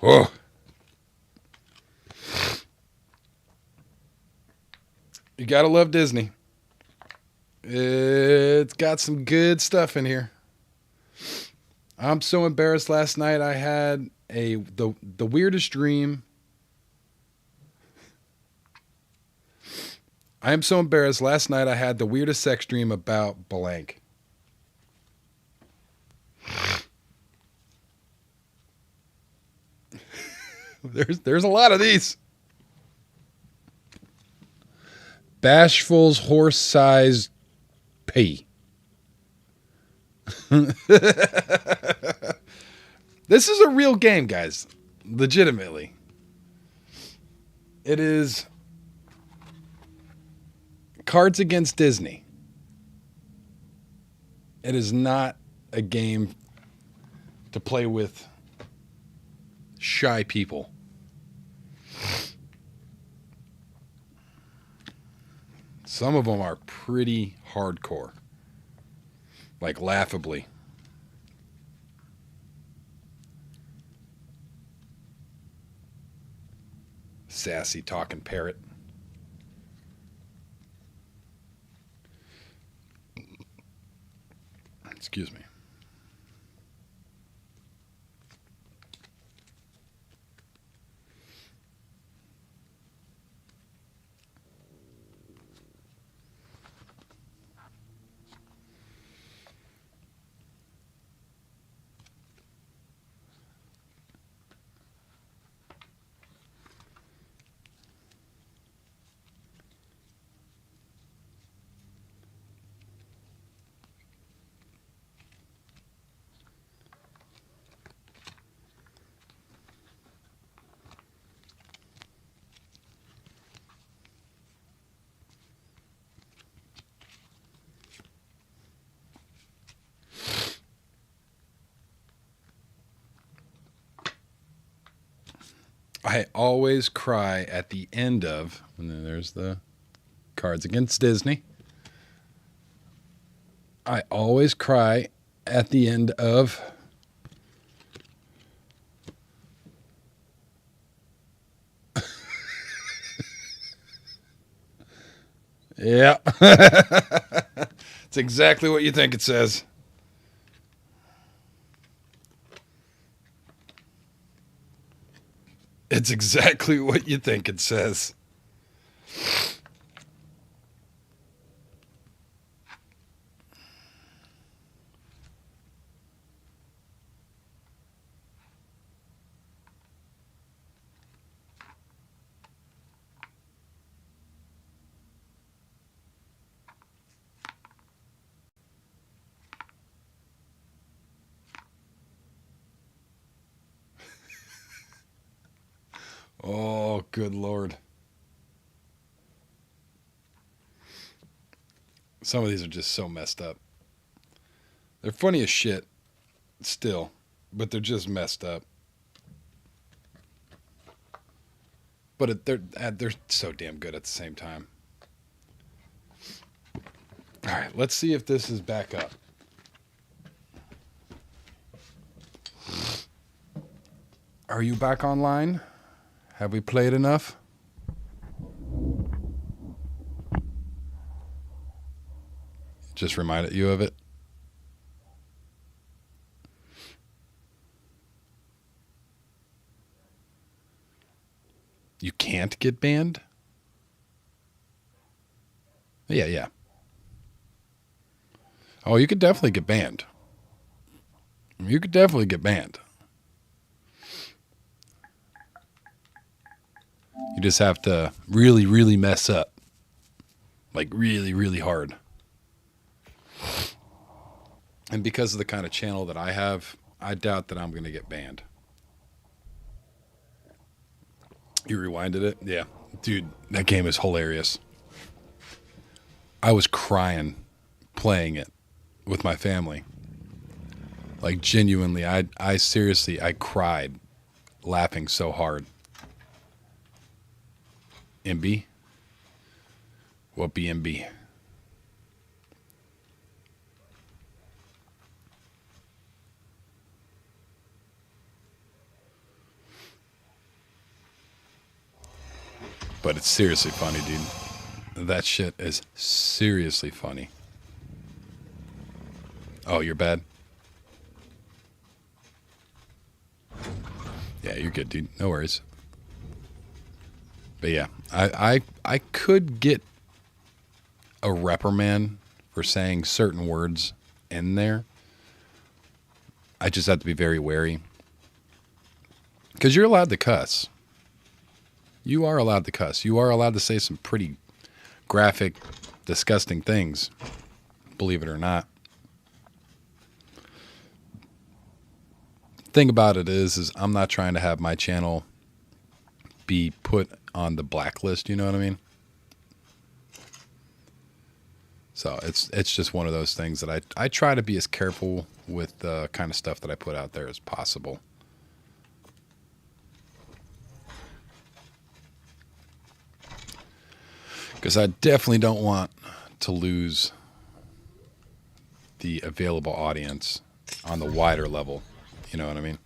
Oh. You gotta love Disney. It's got some good stuff in here. I'm so embarrassed. Last night I had the weirdest dream. I am so embarrassed. Last night I had the weirdest sex dream about blank. There's a lot of these. Bashful's horse-sized pee. This is a real game, guys. Legitimately. It is Cards Against Disney. It is not a game to play with shy people. Some of them are pretty hardcore. Like laughably. Sassy talking parrot. Excuse me. I always cry at the end of, and then there's the Cards Against Disney. I always cry at the end of yeah. It's exactly what you think it says. It's exactly what you think it says. Oh, good Lord. Some of these are just so messed up. They're funny as shit still, but they're just messed up. But they're so damn good at the same time. All right, let's see if this is back up. Are you back online? Have we played enough? Just reminded you of it. You can't get banned? Yeah. Oh, you could definitely get banned. You could definitely get banned. You just have to really, really mess up. Like really, really hard. And because of the kind of channel that I have, I doubt that I'm going to get banned. You rewinded it? Yeah. Dude, that game is hilarious. I was crying playing it with my family. Like genuinely, I seriously, I cried laughing so hard. MB? What BMB? But it's seriously funny, dude. That shit is seriously funny. Oh, you're bad? Yeah, you're good, dude. No worries. But yeah, I could get a reprimand for saying certain words in there. I just have to be very wary. Because you're allowed to cuss. You are allowed to cuss. You are allowed to say some pretty graphic, disgusting things, believe it or not. Thing about it is I'm not trying to have my channel be put on the blacklist, you know what I mean? So it's just one of those things that I try to be as careful with the kind of stuff that I put out there as possible. Because I definitely don't want to lose the available audience on the wider level. You know what I mean?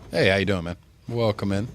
Hey, how you doing, man? Welcome in.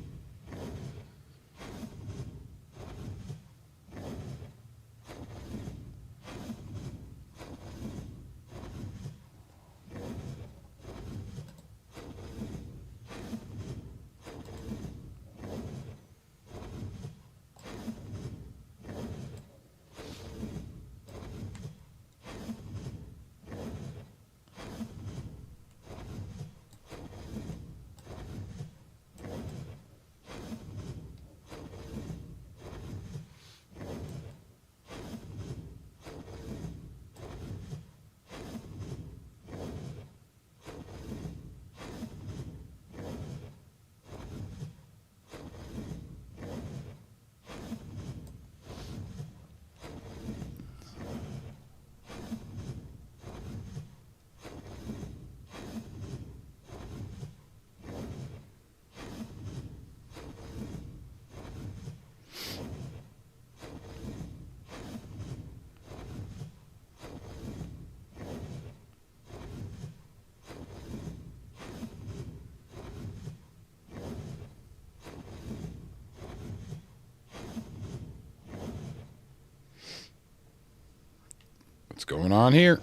What's going on here?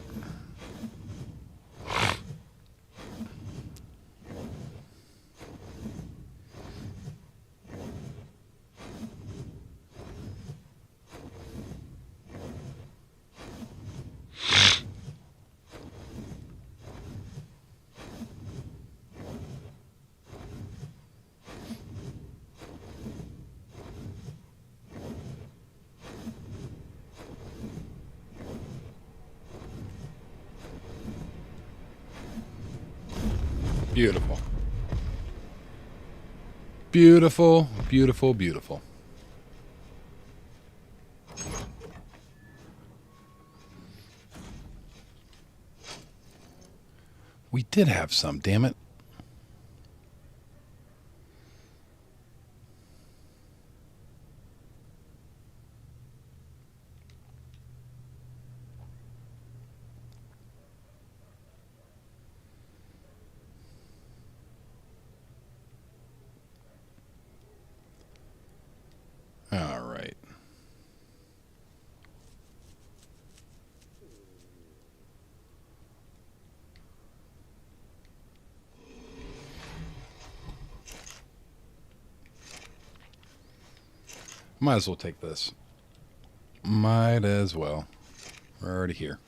Beautiful. Beautiful, beautiful, beautiful. We did have some, damn it. All right. Might as well take this. Might as well. We're already here.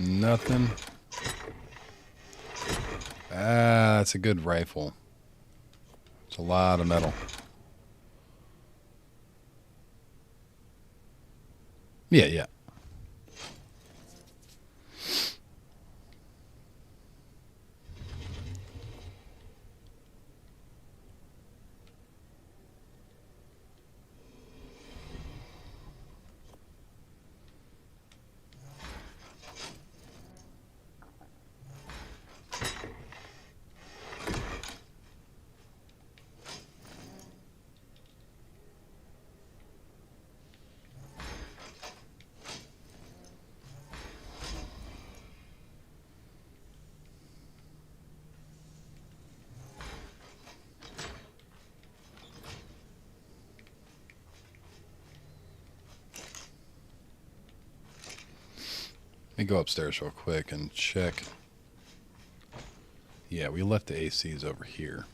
Nothing. Ah, that's a good rifle. It's a lot of metal. Yeah, yeah. Let me go upstairs real quick and check. Yeah, we left the ACs over here.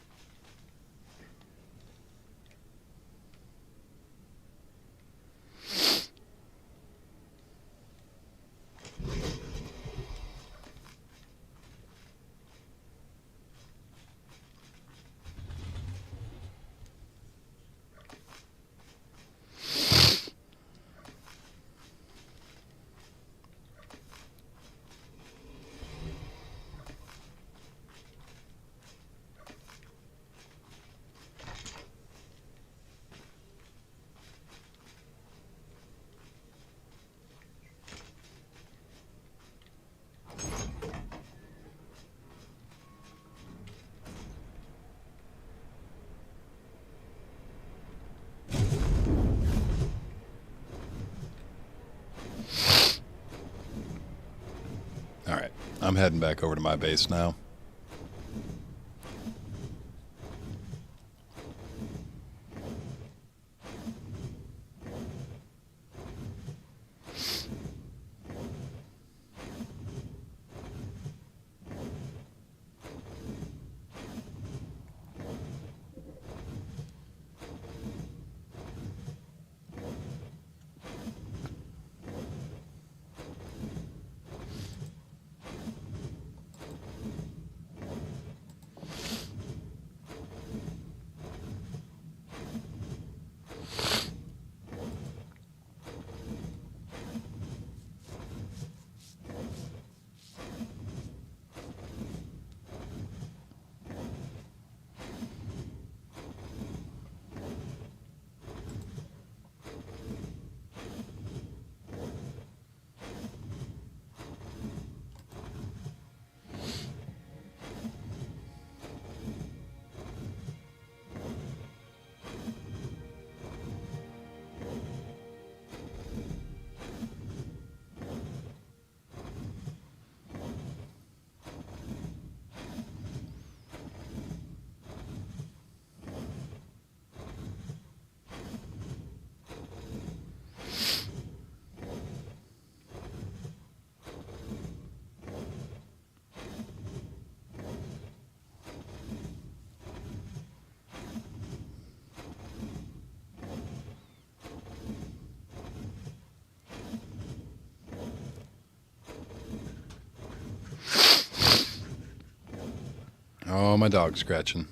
All right, I'm heading back over to my base now. Oh, my dog's scratching.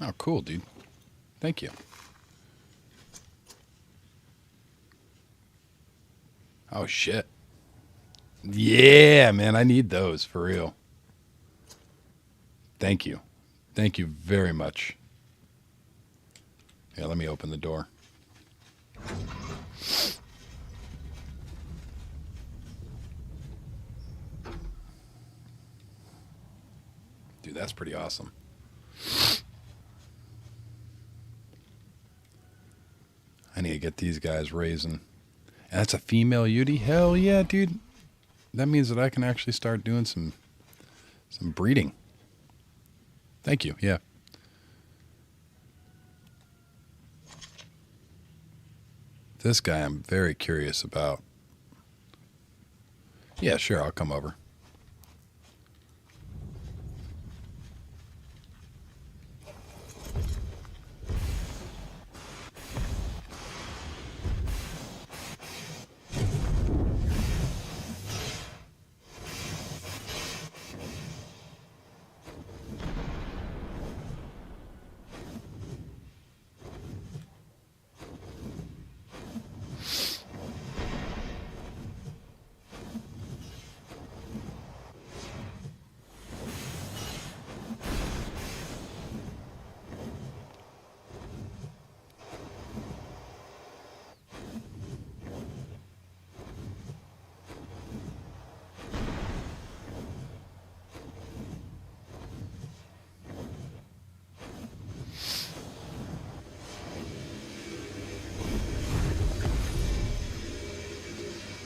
Oh, cool, dude. Thank you. Oh, shit. Yeah, man, I need those for real. Thank you. Thank you very much. Yeah, let me open the door. Dude, that's pretty awesome. I need to get these guys raising. And that's a female Yudi? Hell yeah, dude. That means that I can actually start doing some breeding. Thank you, yeah. This guy I'm very curious about. Yeah, sure, I'll come over.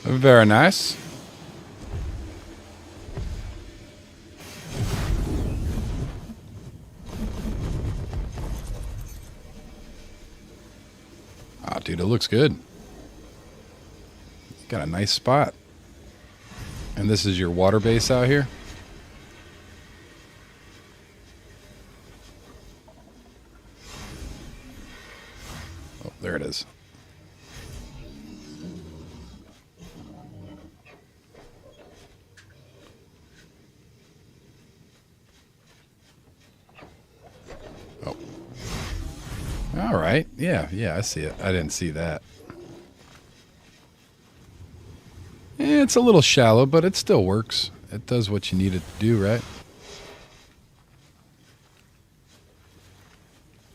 Very nice. Oh, dude, it looks good. Got a nice spot. And this is your water base out here? Oh, there it is. Oh. All right. Yeah, I see it. I didn't see that. It's a little shallow, but it still works. It does what you need it to do, right?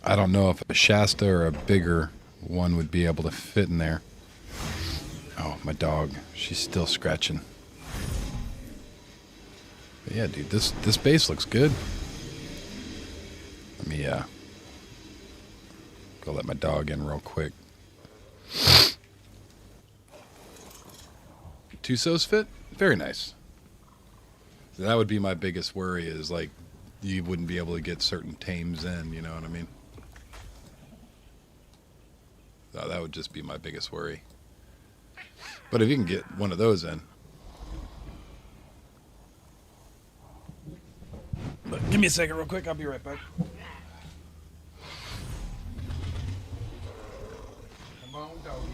I don't know if a Shasta or a bigger one would be able to fit in there. Oh, my dog. She's still scratching. But yeah, dude, this base looks good. Let me go let my dog in real quick. Two sows fit? Very nice. So that would be my biggest worry is like you wouldn't be able to get certain tames in, you know what I mean? So that would just be my biggest worry. But if you can get one of those in. But give me a second real quick, I'll be right back. Come on, doggy.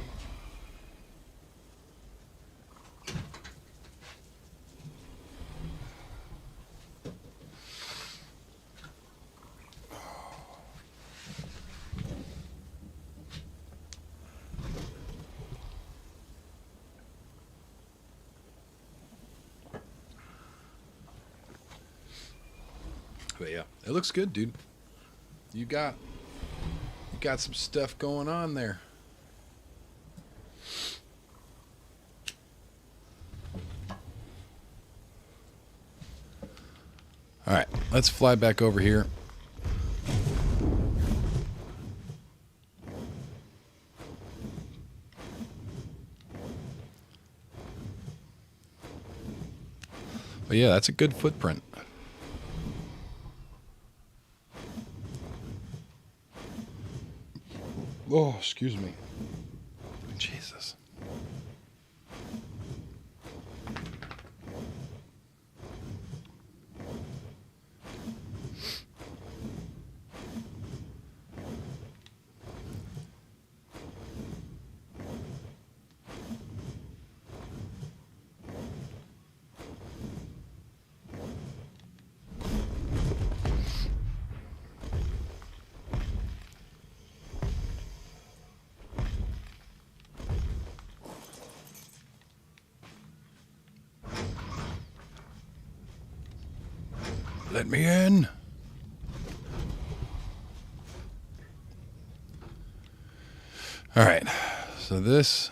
But yeah, it looks good, dude. You got some stuff going on there. All right, let's fly back over here. But yeah, that's a good footprint. Oh, excuse me. Jesus. Let me in. All right. So this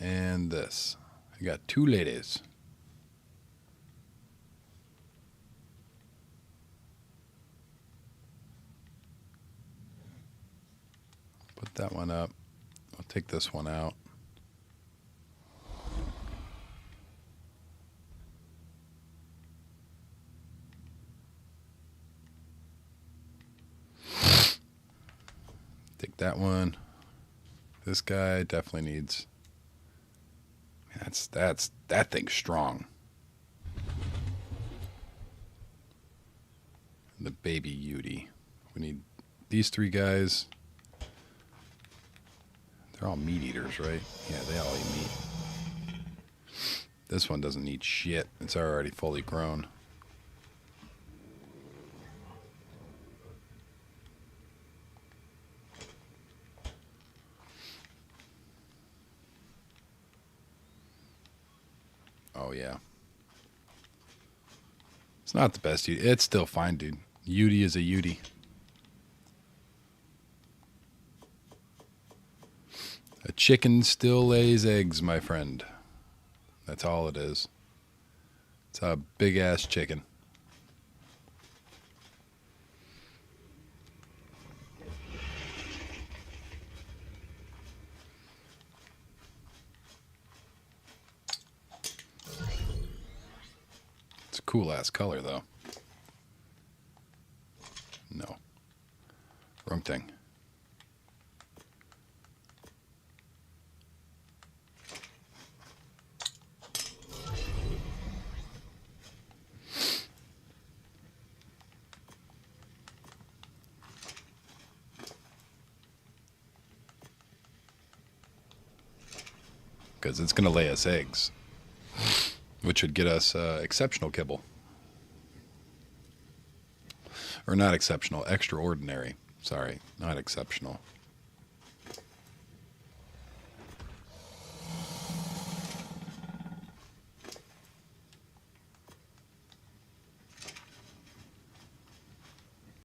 and this. I got 2 ladies. Put that one up. I'll take this one out. Take that one. This guy definitely needs. That thing's strong. The baby Yudi. We need these 3 guys. They're all meat eaters, right? Yeah, they all eat meat. This one doesn't need shit. It's already fully grown. Oh, yeah. It's not the best Yudi. It's still fine, dude. Yudi is a Yudi. A chicken still lays eggs, my friend. That's all it is. It's a big-ass chicken. It's a cool-ass color, though. No. Wrong thing. Because it's going to lay us eggs, which would get us exceptional kibble. Or not exceptional, extraordinary. Sorry, not exceptional.